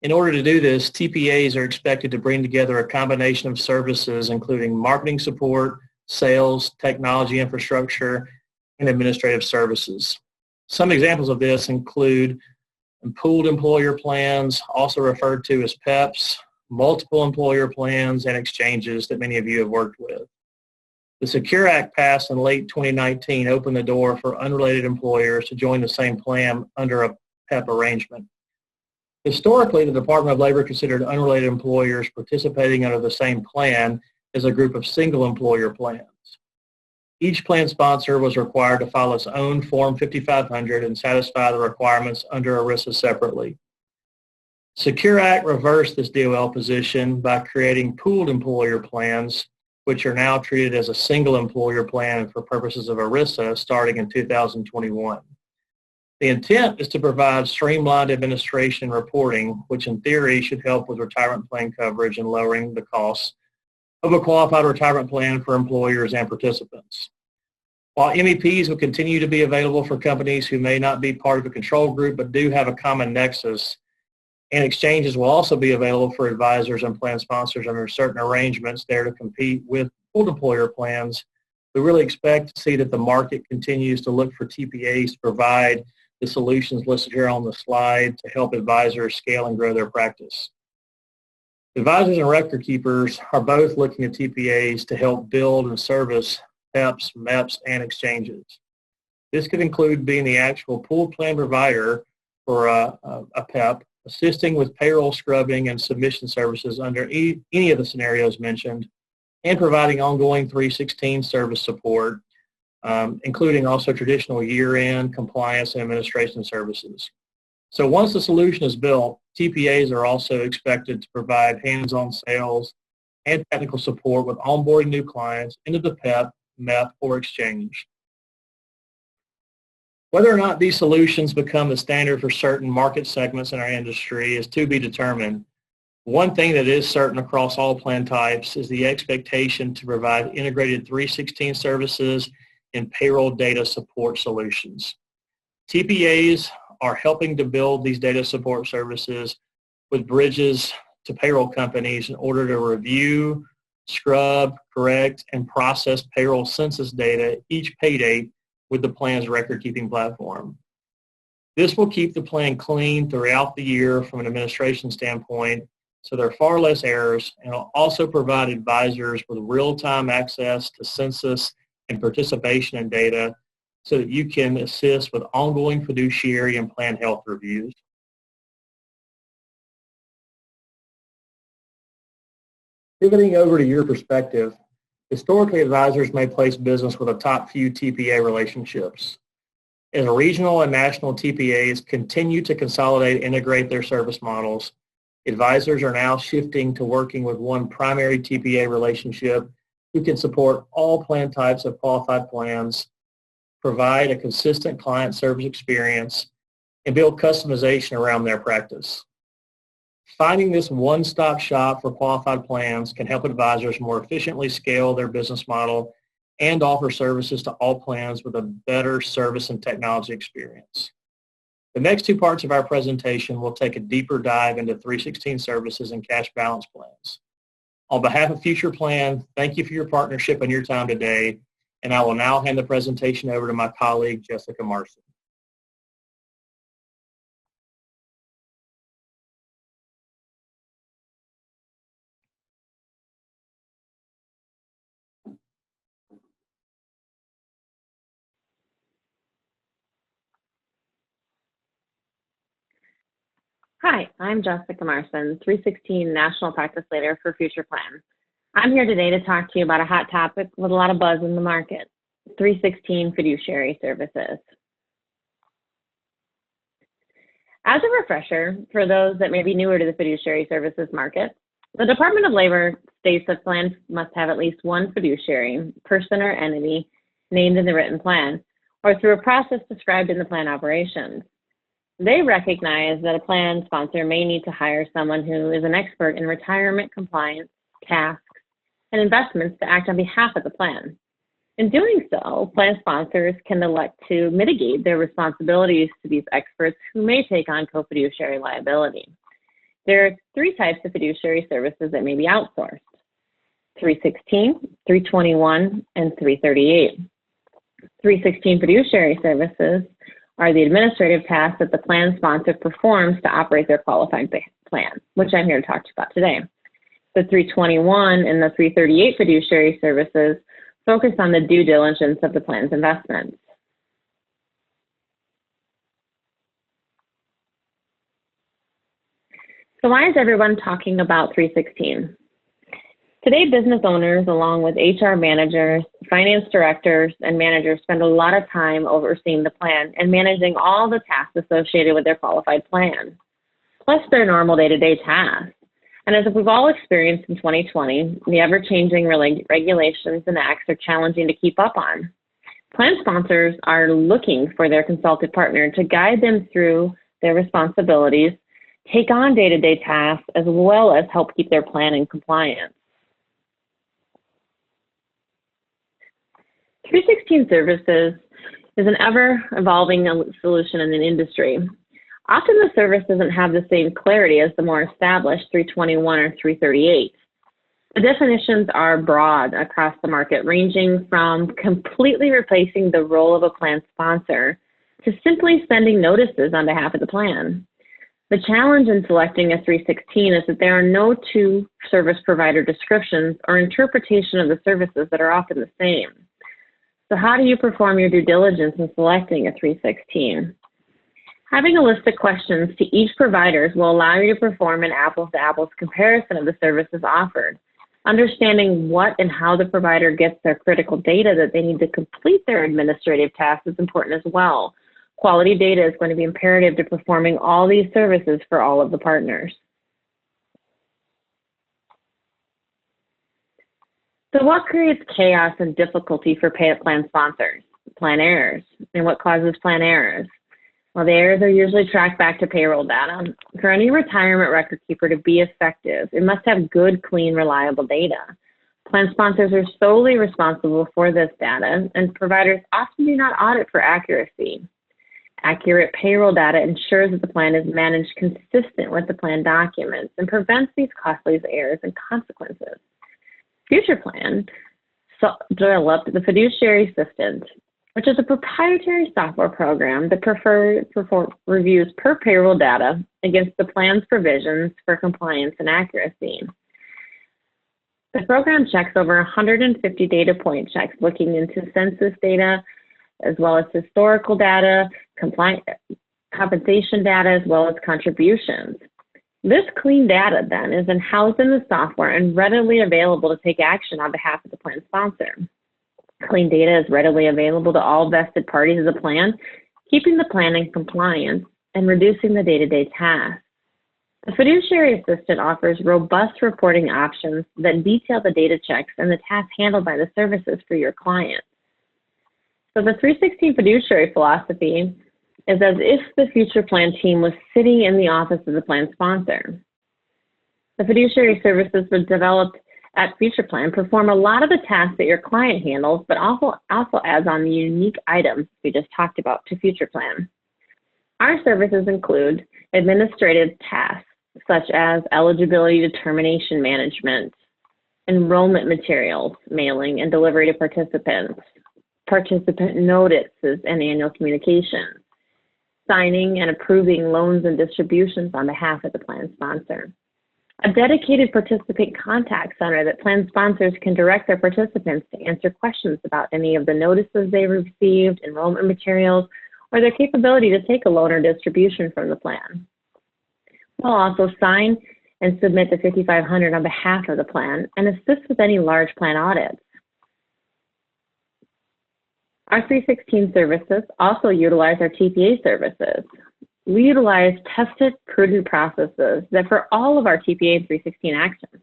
In order to do this, TPAs are expected to bring together a combination of services including marketing support, sales, technology infrastructure, and administrative services. Some examples of this include pooled employer plans, also referred to as PEPs, multiple employer plans, and exchanges that many of you have worked with. The Secure Act passed in late 2019 opened the door for unrelated employers to join the same plan under a PEP arrangement. Historically, the Department of Labor considered unrelated employers participating under the same plan as a group of single employer plans. Each plan sponsor was required to file its own Form 5500 and satisfy the requirements under ERISA separately. Secure Act reversed this DOL position by creating pooled employer plans, which are now treated as a single employer plan for purposes of ERISA starting in 2021. The intent is to provide streamlined administration and reporting, which in theory should help with retirement plan coverage and lowering the costs of a qualified retirement plan for employers and participants. While MEPs will continue to be available for companies who may not be part of a control group but do have a common nexus, and exchanges will also be available for advisors and plan sponsors under certain arrangements there to compete with pooled employer plans, we really expect to see that the market continues to look for TPAs to provide the solutions listed here on the slide to help advisors scale and grow their practice. Advisors and record keepers are both looking at TPAs to help build and service PEPs, MEPs, and exchanges. This could include being the actual pooled plan provider for a PEP, assisting with payroll scrubbing and submission services under any of the scenarios mentioned, and providing ongoing 316 service support, including also traditional year-end compliance and administration services. So once the solution is built, TPAs are also expected to provide hands-on sales and technical support with onboarding new clients into the PEP, MEP, or exchange. Whether or not these solutions become the standard for certain market segments in our industry is to be determined. One thing that is certain across all plan types is the expectation to provide integrated 316 services and payroll data support solutions. TPAs are helping to build these data support services with bridges to payroll companies in order to review, scrub, correct, and process payroll census data each pay date with the plan's record-keeping platform. This will keep the plan clean throughout the year from an administration standpoint, so there are far less errors, and will also provide advisors with real-time access to census and participation in data so that you can assist with ongoing fiduciary and plan health reviews. Pivoting over to your perspective, historically, advisors may place business with a top few TPA relationships. As regional and national TPAs continue to consolidate and integrate their service models, advisors are now shifting to working with one primary TPA relationship who can support all plan types of qualified plans, provide a consistent client service experience, and build customization around their practice. Finding this one-stop shop for qualified plans can help advisors more efficiently scale their business model and offer services to all plans with a better service and technology experience. The next two parts of our presentation will take a deeper dive into 316 services and cash balance plans. On behalf of Future Plan, thank you for your partnership and your time today, and I will now hand the presentation over to my colleague, Jessica Marson. Hi, I'm Jessica Marson, 316 National Practice Leader for Future Plan. I'm here today to talk to you about a hot topic with a lot of buzz in the market, 316 fiduciary services. As a refresher, for those that may be newer to the fiduciary services market, the Department of Labor states that plans must have at least one fiduciary, person or entity named in the written plan, or through a process described in the plan operations. They recognize that a plan sponsor may need to hire someone who is an expert in retirement compliance, tasks, and investments to act on behalf of the plan. In doing so, plan sponsors can elect to mitigate their responsibilities to these experts who may take on co-fiduciary liability. There are three types of fiduciary services that may be outsourced: 316, 321, and 338. 316 fiduciary services are the administrative tasks that the plan sponsor performs to operate their qualified plan, which I'm here to talk to you about today. The 321 and the 338 fiduciary services focus on the due diligence of the plan's investments. So why is everyone talking about 316? Today, business owners, along with HR managers, finance directors, and managers spend a lot of time overseeing the plan and managing all the tasks associated with their qualified plan, plus their normal day-to-day tasks. And as we've all experienced in 2020, the ever-changing regulations and acts are challenging to keep up on. Plan sponsors are looking for their consulted partner to guide them through their responsibilities, take on day-to-day tasks, as well as help keep their plan in compliance. 316 Services is an ever-evolving solution in an industry. Often the service doesn't have the same clarity as the more established 321 or 338. The definitions are broad across the market, ranging from completely replacing the role of a plan sponsor to simply sending notices on behalf of the plan. The challenge in selecting a 316 is that there are no two service provider descriptions or interpretation of the services that are often the same. So how do you perform your due diligence in selecting a 316? Having a list of questions to each provider will allow you to perform an apples-to-apples comparison of the services offered. Understanding what and how the provider gets their critical data that they need to complete their administrative tasks is important as well. Quality data is going to be imperative to performing all these services for all of the partners. So what creates chaos and difficulty for plan sponsors? Plan errors. And what causes plan errors? Well, the errors are usually tracked back to payroll data. For any retirement record keeper to be effective, it must have good, clean, reliable data. Plan sponsors are solely responsible for this data, and providers often do not audit for accuracy. Accurate payroll data ensures that the plan is managed consistent with the plan documents and prevents these costly errors and consequences. Future Plan developed the Fiduciary Assistant, which is a proprietary software program that reviews per payroll data against the plan's provisions for compliance and accuracy. The program checks over 150 data point checks looking into census data, as well as historical data, compensation data, as well as contributions. This clean data then is housed in the software and readily available to take action on behalf of the plan sponsor. Clean data is readily available to all vested parties of the plan, keeping the plan in compliance and reducing the day-to-day tasks. The Fiduciary Assistant offers robust reporting options that detail the data checks and the tasks handled by the services for your clients. So the 316 fiduciary philosophy is as if the future plan team was sitting in the office of the plan sponsor. The fiduciary services were developed at Future Plan perform a lot of the tasks that your client handles, but also adds on the unique items we just talked about to Future Plan. Our services include administrative tasks, such as eligibility determination management, enrollment materials, mailing and delivery to participants, participant notices and annual communications, signing and approving loans and distributions on behalf of the plan sponsor. A dedicated participant contact center that plan sponsors can direct their participants to answer questions about any of the notices they received, enrollment materials, or their capability to take a loan or distribution from the plan. We'll also sign and submit the 5500 on behalf of the plan and assist with any large plan audits. Our 316 services also utilize our TPA services. We utilize tested, prudent processes that for all of our TPA and 316 actions.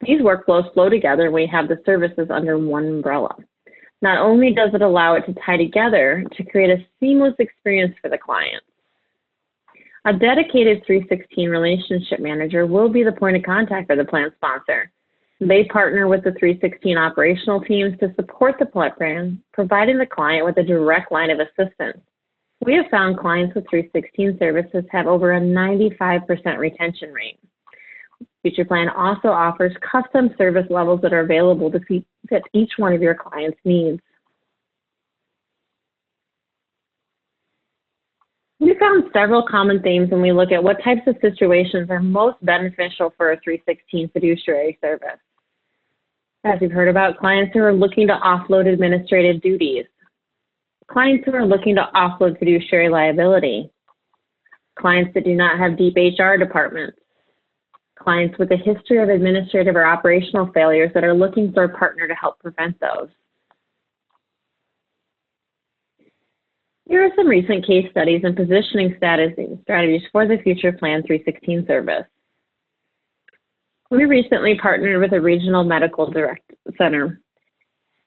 These workflows flow together and we have the services under one umbrella. Not only does it allow it to tie together to create a seamless experience for the client, a dedicated 316 relationship manager will be the point of contact for the plan sponsor. They partner with the 316 operational teams to support the plan, providing the client with a direct line of assistance. We have found clients with 316 services have over a 95% retention rate. Future Plan also offers custom service levels that are available to fit each one of your clients' needs. We found several common themes when we look at what types of situations are most beneficial for a 316 fiduciary service. As you've heard about, clients who are looking to offload administrative duties, clients who are looking to offload fiduciary liability, clients that do not have deep HR departments, clients with a history of administrative or operational failures that are looking for a partner to help prevent those. Here are some recent case studies and positioning strategies for the Future Plan 316 service. We recently partnered with a regional medical center.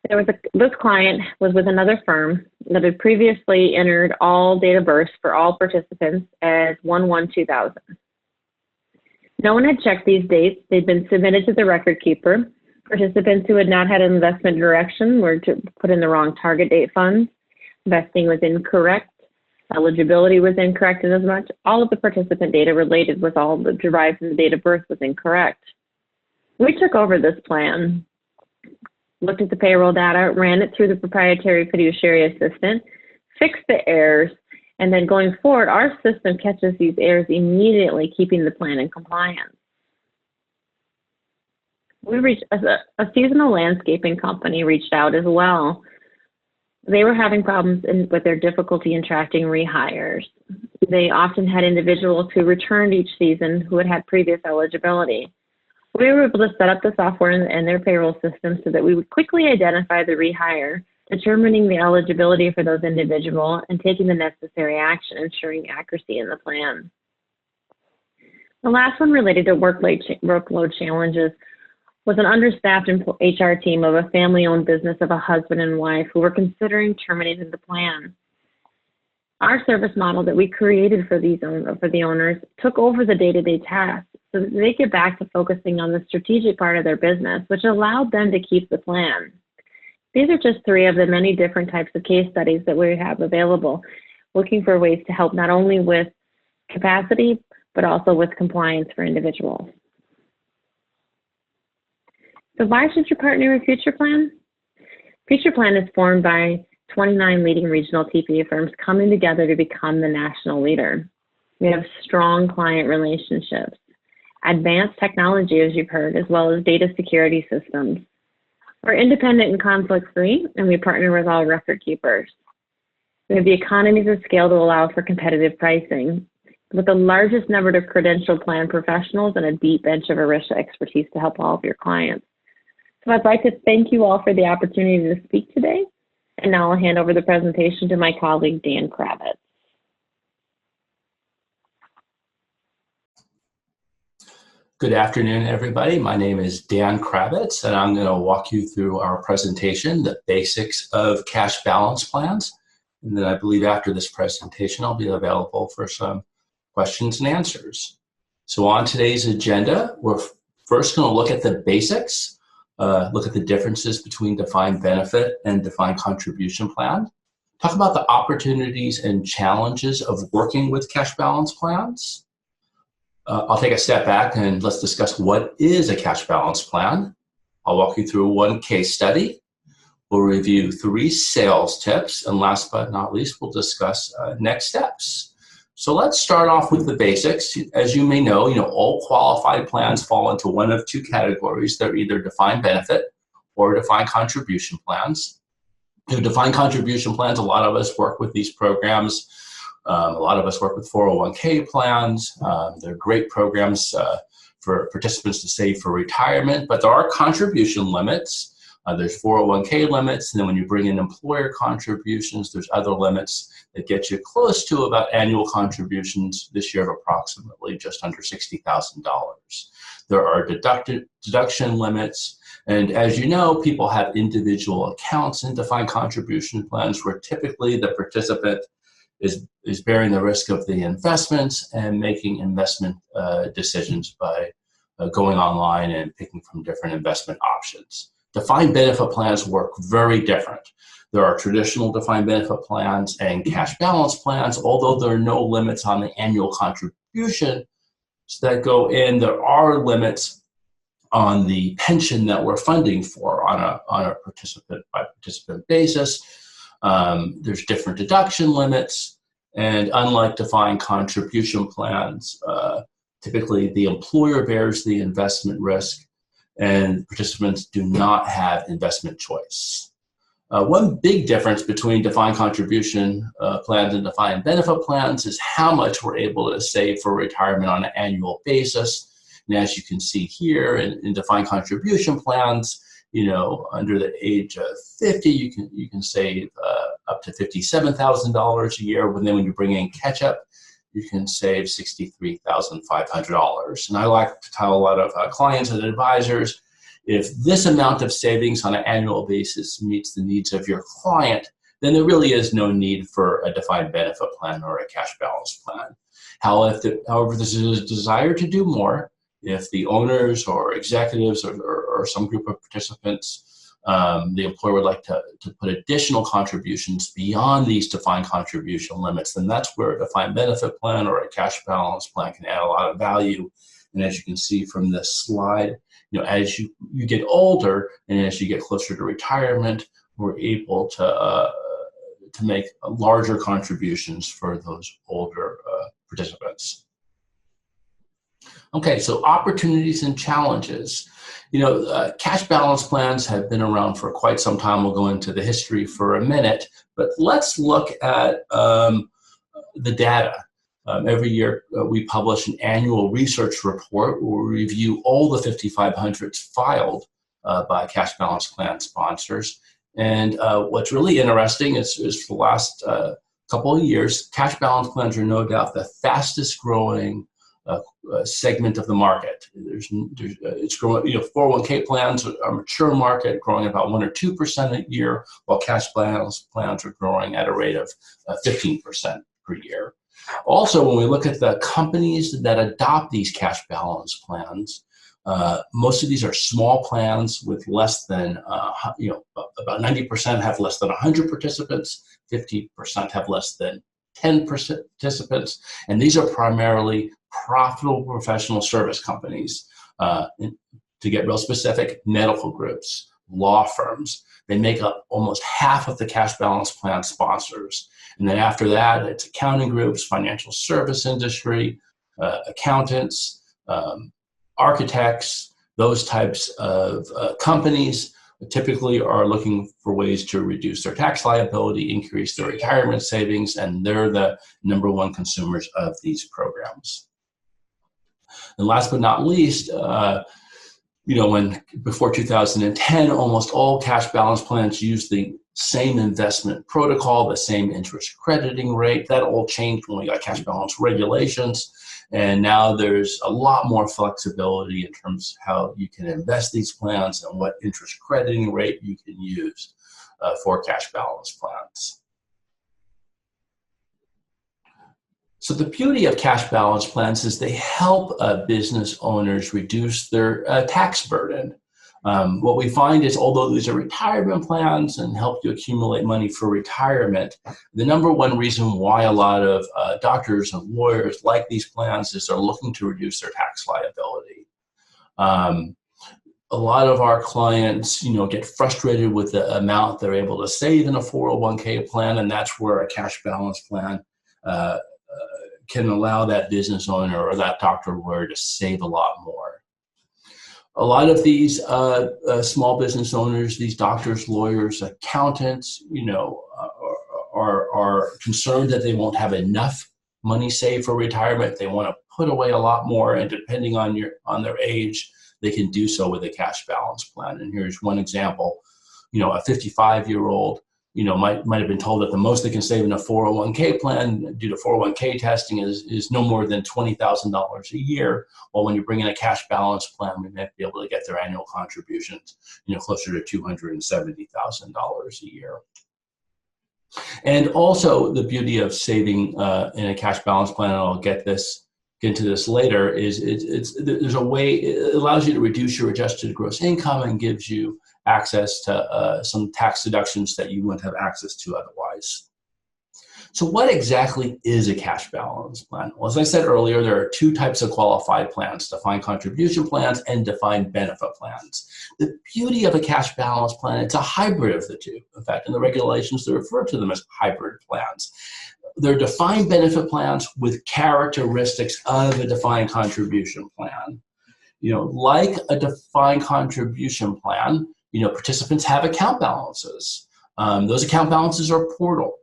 This client was with another firm that had previously entered all date of births for all participants as 1/1/2000. No one had checked these dates. They'd been submitted to the record keeper. Participants who had not had an investment direction were to put in the wrong target date funds. Vesting was incorrect. Eligibility was incorrect, and as much all of the participant data related with all the derived from the date of birth was incorrect. We took over this plan, looked at the payroll data, ran it through the proprietary fiduciary assistant, fixed the errors, and then going forward, our system catches these errors immediately, keeping the plan in compliance. We reached a seasonal landscaping company reached out as well. They were having problems with their difficulty in attracting rehires. They often had individuals who returned each season who had had previous eligibility. We were able to set up the software and their payroll system so that we would quickly identify the rehire, determining the eligibility for those individuals, and taking the necessary action, ensuring accuracy in the plan. The last one related to workload challenges was an understaffed HR team of a family-owned business of a husband and wife who were considering terminating the plan. Our service model that we created for the owners took over the day-to-day tasks so that they get back to focusing on the strategic part of their business, which allowed them to keep the plan. These are just three of the many different types of case studies that we have available, looking for ways to help not only with capacity, but also with compliance for individuals. So why should you partner with Future Plan? Future Plan is formed by 29 leading regional TPA firms coming together to become the national leader. We have strong client relationships, advanced technology, as you've heard, as well as data security systems. We're independent and conflict-free, and we partner with all record keepers. We have the economies of scale to allow for competitive pricing, with the largest number of credentialed plan professionals and a deep bench of ERISA expertise to help all of your clients. So I'd like to thank you all for the opportunity to speak today. And now I'll hand over the presentation to my colleague, Dan Kravitz. Good afternoon, everybody. My name is Dan Kravitz, and I'm going to walk you through our presentation, the basics of cash balance plans. And then I believe after this presentation, I'll be available for some questions and answers. So on today's agenda, we're first going to look at the basics, look at the differences between defined benefit and defined contribution plan, talk about the opportunities and challenges of working with cash balance plans. I'll take a step back and let's discuss what is a cash balance plan. I'll walk you through one case study. We'll review 3 sales tips, and last but not least, we'll discuss next steps. So let's start off with the basics. As you may know, all qualified plans fall into one of 2 categories. They're either defined benefit or defined contribution plans. Defined contribution plans, a lot of us work with these programs. A lot of us work with 401k plans. They're great programs for participants to save for retirement, but there are contribution limits. There's 401k limits, and then when you bring in employer contributions, there's other limits that get you close to about annual contributions this year of approximately just under $60,000. There are deduction limits, and as you know, people have individual accounts in defined contribution plans where typically the participant is bearing the risk of the investments and making investment decisions by going online and picking from different investment options. Defined benefit plans work very different. There are traditional defined benefit plans and cash balance plans. Although there are no limits on the annual contribution that go in, there are limits on the pension that we're funding for on a participant by participant basis. There's different deduction limits, and unlike defined contribution plans, typically the employer bears the investment risk and participants do not have investment choice. One big difference between defined contribution plans and defined benefit plans is how much we're able to save for retirement on an annual basis. And as you can see here in defined contribution plans, under the age of 50, you can save up to $57,000 a year. But then when you bring in catch-up, you can save $63,500. And I like to tell a lot of clients and advisors, if this amount of savings on an annual basis meets the needs of your client, then there really is no need for a defined benefit plan or a cash balance plan. However, there's a desire to do more. If the owners or executives or some group of participants, the employer would like to put additional contributions beyond these defined contribution limits, then that's where a defined benefit plan or a cash balance plan can add a lot of value. And as you can see from this slide, as you get older and as you get closer to retirement, we're able to make larger contributions for those older participants. Okay, so opportunities and challenges. Cash balance plans have been around for quite some time. We'll go into the history for a minute, but let's look at the data. Every year we publish an annual research report where we review all the 5,500s filed by cash balance plan sponsors. And what's really interesting is for the last couple of years, cash balance plans are no doubt the fastest growing segment of the market. It's growing. 401k plans are a mature market, growing about 1 or 2% a year, while cash balance plans are growing at a rate of 15% per year. Also, when we look at the companies that adopt these cash balance plans, most of these are small plans with less than, about 90% have less than 100 participants, 50% have less than 10 participants, and these are primarily profitable professional service companies. To get real specific, medical groups, law firms, they make up almost half of the cash balance plan sponsors. And then after that, it's accounting groups, financial service industry, accountants, architects, those types of companies typically are looking for ways to reduce their tax liability, increase their retirement savings, and they're the #1 consumers of these programs. And last but not least, when before 2010, almost all cash balance plans used the same investment protocol, the same interest crediting rate. That all changed when we got cash balance regulations. And now there's a lot more flexibility in terms of how you can invest these plans and what interest crediting rate you can use for cash balance plans. So the beauty of cash balance plans is they help business owners reduce their tax burden. What we find is, although these are retirement plans and help you accumulate money for retirement, the #1 reason why a lot of doctors and lawyers like these plans is they're looking to reduce their tax liability. A lot of our clients, get frustrated with the amount they're able to save in a 401k plan, and that's where a cash balance plan can allow that business owner or that doctor or lawyer to save a lot more. A lot of these small business owners, these doctors, lawyers, accountants, are concerned that they won't have enough money saved for retirement. They want to put away a lot more, and depending on their age, they can do so with a cash balance plan. And here's one example a 55-year-old, might have been told that the most they can save in a 401k plan due to 401k testing is no more than $20,000 a year. While when you bring in a cash balance plan, we might be able to get their annual contributions, closer to $270,000 a year. And also the beauty of saving in a cash balance plan, and I'll get into this later, is there's a way, it allows you to reduce your adjusted gross income and gives you access to some tax deductions that you wouldn't have access to otherwise. So what exactly is a cash balance plan? Well, as I said earlier, there are two types of qualified plans: defined contribution plans and defined benefit plans. The beauty of a cash balance plan, it's a hybrid of the two. In fact, in the regulations, they refer to them as hybrid plans. They're defined benefit plans with characteristics of a defined contribution plan. Like a defined contribution plan, participants have account balances. Those account balances are portable.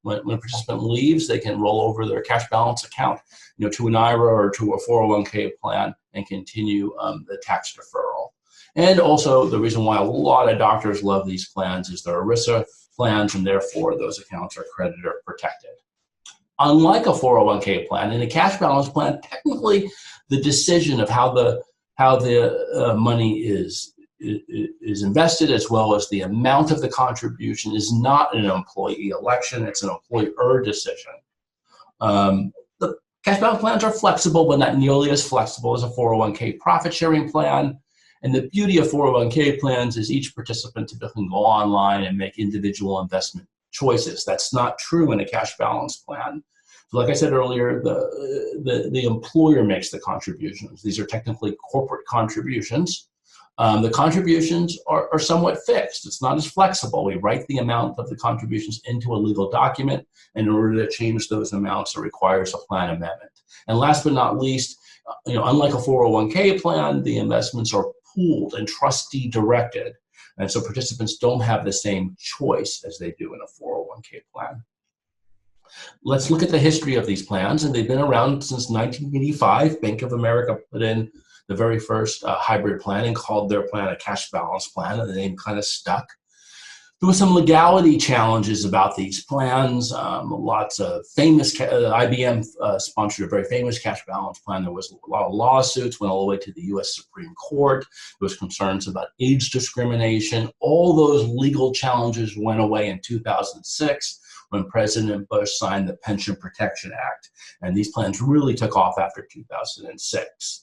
When a participant leaves, they can roll over their cash balance account, to an IRA or to a 401k plan and continue the tax deferral. And also, the reason why a lot of doctors love these plans is they're ERISA plans, and therefore those accounts are creditor protected. Unlike a 401k plan, in a cash balance plan, technically the decision of how the money is invested, as well as the amount of the contribution, is not an employee election, it's an employer decision. The cash balance plans are flexible, but not nearly as flexible as a 401k profit sharing plan. And the beauty of 401k plans is each participant typically can go online and make individual investment choices. That's not true in a cash balance plan. So like I said earlier, the employer makes the contributions. These are technically corporate contributions. The contributions are somewhat fixed. It's not as flexible. We write the amount of the contributions into a legal document, and in order to change those amounts, it requires a plan amendment. And last but not least, unlike a 401k plan, the investments are pooled and trustee directed. And so participants don't have the same choice as they do in a 401k plan. Let's look at the history of these plans, and they've been around since 1985. Bank of America put in the very first hybrid plan and called their plan a cash balance plan, and the name kind of stuck. There were some legality challenges about these plans. Lots of famous, IBM sponsored a very famous cash balance plan. There was a lot of lawsuits, went all the way to the US Supreme Court. There was concerns about age discrimination. All those legal challenges went away in 2006 when President Bush signed the Pension Protection Act. And these plans really took off after 2006.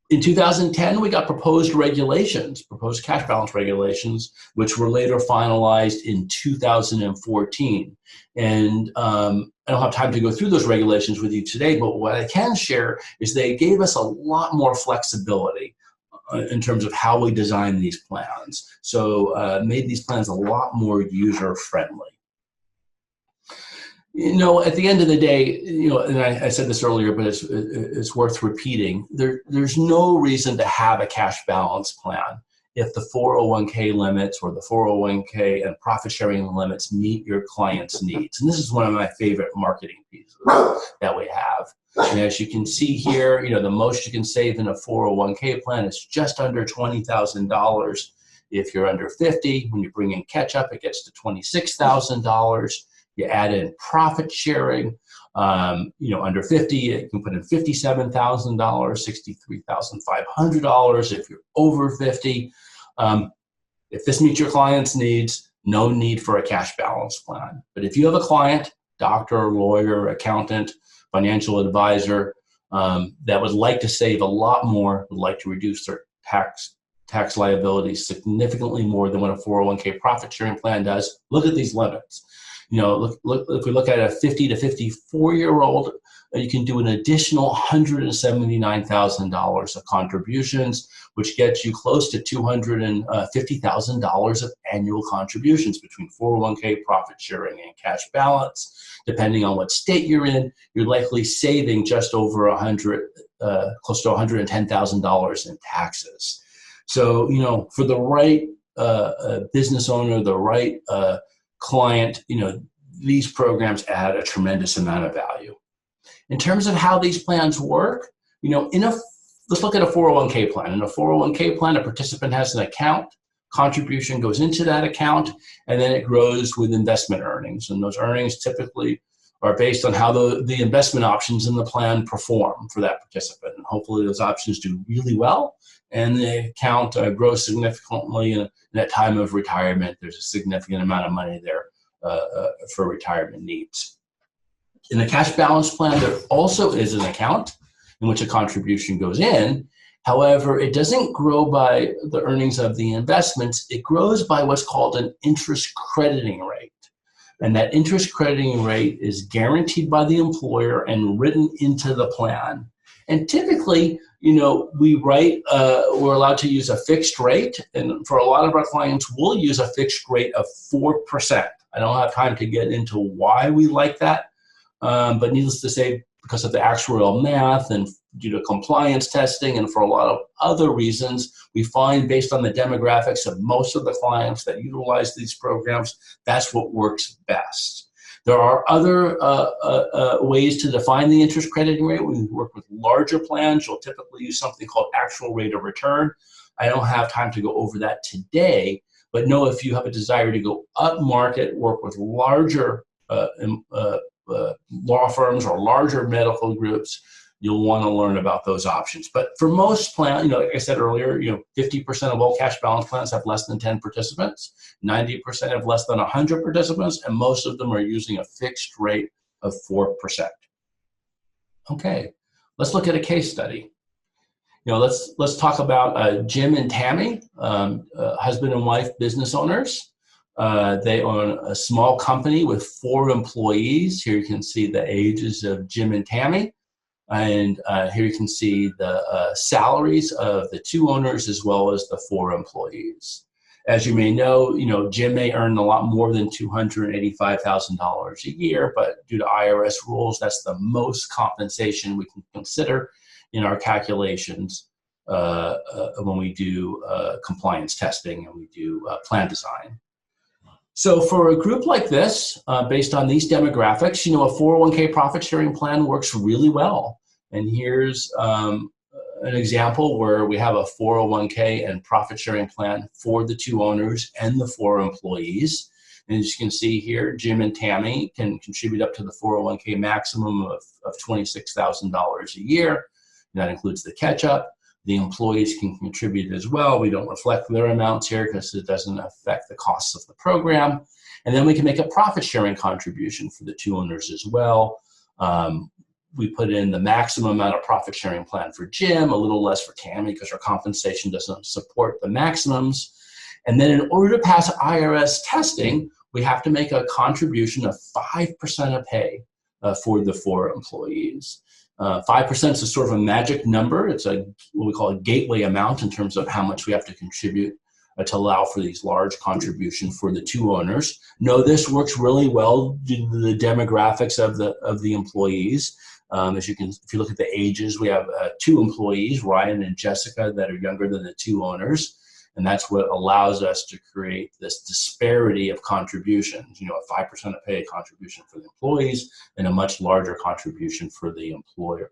In 2010, we got proposed cash balance regulations, which were later finalized in 2014. And I don't have time to go through those regulations with you today, but what I can share is they gave us a lot more flexibility in terms of how we design these plans. So made these plans a lot more user-friendly. At the end of the day, and I said this earlier, but it's worth repeating. There's no reason to have a cash balance plan if the 401k limits or the 401k and profit sharing limits meet your client's needs. And this is one of my favorite marketing pieces that we have. And as you can see here, the most you can save in a 401k plan is just under $20,000. If you're under 50, when you bring in catch up, it gets to $26,000. You add in profit sharing, under 50, you can put in $57,000, $63,500 if you're over 50. If this meets your client's needs, no need for a cash balance plan. But if you have a client, doctor, lawyer, accountant, financial advisor, that would like to save a lot more, would like to reduce their tax liabilities significantly more than what a 401k profit sharing plan does, look at these limits. Look, if we look at a 50 to 54-year-old, you can do an additional $179,000 of contributions, which gets you close to $250,000 of annual contributions between 401k, profit sharing, and cash balance. Depending on what state you're in, you're likely saving just over close to $110,000 in taxes. So, for the right business owner, the right client, these programs add a tremendous amount of value. In terms of how these plans work, let's look at a 401k plan. In a 401k plan, a participant has an account contribution goes into that account, and then it grows with investment earnings. And those earnings typically are based on how the investment options in the plan perform for that participant. And hopefully those options do really well, and the account grows significantly in that time of retirement. There's a significant amount of money there for retirement needs. In the cash balance plan, there also is an account in which a contribution goes in. However, it doesn't grow by the earnings of the investments. It grows by what's called an interest crediting rate. And that interest crediting rate is guaranteed by the employer and written into the plan. And typically, we're allowed to use a fixed rate. And for a lot of our clients, we'll use a fixed rate of 4%. I don't have time to get into why we like that. But needless to say, because of the actuarial math and due to compliance testing and for a lot of other reasons, we find based on the demographics of most of the clients that utilize these programs, that's what works best. There are other ways to define the interest crediting rate. When you work with larger plans, you'll typically use something called actual rate of return. I don't have time to go over that today, but know if you have a desire to go up market, work with larger law firms or larger medical groups, you'll want to learn about those options. But for most plans, like I said earlier, 50% of all cash balance plans have less than 10 participants, 90% have less than 100 participants, and most of them are using a fixed rate of 4%. Okay, let's look at a case study. Let's talk about Jim and Tammy, husband and wife business owners. They own a small company with 4 employees. Here you can see the ages of Jim and Tammy. And here you can see the salaries of the 2 owners as well as the 4 employees. As you may know, Jim may earn a lot more than $285,000 a year, but due to IRS rules, that's the most compensation we can consider in our calculations when we do compliance testing and we do plan design. So for a group like this, based on these demographics, a 401k profit sharing plan works really well. And here's an example where we have a 401k and profit sharing plan for the 2 owners and the 4 employees. And as you can see here, Jim and Tammy can contribute up to the 401k maximum of $26,000 a year. And that includes the catch-up. The employees can contribute as well. We don't reflect their amounts here because it doesn't affect the costs of the program. And then we can make a profit sharing contribution for the 2 owners as well. We put in the maximum amount of profit sharing plan for Jim, a little less for Tammy because her compensation doesn't support the maximums. And then in order to pass IRS testing, we have to make a contribution of 5% of pay for the 4 employees. 5% is a sort of a magic number. It's what we call a gateway amount in terms of how much we have to contribute to allow for these large contributions for the 2 owners. No, this works really well due to the demographics of the employees. If you look at the ages, we have 2 employees, Ryan and Jessica, that are younger than the 2 owners. And that's what allows us to create this disparity of contributions, a 5% of pay contribution for the employees and a much larger contribution for the employer.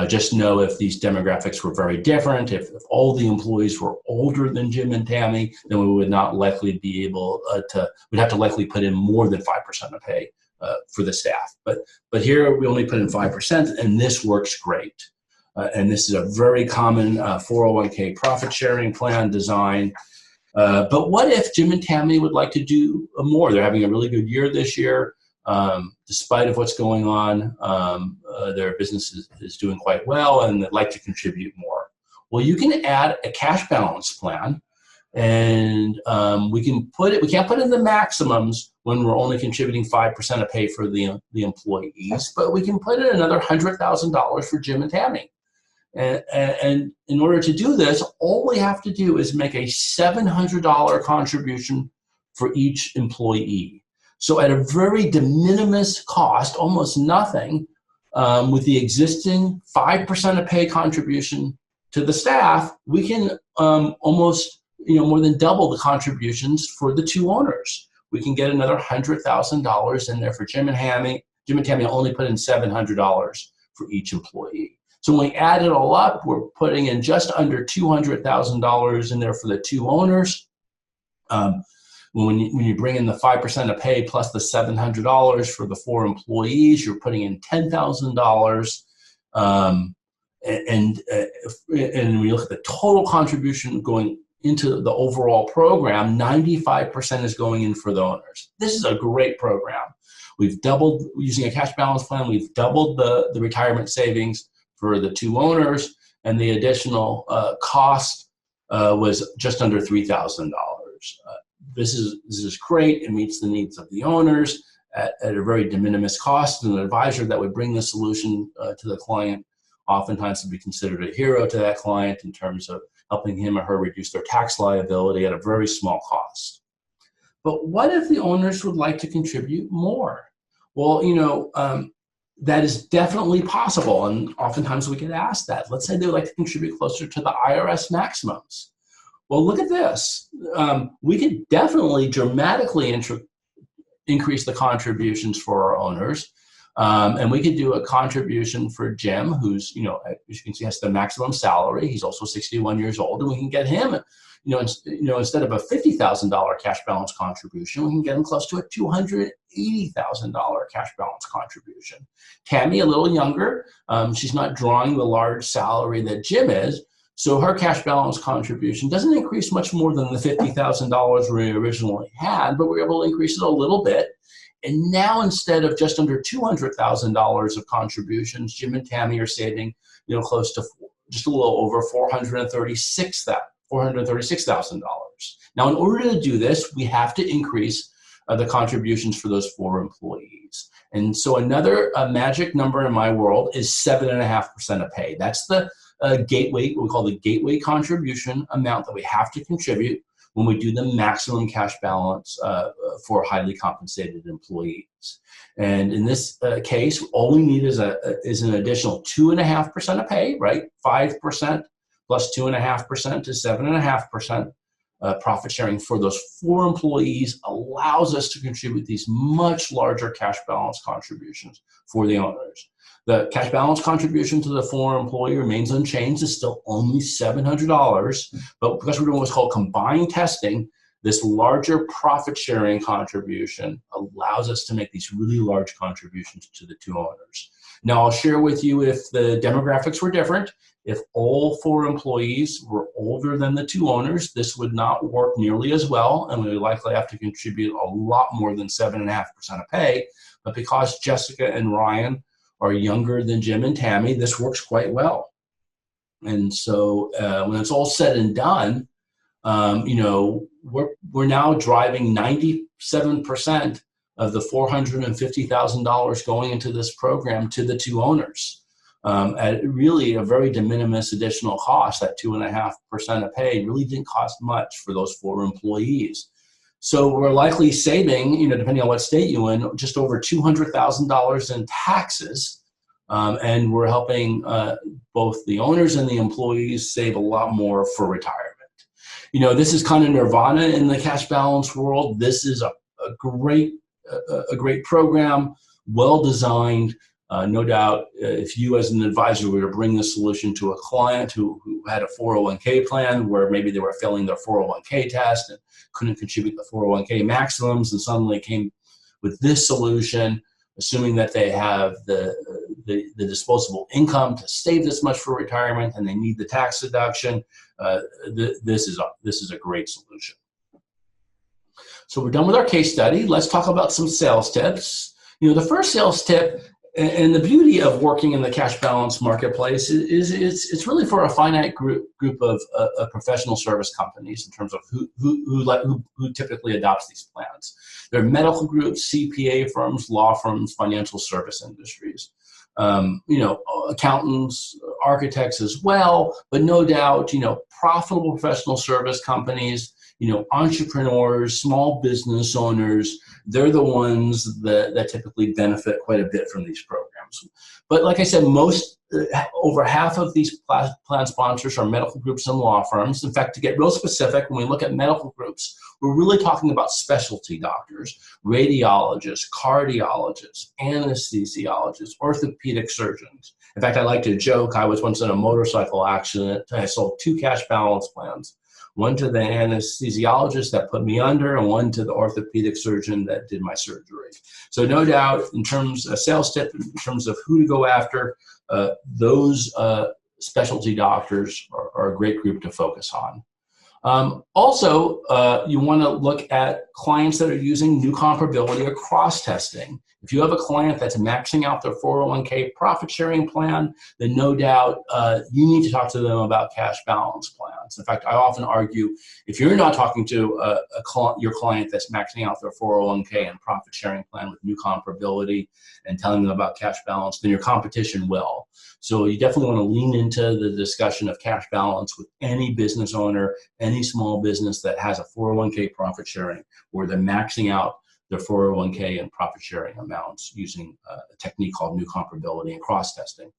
Just know if these demographics were very different, if all the employees were older than Jim and Tammy, then we would not likely be able we'd have to likely put in more than 5% of pay for the staff. But here we only put in 5%, and this works great. And this is a very common 401k profit sharing plan design. But what if Jim and Tammy would like to do more? They're having a really good year this year. Despite of what's going on, their business is doing quite well and they'd like to contribute more. Well, you can add a cash balance plan, and we can't put in the maximums when we're only contributing 5% of pay for the employees, but we can put in another $100,000 for Jim and Tammy. And in order to do this, all we have to do is make a $700 contribution for each employee. So at a very de minimis cost, almost nothing, with the existing 5% of pay contribution to the staff, we can almost more than double the contributions for the 2 owners. We can get another $100,000 in there for Jim and Tammy. Jim and Tammy only put in $700 for each employee. So when we add it all up, we're putting in just under $200,000 in there for the two owners. When you bring in the 5% of pay plus the $700 for the 4 employees, you're putting in $10,000. And when you look at the total contribution going into the overall program, 95% is going in for the owners. This is a great program. We've doubled, using a cash balance plan, we've doubled the retirement savings for the 2 owners, and the additional cost was just under $3,000. This is great. It meets the needs of the owners at a very de minimis cost, and an advisor that would bring the solution to the client oftentimes would be considered a hero to that client in terms of helping him or her reduce their tax liability at a very small cost. But what if the owners would like to contribute more? Well, that is definitely possible, and oftentimes we get asked that. Let's say they would like to contribute closer to the IRS maximums. Well, look at this. We could definitely dramatically increase the contributions for our owners. And we could do a contribution for Jim, who's, as you can see, has the maximum salary. He's also 61 years old, and we can get him, instead of a $50,000 cash balance contribution, we can get him close to a $280,000 cash balance contribution. Tammy, a little younger, she's not drawing the large salary that Jim is, so her cash balance contribution doesn't increase much more than the $50,000 we originally had, but we're able to increase it a little bit. And now, instead of just under $200,000 of contributions, Jim and Tammy are saving, close to just a little over $436,000. Now, in order to do this, we have to increase the contributions for those 4 employees. And so another magic number in my world is 7.5% of pay. That's the gateway, what we call the gateway contribution amount that we have to contribute when we do the maximum cash balance for highly compensated employees. And in this case, all we need is an additional 2.5% of pay, right? 5% plus 2.5% is 7.5%. Profit sharing for those 4 employees allows us to contribute these much larger cash balance contributions for the owners. The cash balance contribution to the 4 employee remains unchanged. It's still only $700, but because we're doing what's called combined testing, this larger profit sharing contribution allows us to make these really large contributions to the 2 owners. Now, I'll share with you if the demographics were different. If all 4 employees were older than the 2 owners, this would not work nearly as well, and we would likely have to contribute a lot more than 7.5% of pay. But because Jessica and Ryan are younger than Jim and Tammy, this works quite well. And so when it's all said and done, we're now driving 97% of the $450,000 going into this program to the 2 owners at really a very de minimis additional cost. That 2.5% of pay really didn't cost much for those 4 employees. So we're likely saving, depending on what state you're in, just over $200,000 in taxes, and we're helping both the owners and the employees save a lot more for retirement. This is kind of nirvana in the cash balance world. This is a great program, well designed. No doubt, if you as an advisor were to bring the solution to a client who had a 401k plan where maybe they were failing their 401k test and couldn't contribute the 401k maximums, and suddenly came with this solution, assuming that they have the disposable income to save this much for retirement and they need the tax deduction, this is a great solution. So we're done with our case study. Let's talk about some sales tips. The first sales tip, and the beauty of working in the cash balance marketplace is it's really for a finite group of professional service companies in terms of who typically adopts these plans. There are medical groups, CPA firms, law firms, financial service industries, accountants, architects as well, but no doubt, profitable professional service companies, entrepreneurs, small business owners, they're the ones that typically benefit quite a bit from these programs. But like I said, over half of these plan sponsors are medical groups and law firms. In fact, to get real specific, when we look at medical groups, we're really talking about specialty doctors, radiologists, cardiologists, anesthesiologists, orthopedic surgeons, In fact, I like to joke, I was once in a motorcycle accident. I sold 2 cash balance plans, one to the anesthesiologist that put me under and one to the orthopedic surgeon that did my surgery. So no doubt, in terms of sales tip, in terms of who to go after, those specialty doctors are a great group to focus on. Also, you want to look at clients that are using new comparability or cross-testing. If you have a client that's maxing out their 401k profit-sharing plan, then no doubt you need to talk to them about cash balance plans. In fact, I often argue if you're not talking to your client that's maxing out their 401k and profit-sharing plan with new comparability and telling them about cash balance, then your competition will. So you definitely want to lean into the discussion of cash balance with any business owner, any small business that has a 401k profit sharing, where they're maxing out their 401k and profit sharing amounts using a technique called new comparability and cross testing.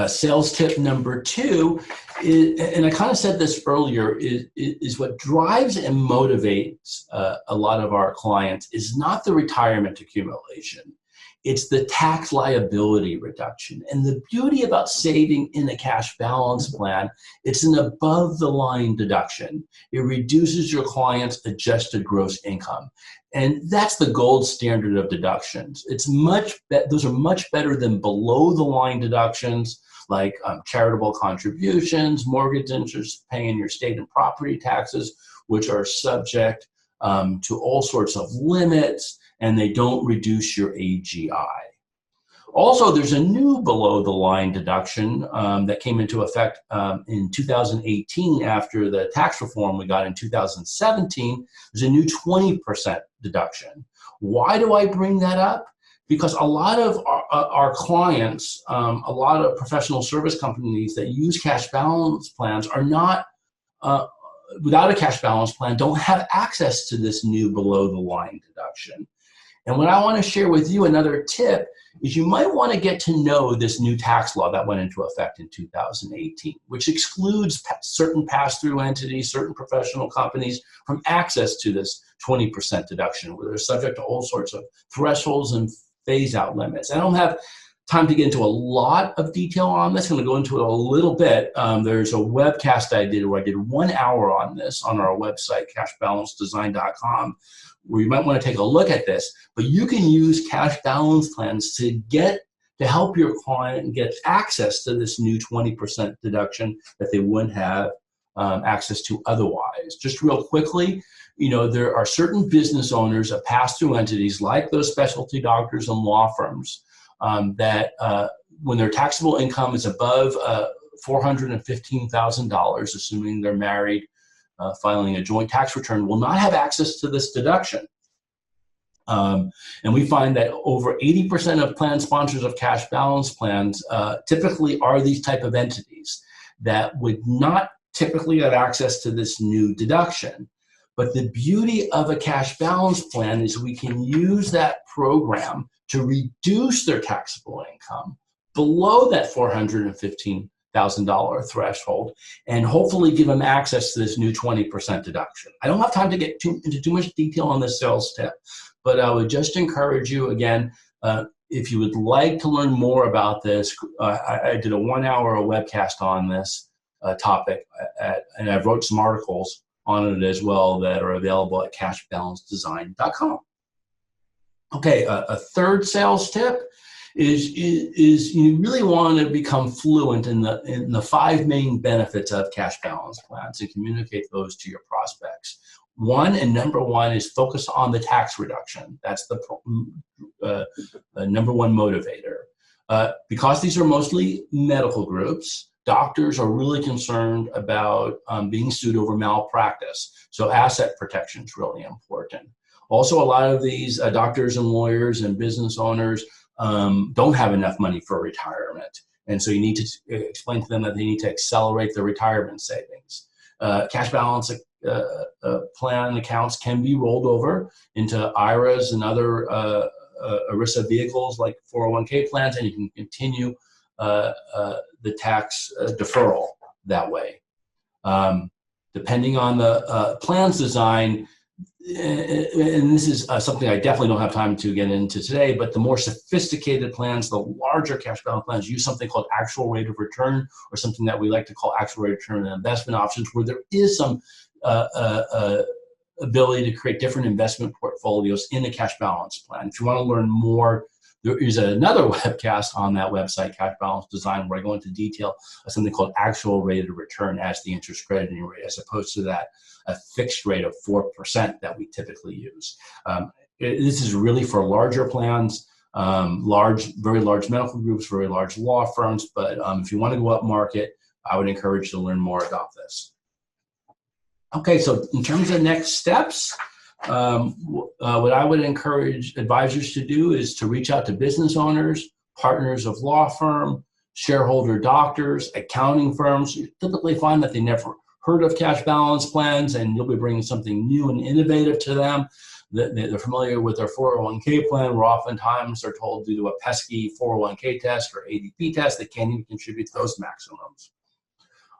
Sales tip number 2, and I kind of said this earlier, is what drives and motivates a lot of our clients is not the retirement accumulation. It's the tax liability reduction. And the beauty about saving in a cash balance plan, it's an above the line deduction. It reduces your client's adjusted gross income. And that's the gold standard of deductions. Those are much better than below the line deductions like charitable contributions, mortgage interest, paying your state and property taxes, which are subject to all sorts of limits, and they don't reduce your AGI. Also, there's a new below-the-line deduction that came into effect in 2018 after the tax reform we got in 2017. There's a new 20% deduction. Why do I bring that up? Because a lot of our clients, a lot of professional service companies that use cash balance plans are not, without a cash balance plan, don't have access to this new below-the-line deduction. And what I want to share with you, another tip, is you might want to get to know this new tax law that went into effect in 2018, which excludes certain pass-through entities, certain professional companies from access to this 20% deduction, where they're subject to all sorts of thresholds and phase-out limits. I don't have time to get into a lot of detail on this. I'm going to go into it a little bit. There's a webcast I did where I did 1 hour on this on our website, cashbalancedesign.com, where you might want to take a look at this. But you can use cash balance plans to help your client get access to this new 20% deduction that they wouldn't have access to otherwise. Just real quickly, there are certain business owners of pass-through entities like those specialty doctors and law firms that when their taxable income is above $415,000, assuming they're married, filing a joint tax return, will not have access to this deduction. And we find that over 80% of plan sponsors of cash balance plans typically are these type of entities that would not typically have access to this new deduction. But the beauty of a cash balance plan is we can use that program to reduce their taxable income below that $415,000 threshold and hopefully give them access to this new 20% deduction. I don't have time to get into too much detail on this sales tip, but I would just encourage you again, if you would like to learn more about this, I did a 1 hour webcast on this topic, and I wrote some articles on it as well that are available at cashbalancedesign.com. Okay, a third sales tip is you really want to become fluent in the 5 main benefits of cash balance plans and communicate those to your prospects. Number one is focus on the tax reduction. That's the number one motivator. Because these are mostly medical groups, doctors are really concerned about being sued over malpractice. So asset protection is really important. Also, a lot of these doctors and lawyers and business owners don't have enough money for retirement. And so you need to explain to them that they need to accelerate their retirement savings. Cash balance plan accounts can be rolled over into IRAs and other ERISA vehicles like 401k plans, and you can continue the tax deferral that way. Depending on the plan's design, and this is something I definitely don't have time to get into today, but the more sophisticated plans, the larger cash balance plans, use something called actual rate of return, or something that we like to call actual rate of return and investment options, where there is some ability to create different investment portfolios in a cash balance plan. If you want to learn more, there is another webcast on that website, Cash Balance Design, where I go into detail of something called actual rate of return as the interest crediting rate, as opposed to that a fixed rate of 4% that we typically use. This is really for larger plans, very large medical groups, very large law firms. But if you want to go up market, I would encourage you to learn more about this. Okay, so in terms of next steps, what I would encourage advisors to do is to reach out to business owners, partners of law firm, shareholder doctors, accounting firms. You typically find that they never heard of cash balance plans, and you'll be bringing something new and innovative to them. They're familiar with their 401k plan, where oftentimes they're told due to a pesky 401k test or ADP test, they can't even contribute to those maximums.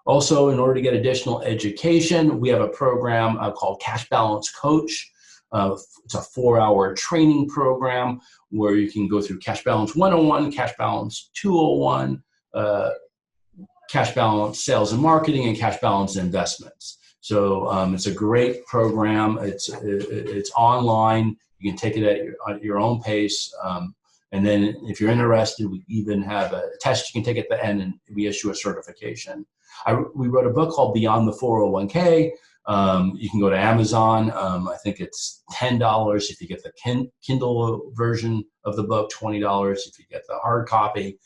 Also, in order to get additional education, we have a program called Cash Balance Coach. It's a 4-hour training program where you can go through Cash Balance 101, Cash Balance 201, Cash Balance Sales and Marketing, and Cash Balance Investments. So it's a great program. It's online. You can take it at your own pace. And then if you're interested, we even have a test you can take at the end, and we issue a certification. We wrote a book called Beyond the 401k. You can go to Amazon. I think it's $10 if you get the Kindle version of the book, $20 if you get the hard copy.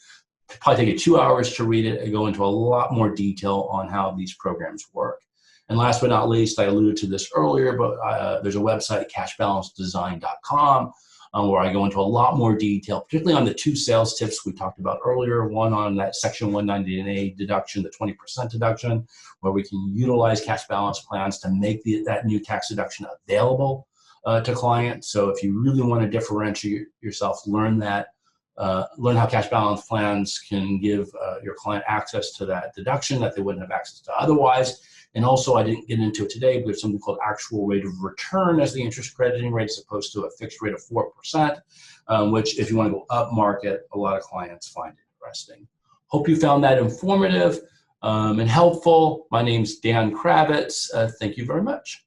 It'll probably take you 2 hours to read it and go into a lot more detail on how these programs work. And last but not least, I alluded to this earlier, but there's a website, cashbalancedesign.com, where I go into a lot more detail, particularly on the 2 sales tips we talked about earlier. One on that Section 199A deduction, the 20% deduction, where we can utilize cash balance plans to make that new tax deduction available to clients. So if you really want to differentiate yourself, learn how cash balance plans can give your client access to that deduction that they wouldn't have access to otherwise. And also, I didn't get into it today, but there's something called actual rate of return as the interest crediting rate, as opposed to a fixed rate of 4%, which, if you want to go up market, a lot of clients find interesting. Hope you found that informative and helpful. My name's Dan Kravitz. Thank you very much.